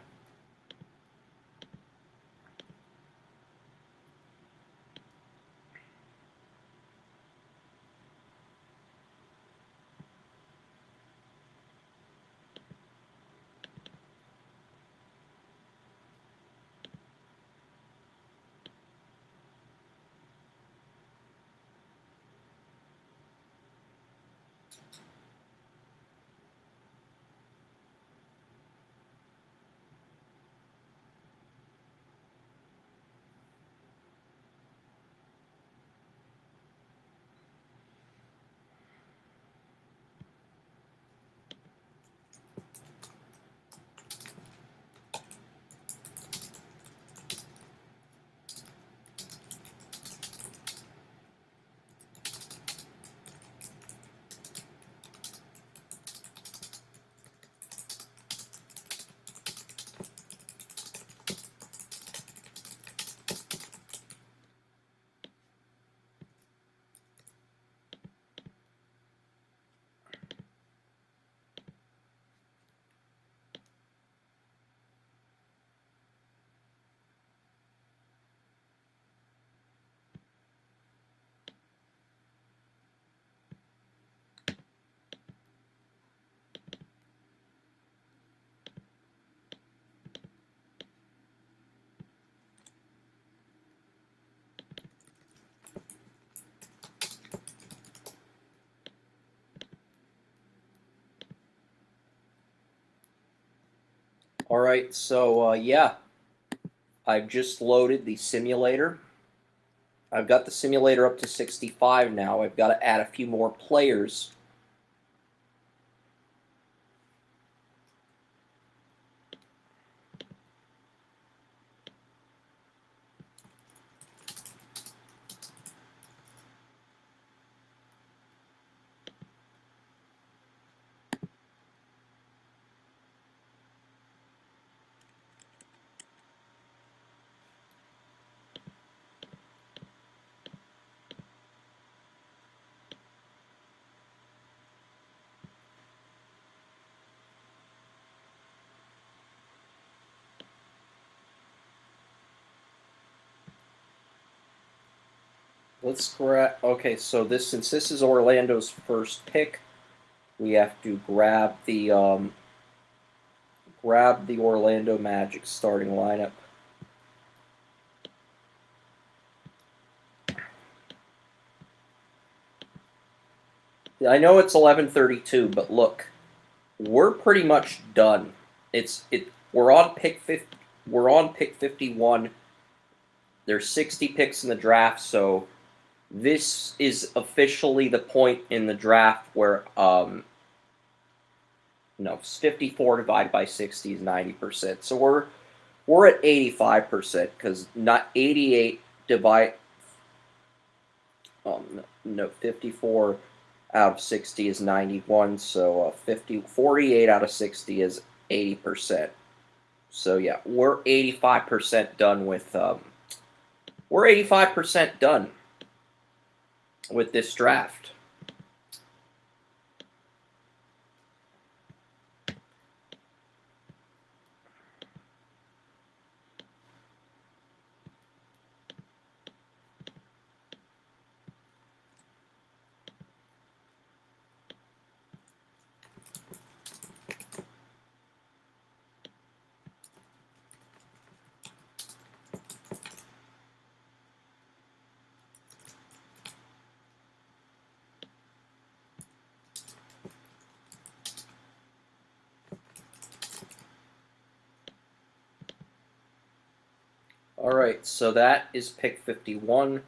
A: All right, so yeah, I've just loaded the simulator. I've got the simulator up to 65 now. I've got to add a few more players. Let's grab. Okay, so since this is Orlando's first pick, we have to grab the Orlando Magic starting lineup. I know it's 11:32, but look, we're pretty much done. We're on pick 50, we're on pick 51. There's 60 picks in the draft, so this is officially the point in the draft where no, 54 divided by 60 is 90%. So we're at 85% because not 88 divide no 54 out of 60 is 91, so 48 out of 60 is 80%. So yeah, we're 85% done with we're 85% done with this draft. All right, so that is pick 51.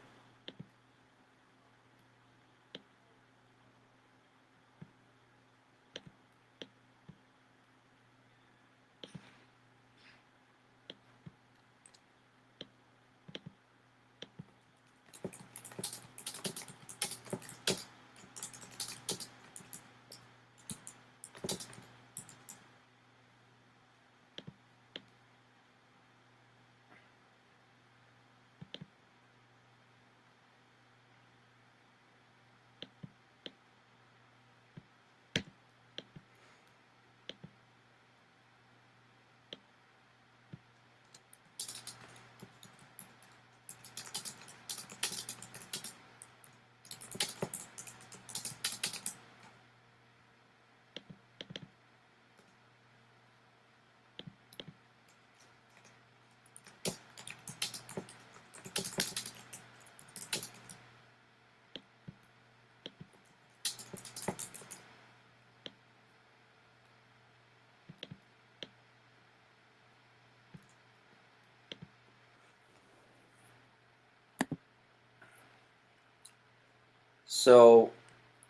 A: So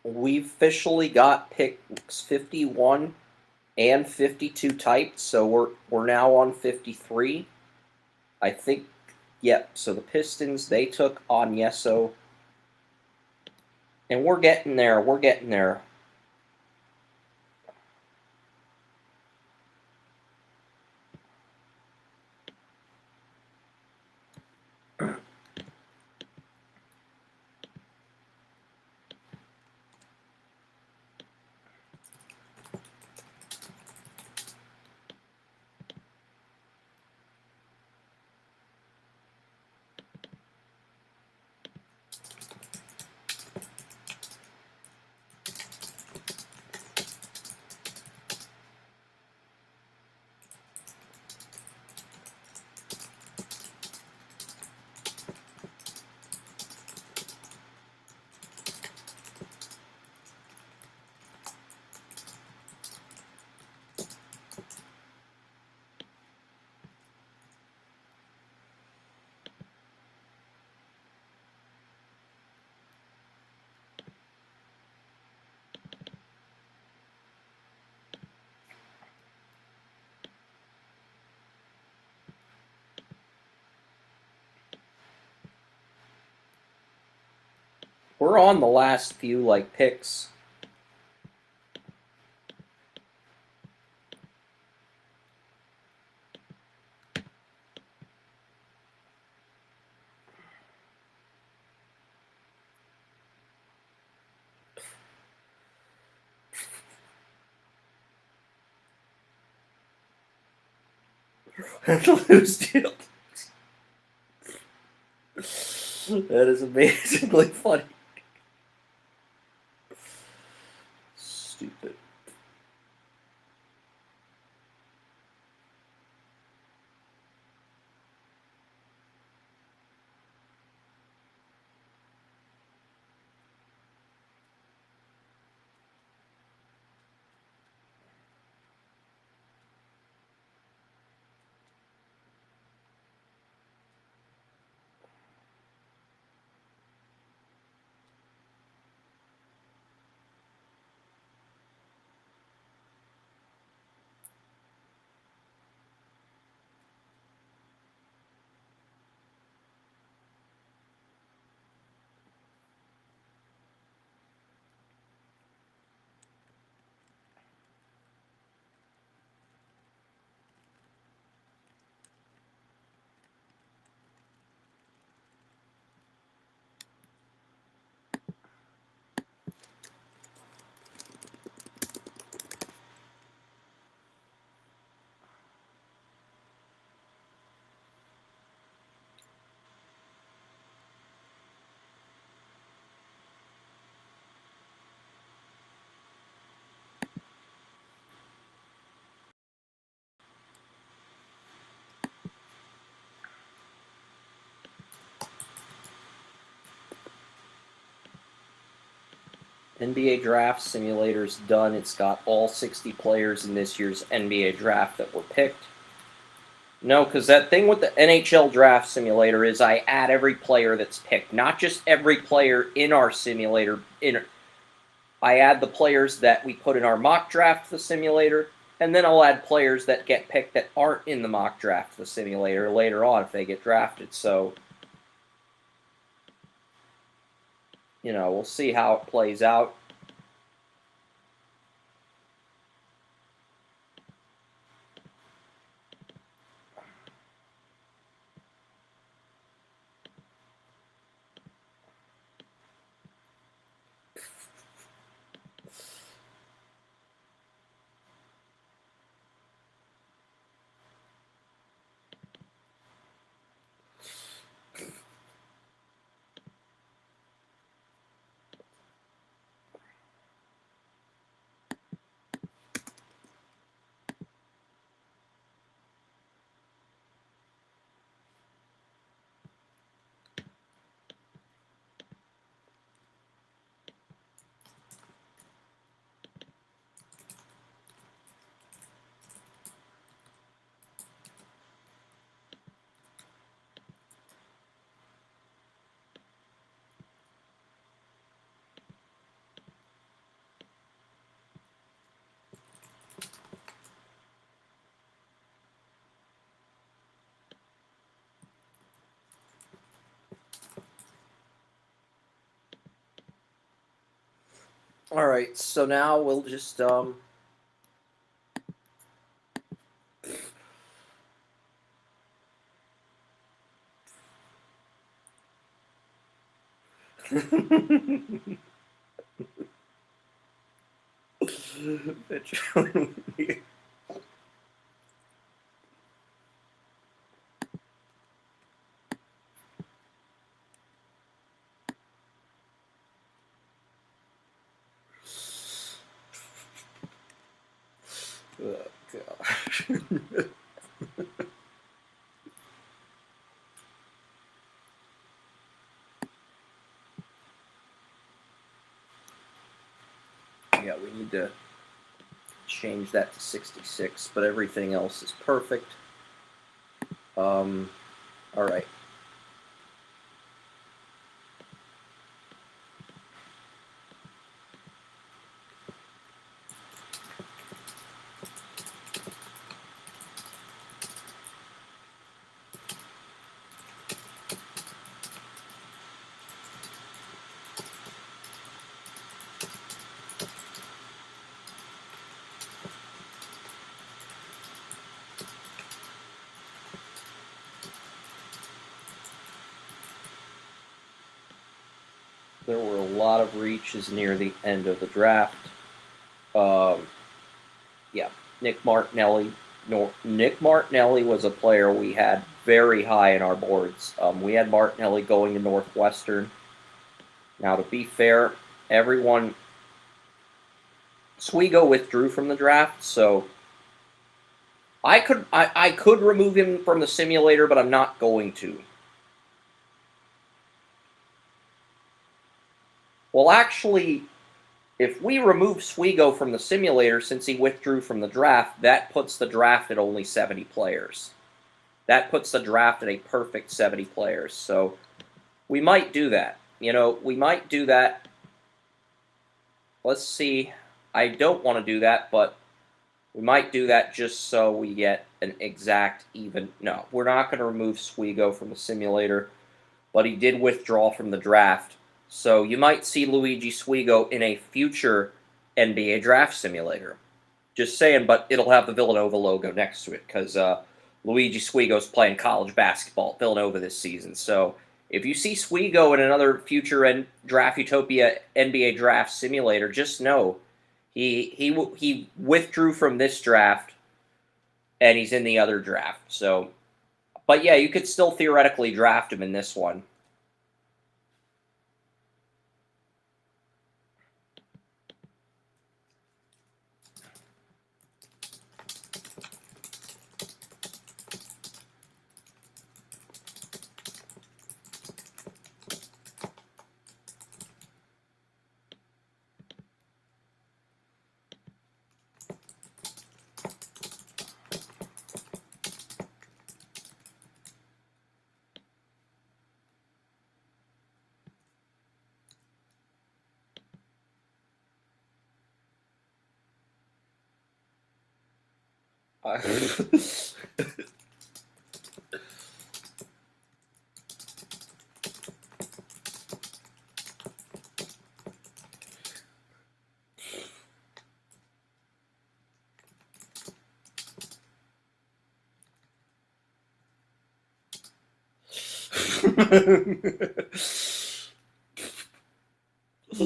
A: we've officially got picks 51 and 52 typed, so we're now on 53. I think, yep. So the Pistons, they took Agneso, and we're getting there. We're getting there. We're on the last few picks. Lose deal. That is amazingly funny. Stupid. NBA Draft Simulator's done. It's got all 60 players in this year's NBA Draft that were picked. No, because that thing with the NHL Draft Simulator is I add every player that's picked, not just every player in our simulator. I add the players that we put in our mock draft, the simulator, and then I'll add players that get picked that aren't in the mock draft, the simulator, later on if they get drafted. So, we'll see how it plays out. All right, so now we'll just Oh, gosh. Yeah, we need to change that to 66, but everything else is perfect. All right. There were a lot of reaches near the end of the draft. Yeah, Nick Martinelli. No, Nick Martinelli was a player we had very high in our boards. We had Martinelli going to Northwestern. Now, to be fair, everyone Swigo withdrew from the draft, so I could remove him from the simulator, but I'm not going to. Well, actually, if we remove Swigo from the simulator since he withdrew from the draft, that puts the draft at only 70 players. That puts the draft at a perfect 70 players. So we might do that. We might do that. Let's see. I don't want to do that, but we might do that just so we get an exact even. No, we're not going to remove Swigo from the simulator, but he did withdraw from the draft. So you might see Luigi Swigo in a future NBA Draft Simulator. Just saying, but it'll have the Villanova logo next to it because Luigi Swigo's playing college basketball at Villanova this season. So if you see Swigo in another future Draft Utopia NBA Draft Simulator, just know he withdrew from this draft and he's in the other draft. So, but yeah, you could still theoretically draft him in this one.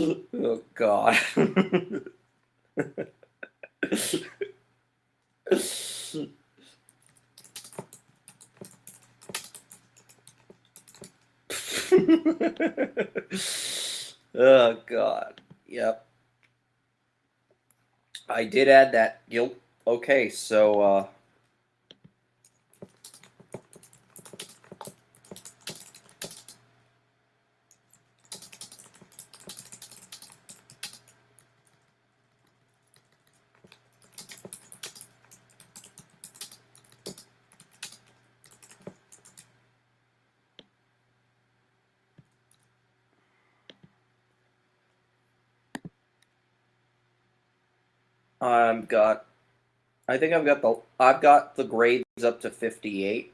A: Oh God. Oh God. Yep. I did add that guilt. Okay, so got I think I've got the grades up to 58.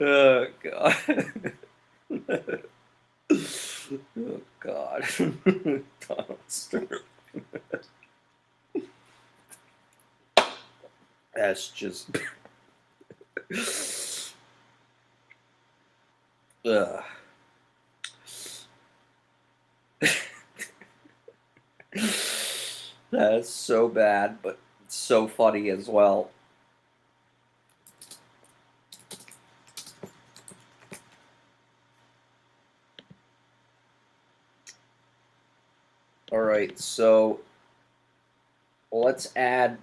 A: Oh God. Oh God. Donald Sterling. That's just. Ugh. That's so bad, but so funny as well. All right, so let's add.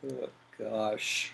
A: Oh gosh.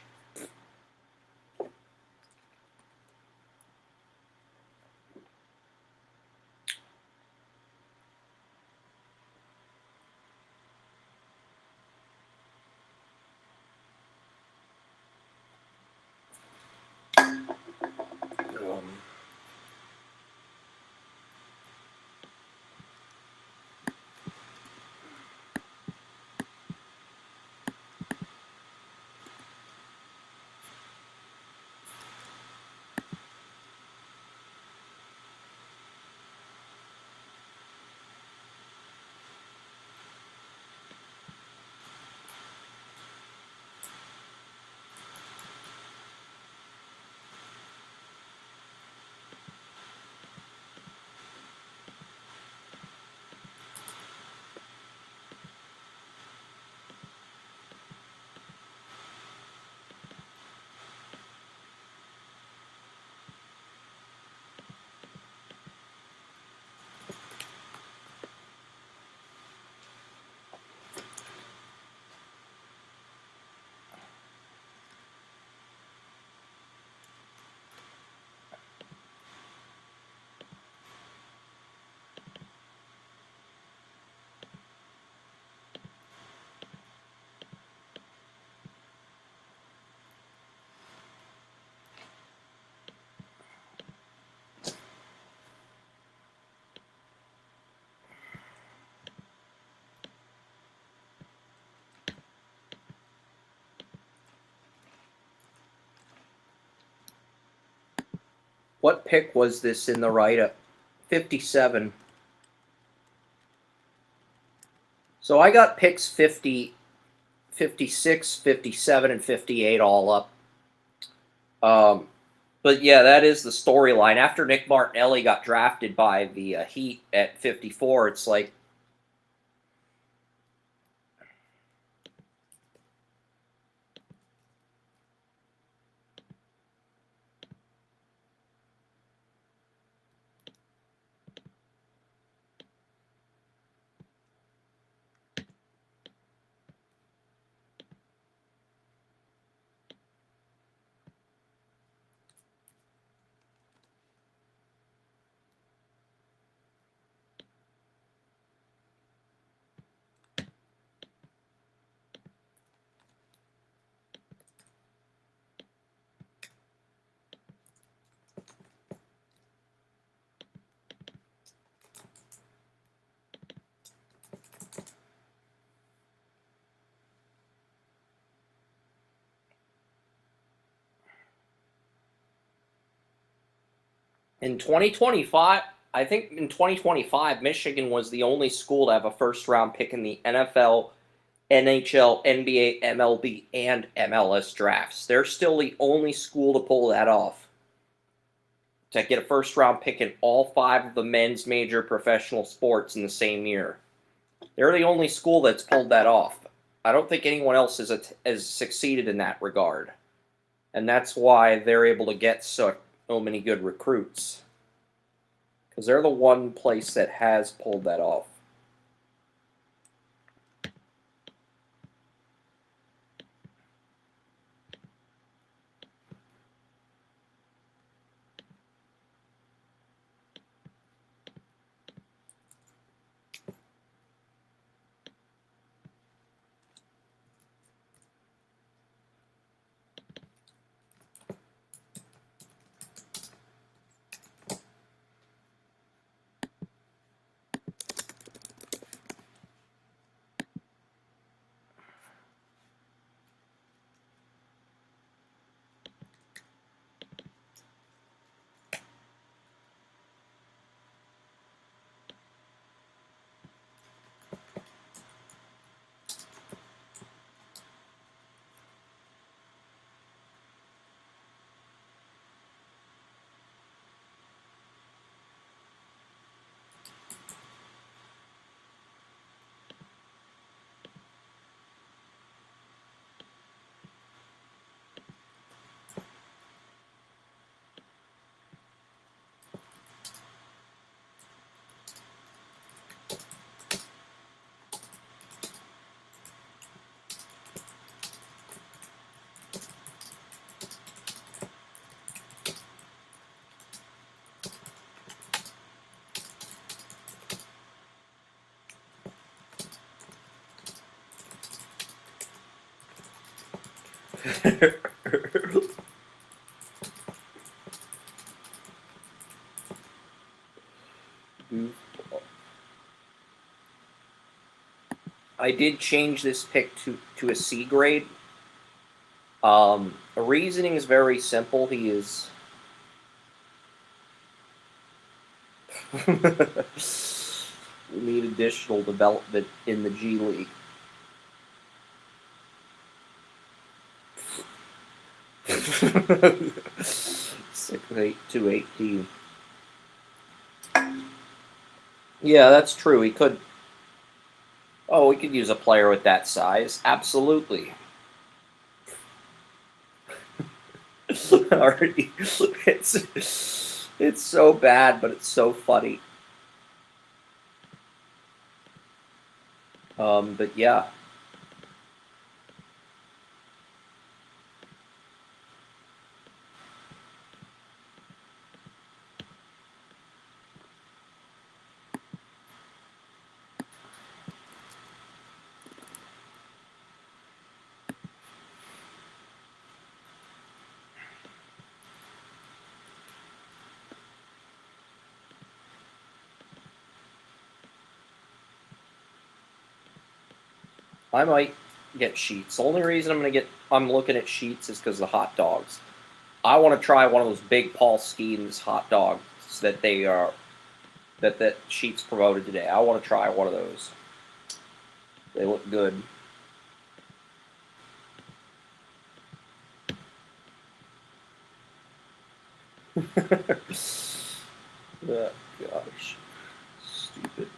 A: What pick was this in the write-up? 57. So I got picks 50, 56, 57, and 58 all up. But yeah, that is the storyline. After Nick Martinelli got drafted by the Heat at 54, it's like, in 2025, I think in 2025, Michigan was the only school to have a first-round pick in the NFL, NHL, NBA, MLB, and MLS drafts. They're still the only school to pull that off. To get a first-round pick in all 5 of the men's major professional sports in the same year. They're the only school that's pulled that off. I don't think anyone else has succeeded in that regard. And that's why they're able to get so many good recruits. Because they're the one place that has pulled that off. I did change this pick to a C grade. The reasoning is very simple. He is we need additional development in the G League. Six, 8, 2, 18. Yeah, that's true. He could. Oh, we could use a player with that size. Absolutely. Already, it's so bad, but it's so funny. But yeah. I might get sheets. The only reason I'm looking at sheets is because of the hot dogs. I want to try one of those big Paul Skeens hot dogs that they are that Sheets promoted today. I want to try one of those. They look good. Oh, gosh. Stupid.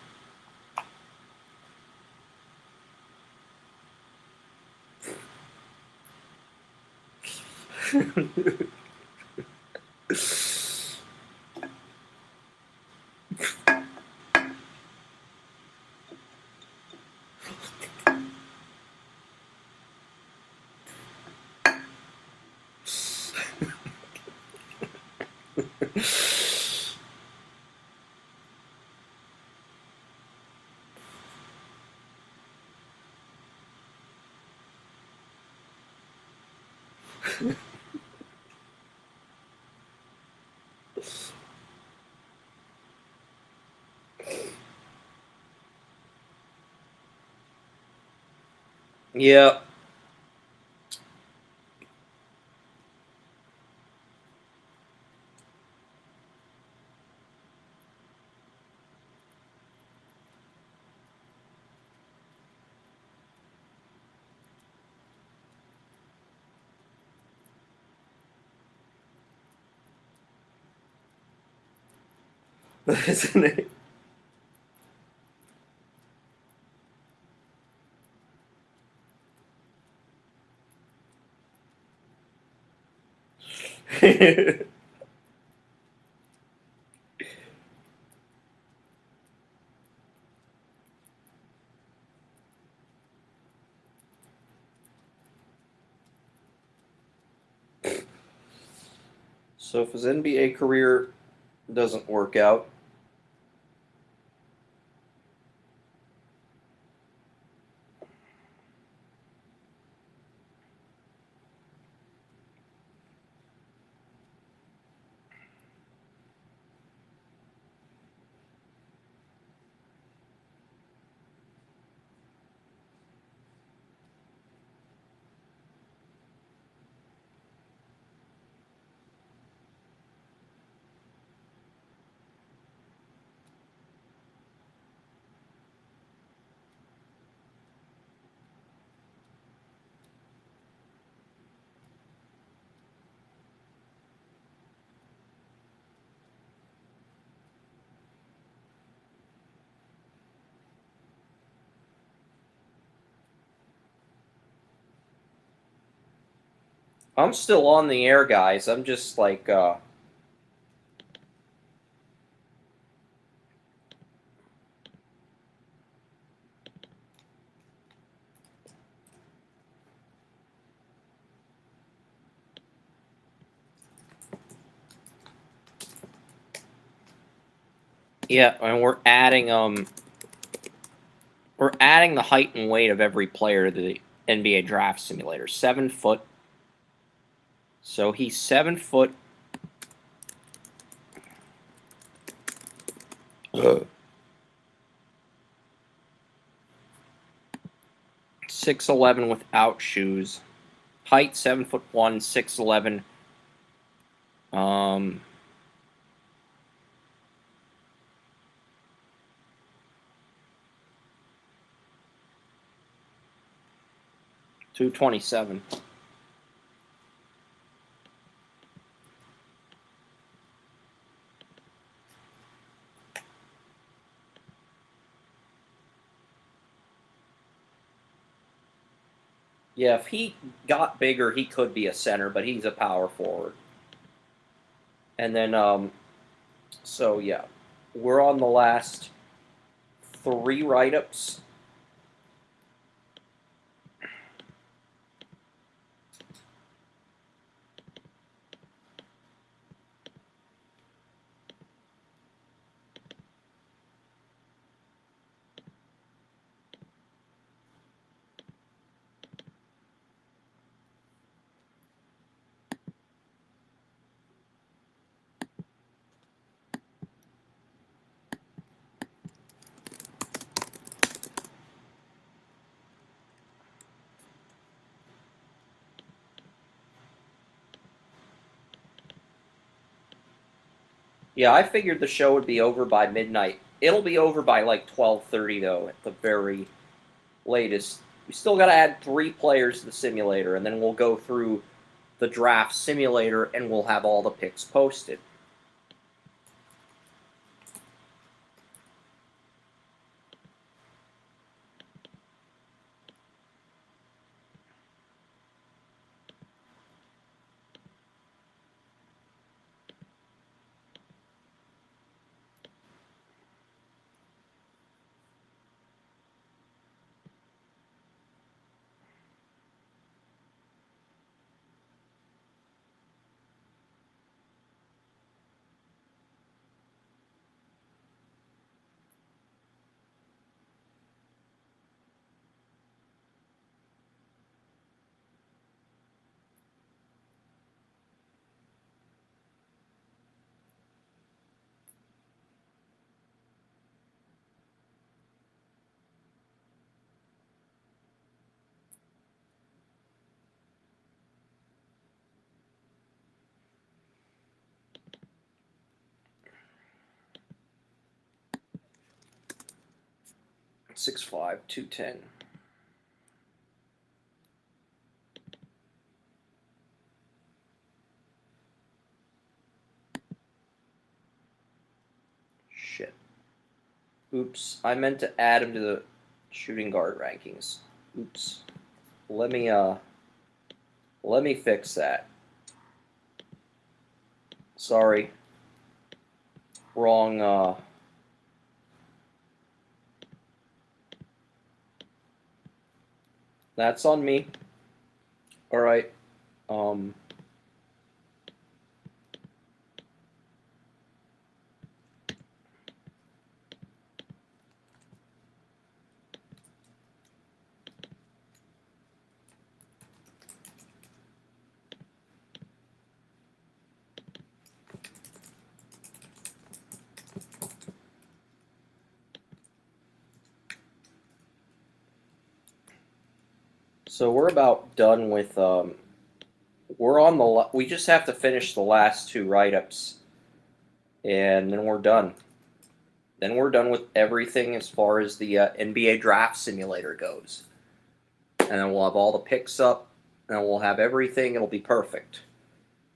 A: Yeah. Isn't it? So if his NBA career doesn't work out, I'm still on the air, guys. I'm just like, yeah, and we're adding the height and weight of every player to the NBA Draft Simulator. 7 foot So he's 7 foot. 6'11" without shoes. Height 7'1", 6'11". 227. Yeah, if he got bigger, he could be a center, but he's a power forward. And then, so yeah, we're on the last 3 write-ups. Yeah, I figured the show would be over by midnight. It'll be over by like 12:30 though, at the very latest. We still got to add 3 players to the simulator, and then we'll go through the draft simulator, and we'll have all the picks posted. .65", 210. Shit. Oops. I meant to add him to the shooting guard rankings. Oops. Let me fix that. Sorry. Wrong, that's on me. All right. So we're about done with, we're on the, we just have to finish the last 2 write-ups, and then we're done. Then we're done with everything as far as the NBA Draft Simulator goes. And then we'll have all the picks up, and we'll have everything. It'll be perfect.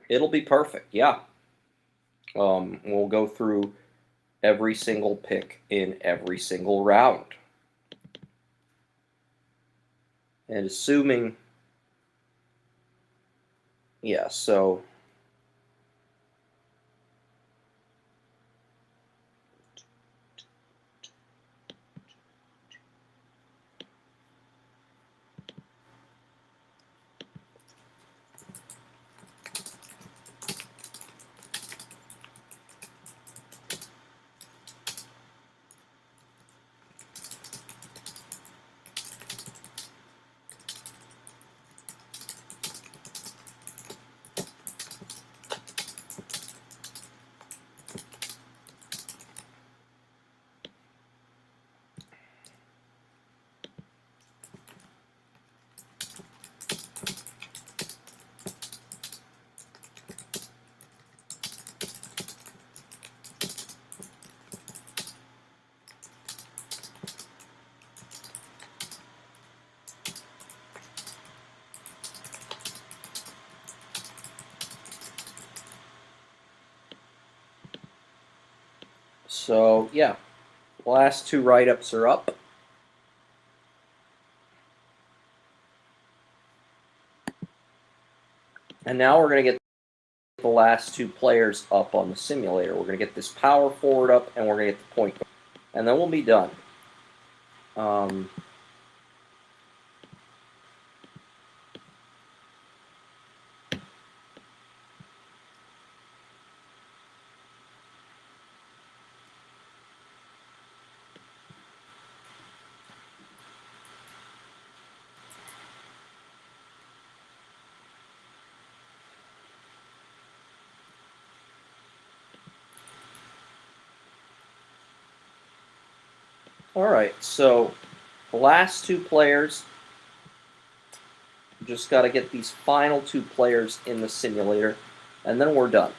A: It'll be perfect, yeah. We'll go through every single pick in every single round. And assuming, yeah, so So, yeah, last two write-ups are up. And now we're going to get the last two players up on the simulator. We're going to get this power forward up, and we're going to get the point guard. And then we'll be done. Alright, so the last two players, just got to get these final two players in the simulator, and then we're done.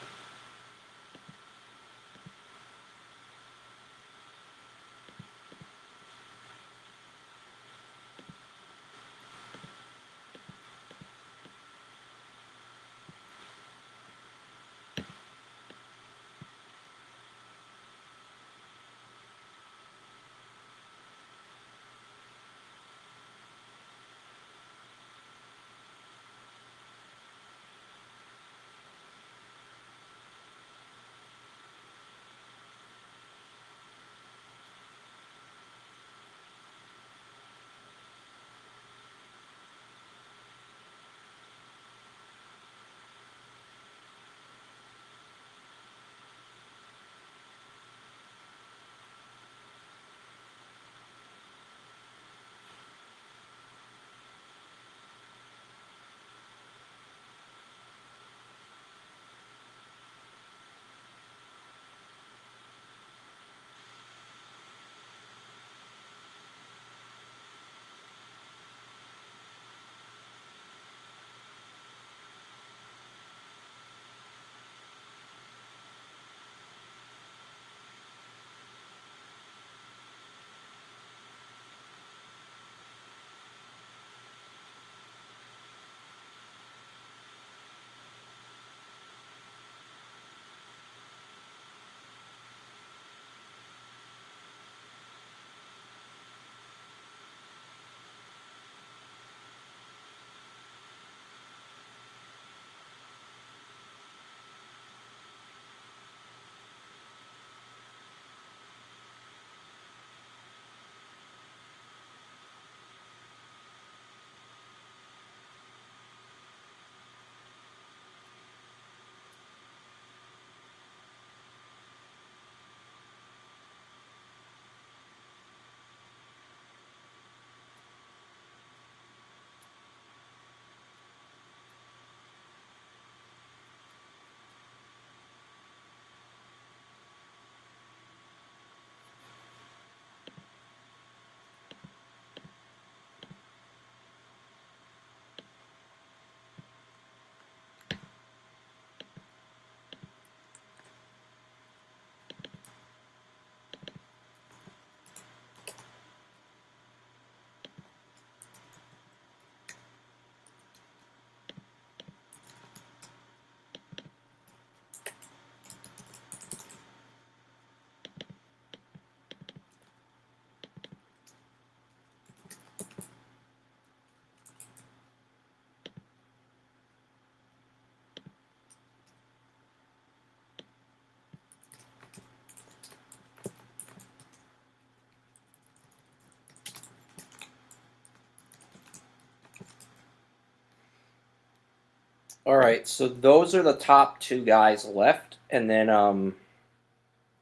A: Alright, so those are the top two guys left, and then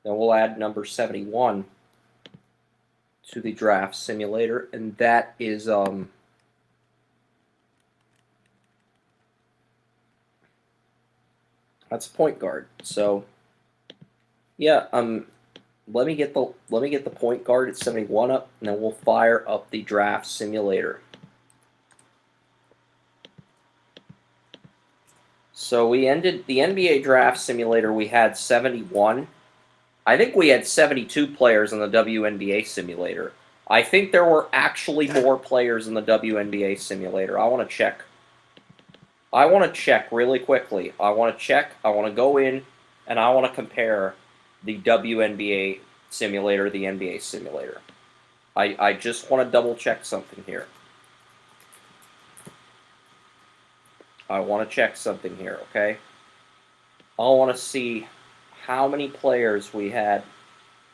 A: we'll add number 71 to the draft simulator, and that is that's point guard. So yeah, let me get the point guard at 71 up, and then we'll fire up the draft simulator. So we ended the NBA Draft Simulator. We had 71. I think we had 72 players in the WNBA Simulator. I think there were actually more players in the WNBA Simulator. I want to check. I want to check really quickly. I want to check. I want to go in, and I want to compare the WNBA simulator, the NBA simulator. I just want to double check something here. I want to check something here, okay? I want to see how many players we had.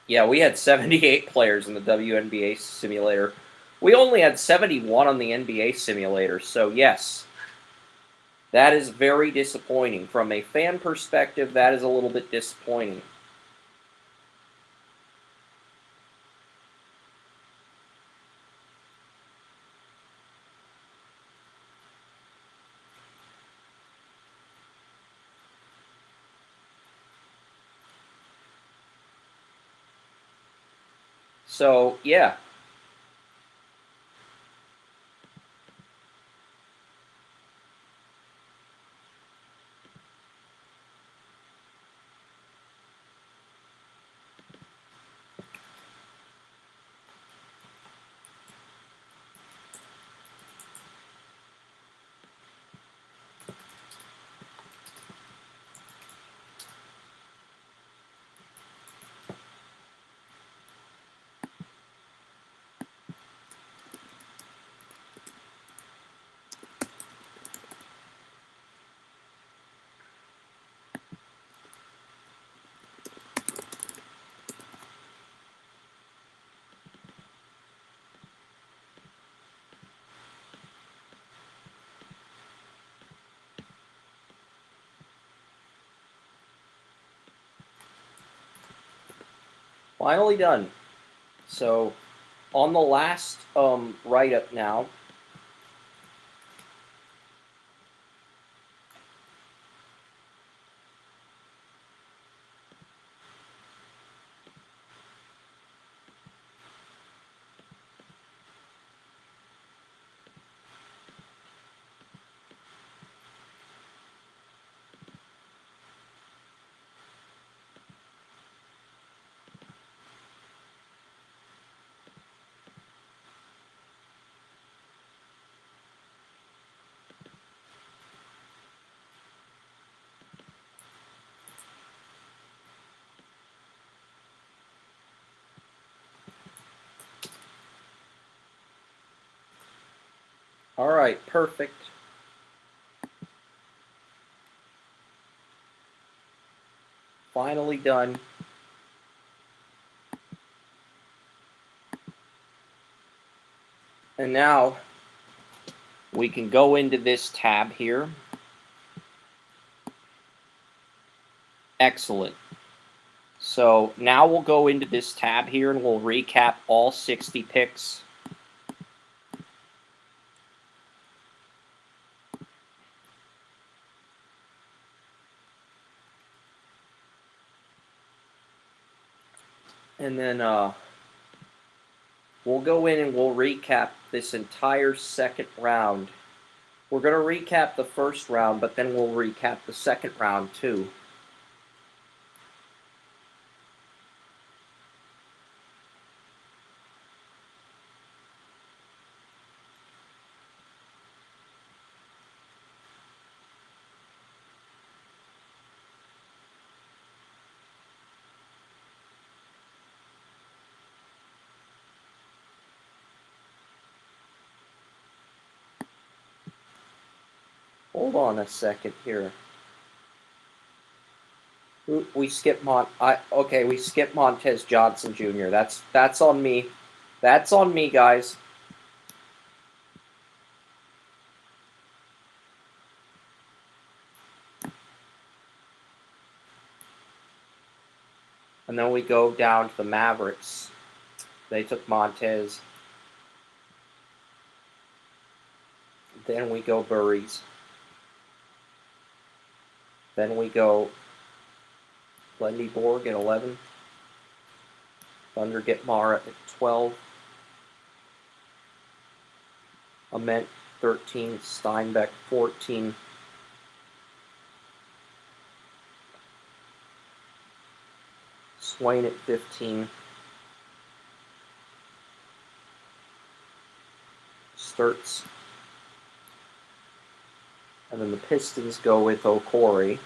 A: Yeah, we had 78 players in the WNBA simulator. We only had 71 on the NBA simulator, so yes. That is very disappointing. From a fan perspective, that is a little bit disappointing. So, yeah. Finally done. So, on the last write-up now, all right, perfect. Finally done. And now we can go into this tab here. Excellent. So now we'll go into this tab here and we'll recap all 60 picks. And then we'll go in and we'll recap this entire second round. We're going to recap the first round, but then we'll recap the second round too. Hold on a second here. We skipped we skipped Montez Johnson Jr. That's on me. That's on me, guys. And then we go down to the Mavericks. They took Montez. Then we go Burries. Then we go Lendy Borg at 11. Thunder get Mara at 12. Ament 13. Steinbeck 14. Swain at 15. Sturts. And then the Pistons go with Okori.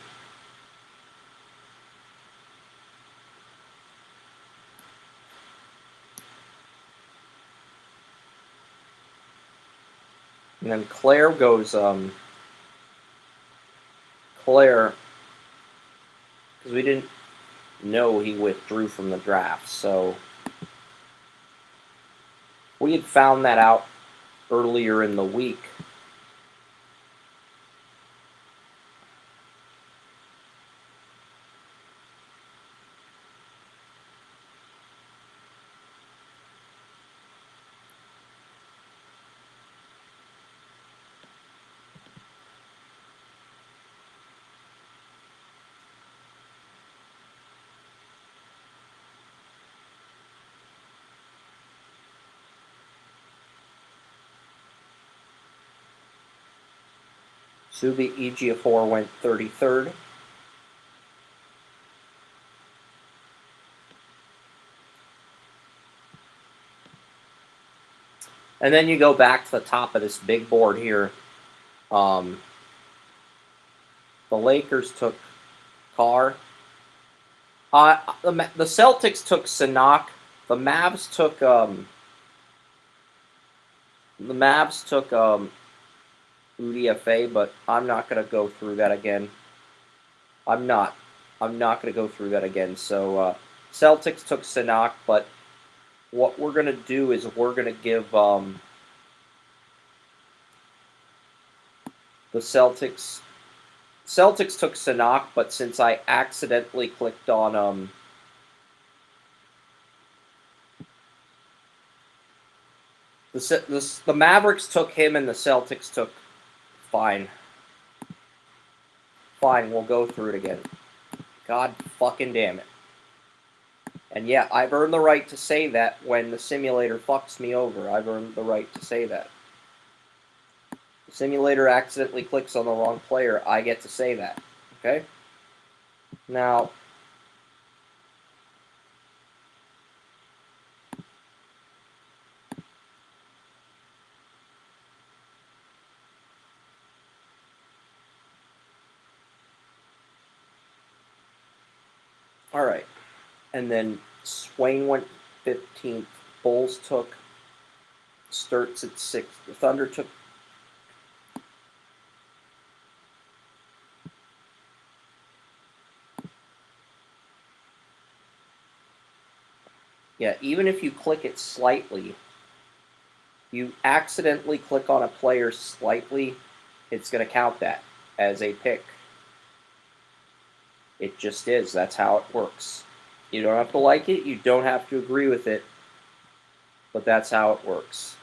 A: And then Claire goes, Claire, because we didn't know he withdrew from the draft, so we had found that out earlier in the week. Subi Ejiofor went 33rd. And then you go back to the top of this big board here. The Lakers took Carr. The Celtics took Sanak. The Mavs took UDFA, but I'm not going to go through that again. I'm not going to go through that again. So Celtics took Sanak, but what we're going to do is we're going to give the Celtics took Sanak, but since I accidentally clicked on the Mavericks took him and the Celtics took fine, we'll go through it again. God fucking damn it. And yeah, I've earned the right to say that when the simulator fucks me over. I've earned the right to say that. The simulator accidentally clicks on the wrong player, I get to say that. Okay? Now, all right. And then Swain went 15th. Bulls took Sturts at 6th. The Thunder took even if you click it slightly, you accidentally click on a player slightly, it's going to count that as a pick. It just is. That's how it works. You don't have to like it. You don't have to agree with it. But that's how it works.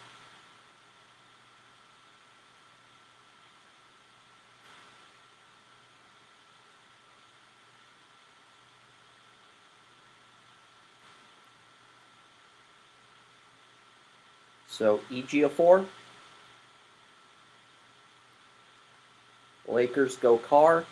A: So Ejiofor. Lakers go Carr.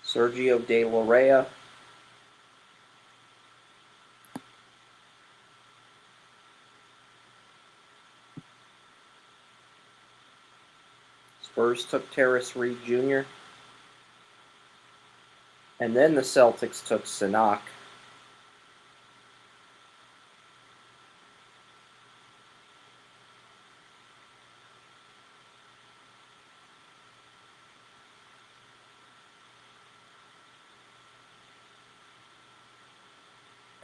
A: Sergio De La Rea. Spurs took Terrace Reed Jr. And then the Celtics took Sanak.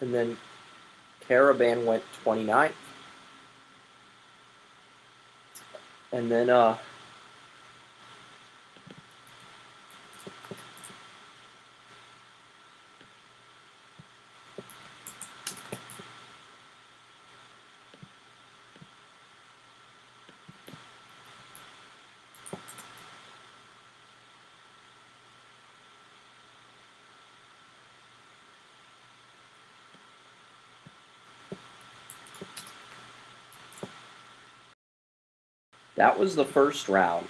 A: And then Caravan went 29th. And then that was the first round.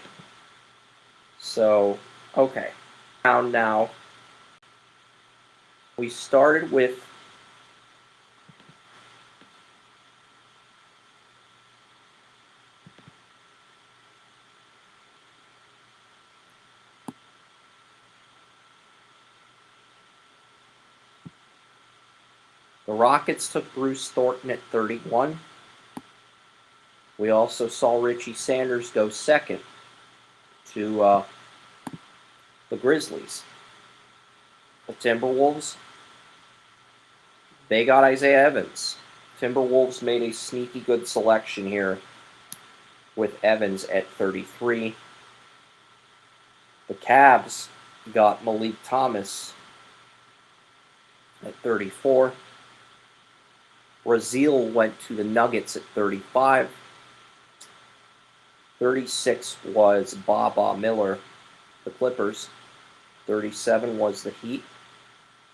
A: So, okay. Round now. We started with the Rockets took Bruce Thornton at 31. We also saw Richie Sanders go second to the Grizzlies. The Timberwolves, they got Isaiah Evans. Timberwolves made a sneaky good selection here with Evans at 33. The Cavs got Malik Thomas at 34. Brazil went to the Nuggets at 35. 36 was Baba Miller, the Clippers. 37 was the Heat.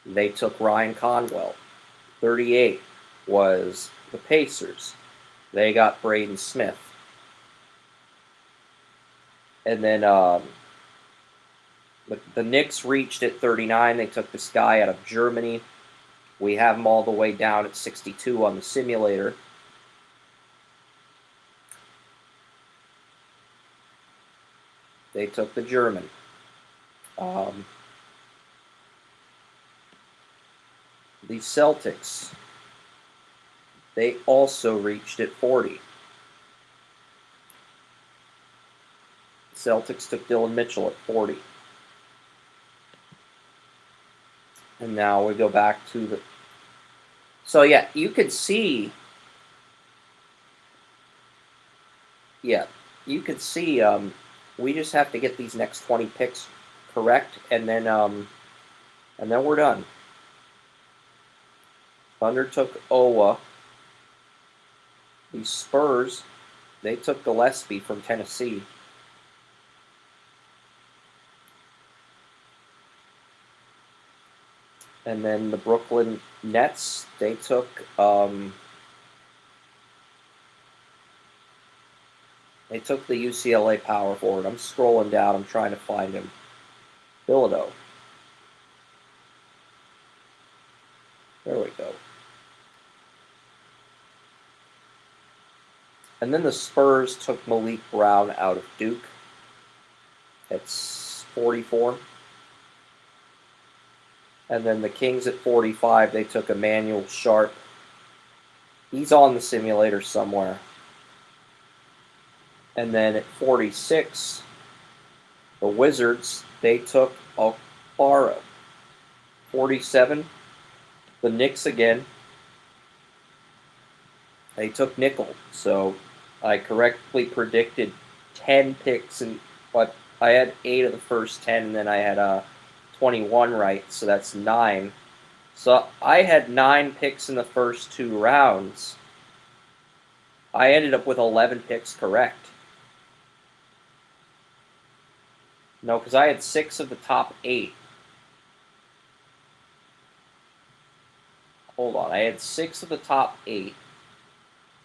A: They took Ryan Conwell. 38 was the Pacers. They got Braden Smith. And then the Knicks reached at 39. They took this guy out of Germany. We have him all the way down at 62 on the simulator. They took the German. The Celtics, they also reached at 40. Celtics took Dylan Mitchell at 40. And now we go back to the... So, yeah, you could see... Yeah, you could see we just have to get these next 20 picks correct, and then we're done. Thunder took Owa. The Spurs, they took Gillespie from Tennessee. And then the Brooklyn Nets, they took the UCLA power forward. I'm scrolling down. I'm trying to find him. Bilodeau. There we go. And then the Spurs took Malik Brown out of Duke. It's 44. And then the Kings at 45, they took Emmanuel Sharp. He's on the simulator somewhere. And then at 46, the Wizards, they took Okpara. 47, the Knicks again. They took Nickel. So I correctly predicted 10 picks, but I had 8 of the first 10, and then I had 21 right, so that's 9. So I had 9 picks in the first 2 rounds. I ended up with 11 picks correct. No, because I had 6 of the top 8. Hold on, I had 6 of the top 8.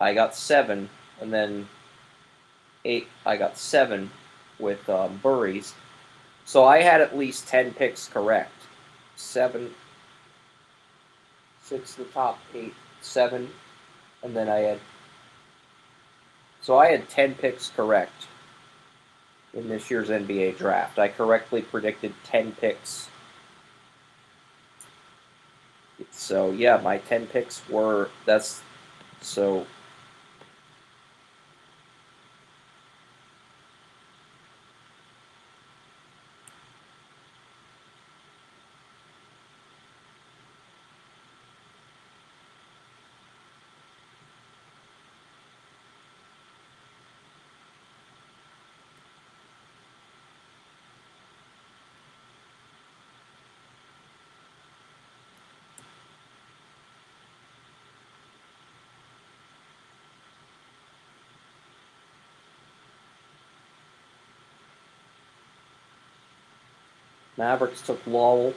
A: I got 7, and then 8. I got 7 with Burries. So I had at least 10 picks correct. 7, 6 of the top 8, 7, and then I had... So I had 10 picks correct in this year's NBA draft. I correctly predicted 10 picks. So, yeah, my 10 picks were... So... Mavericks took Lowell.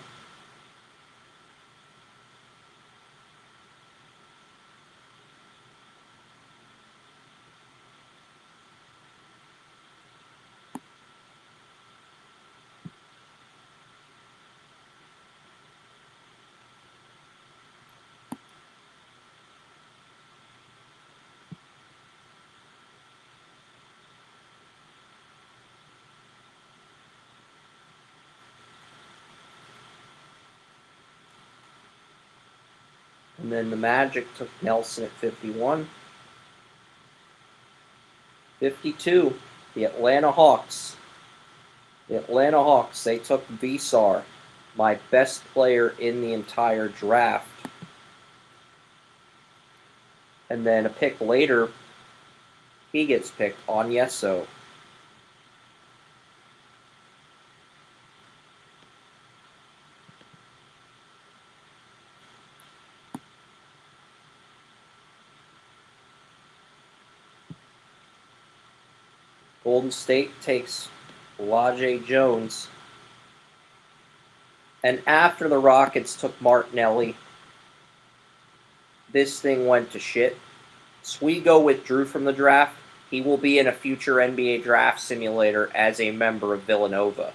A: And then the Magic took Nelson at 51. 52, the Atlanta Hawks. The Atlanta Hawks, they took Visar, my best player in the entire draft. And then a pick later, he gets picked on Yeso. Golden State takes Lajay Jones. And after the Rockets took Martinelli, this thing went to shit. Swigo withdrew from the draft. He will be in a future NBA Draft Simulator as a member of Villanova.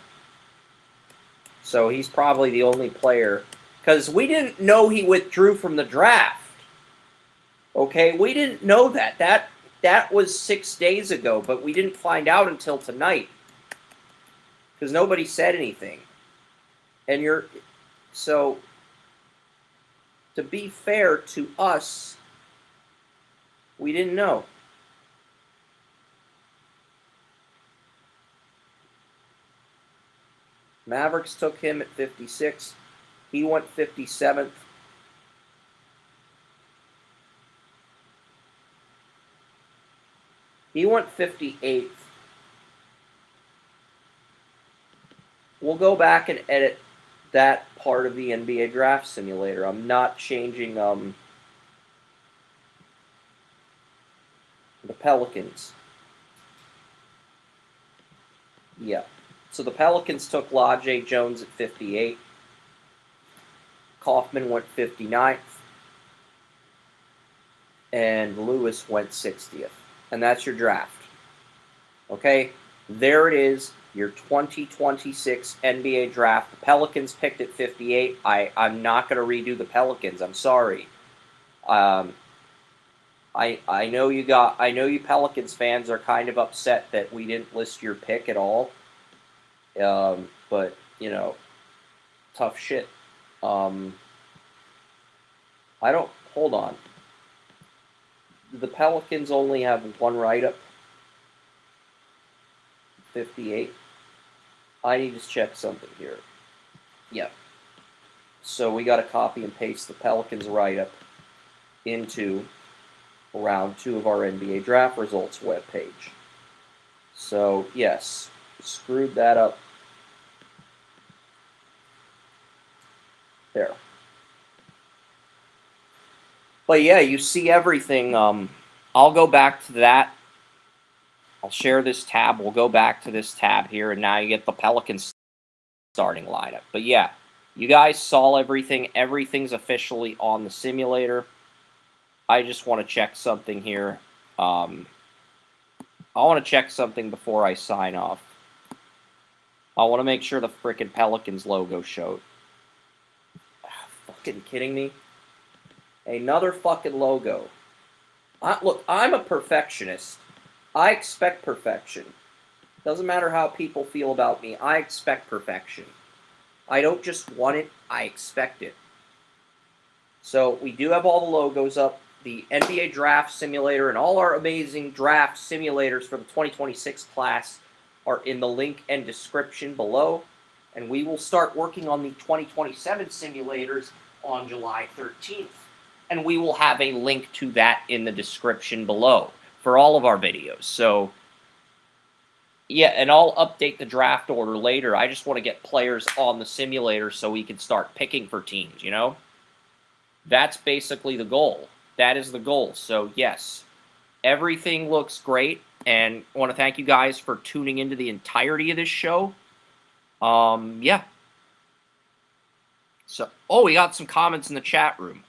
A: So he's probably the only player. Because we didn't know he withdrew from the draft. Okay, we didn't know that. That was 6 days ago, but we didn't find out until tonight. Because nobody said anything. And so, to be fair to us, we didn't know. Mavericks took him at 56. He went 57th. He went 58th. We'll go back and edit that part of the NBA Draft Simulator. I'm not changing the Pelicans. Yeah. So the Pelicans took Lajay Jones at 58. Kaufman went 59th. And Lewis went 60th. And that's your draft. Okay? There it is. Your 2026 NBA draft. The Pelicans picked at 58. I'm not going to redo the Pelicans. I'm sorry. I know you Pelicans fans are kind of upset that we didn't list your pick at all. But tough shit. Hold on. The Pelicans only have one write-up. 58. I need to check something here. Yep. So we got to copy and paste the Pelicans write-up into round 2 of our NBA draft results webpage. So, yes, screwed that up. There. But yeah, you see everything. I'll go back to that. I'll share this tab. We'll go back to this tab here, and now you get the Pelicans starting lineup. But yeah, you guys saw everything. Everything's officially on the simulator. I just want to check something here. I want to check something before I sign off. I want to make sure the frickin' Pelicans logo showed. Fucking kidding me? Another fucking logo. Look, I'm a perfectionist. I expect perfection. Doesn't matter how people feel about me. I expect perfection. I don't just want it. I expect it. So we do have all the logos up. The NBA Draft Simulator and all our amazing draft simulators for the 2026 class are in the link and description below. And we will start working on the 2027 simulators on July 13th. And we will have a link to that in the description below for all of our videos. So, yeah, and I'll update the draft order later. I just want to get players on the simulator so we can start picking for teams, That's basically the goal. That is the goal. So, yes, everything looks great. And I want to thank you guys for tuning into the entirety of this show. Yeah. So, we got some comments in the chat room.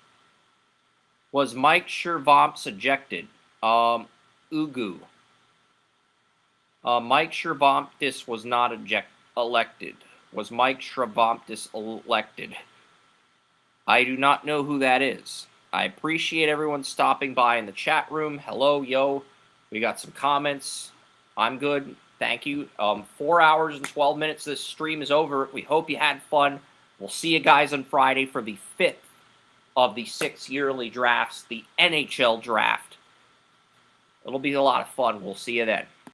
A: Was Mike Shervomps ejected? Ugu. Mike Shervomptis was not elected. Was Mike Shervomptis elected? I do not know who that is. I appreciate everyone stopping by in the chat room. Hello, yo. We got some comments. I'm good. Thank you. 4 hours and 12 minutes. This stream is over. We hope you had fun. We'll see you guys on Friday for the 5th of the 6 yearly drafts, the NHL Draft. It'll be a lot of fun. We'll see you then.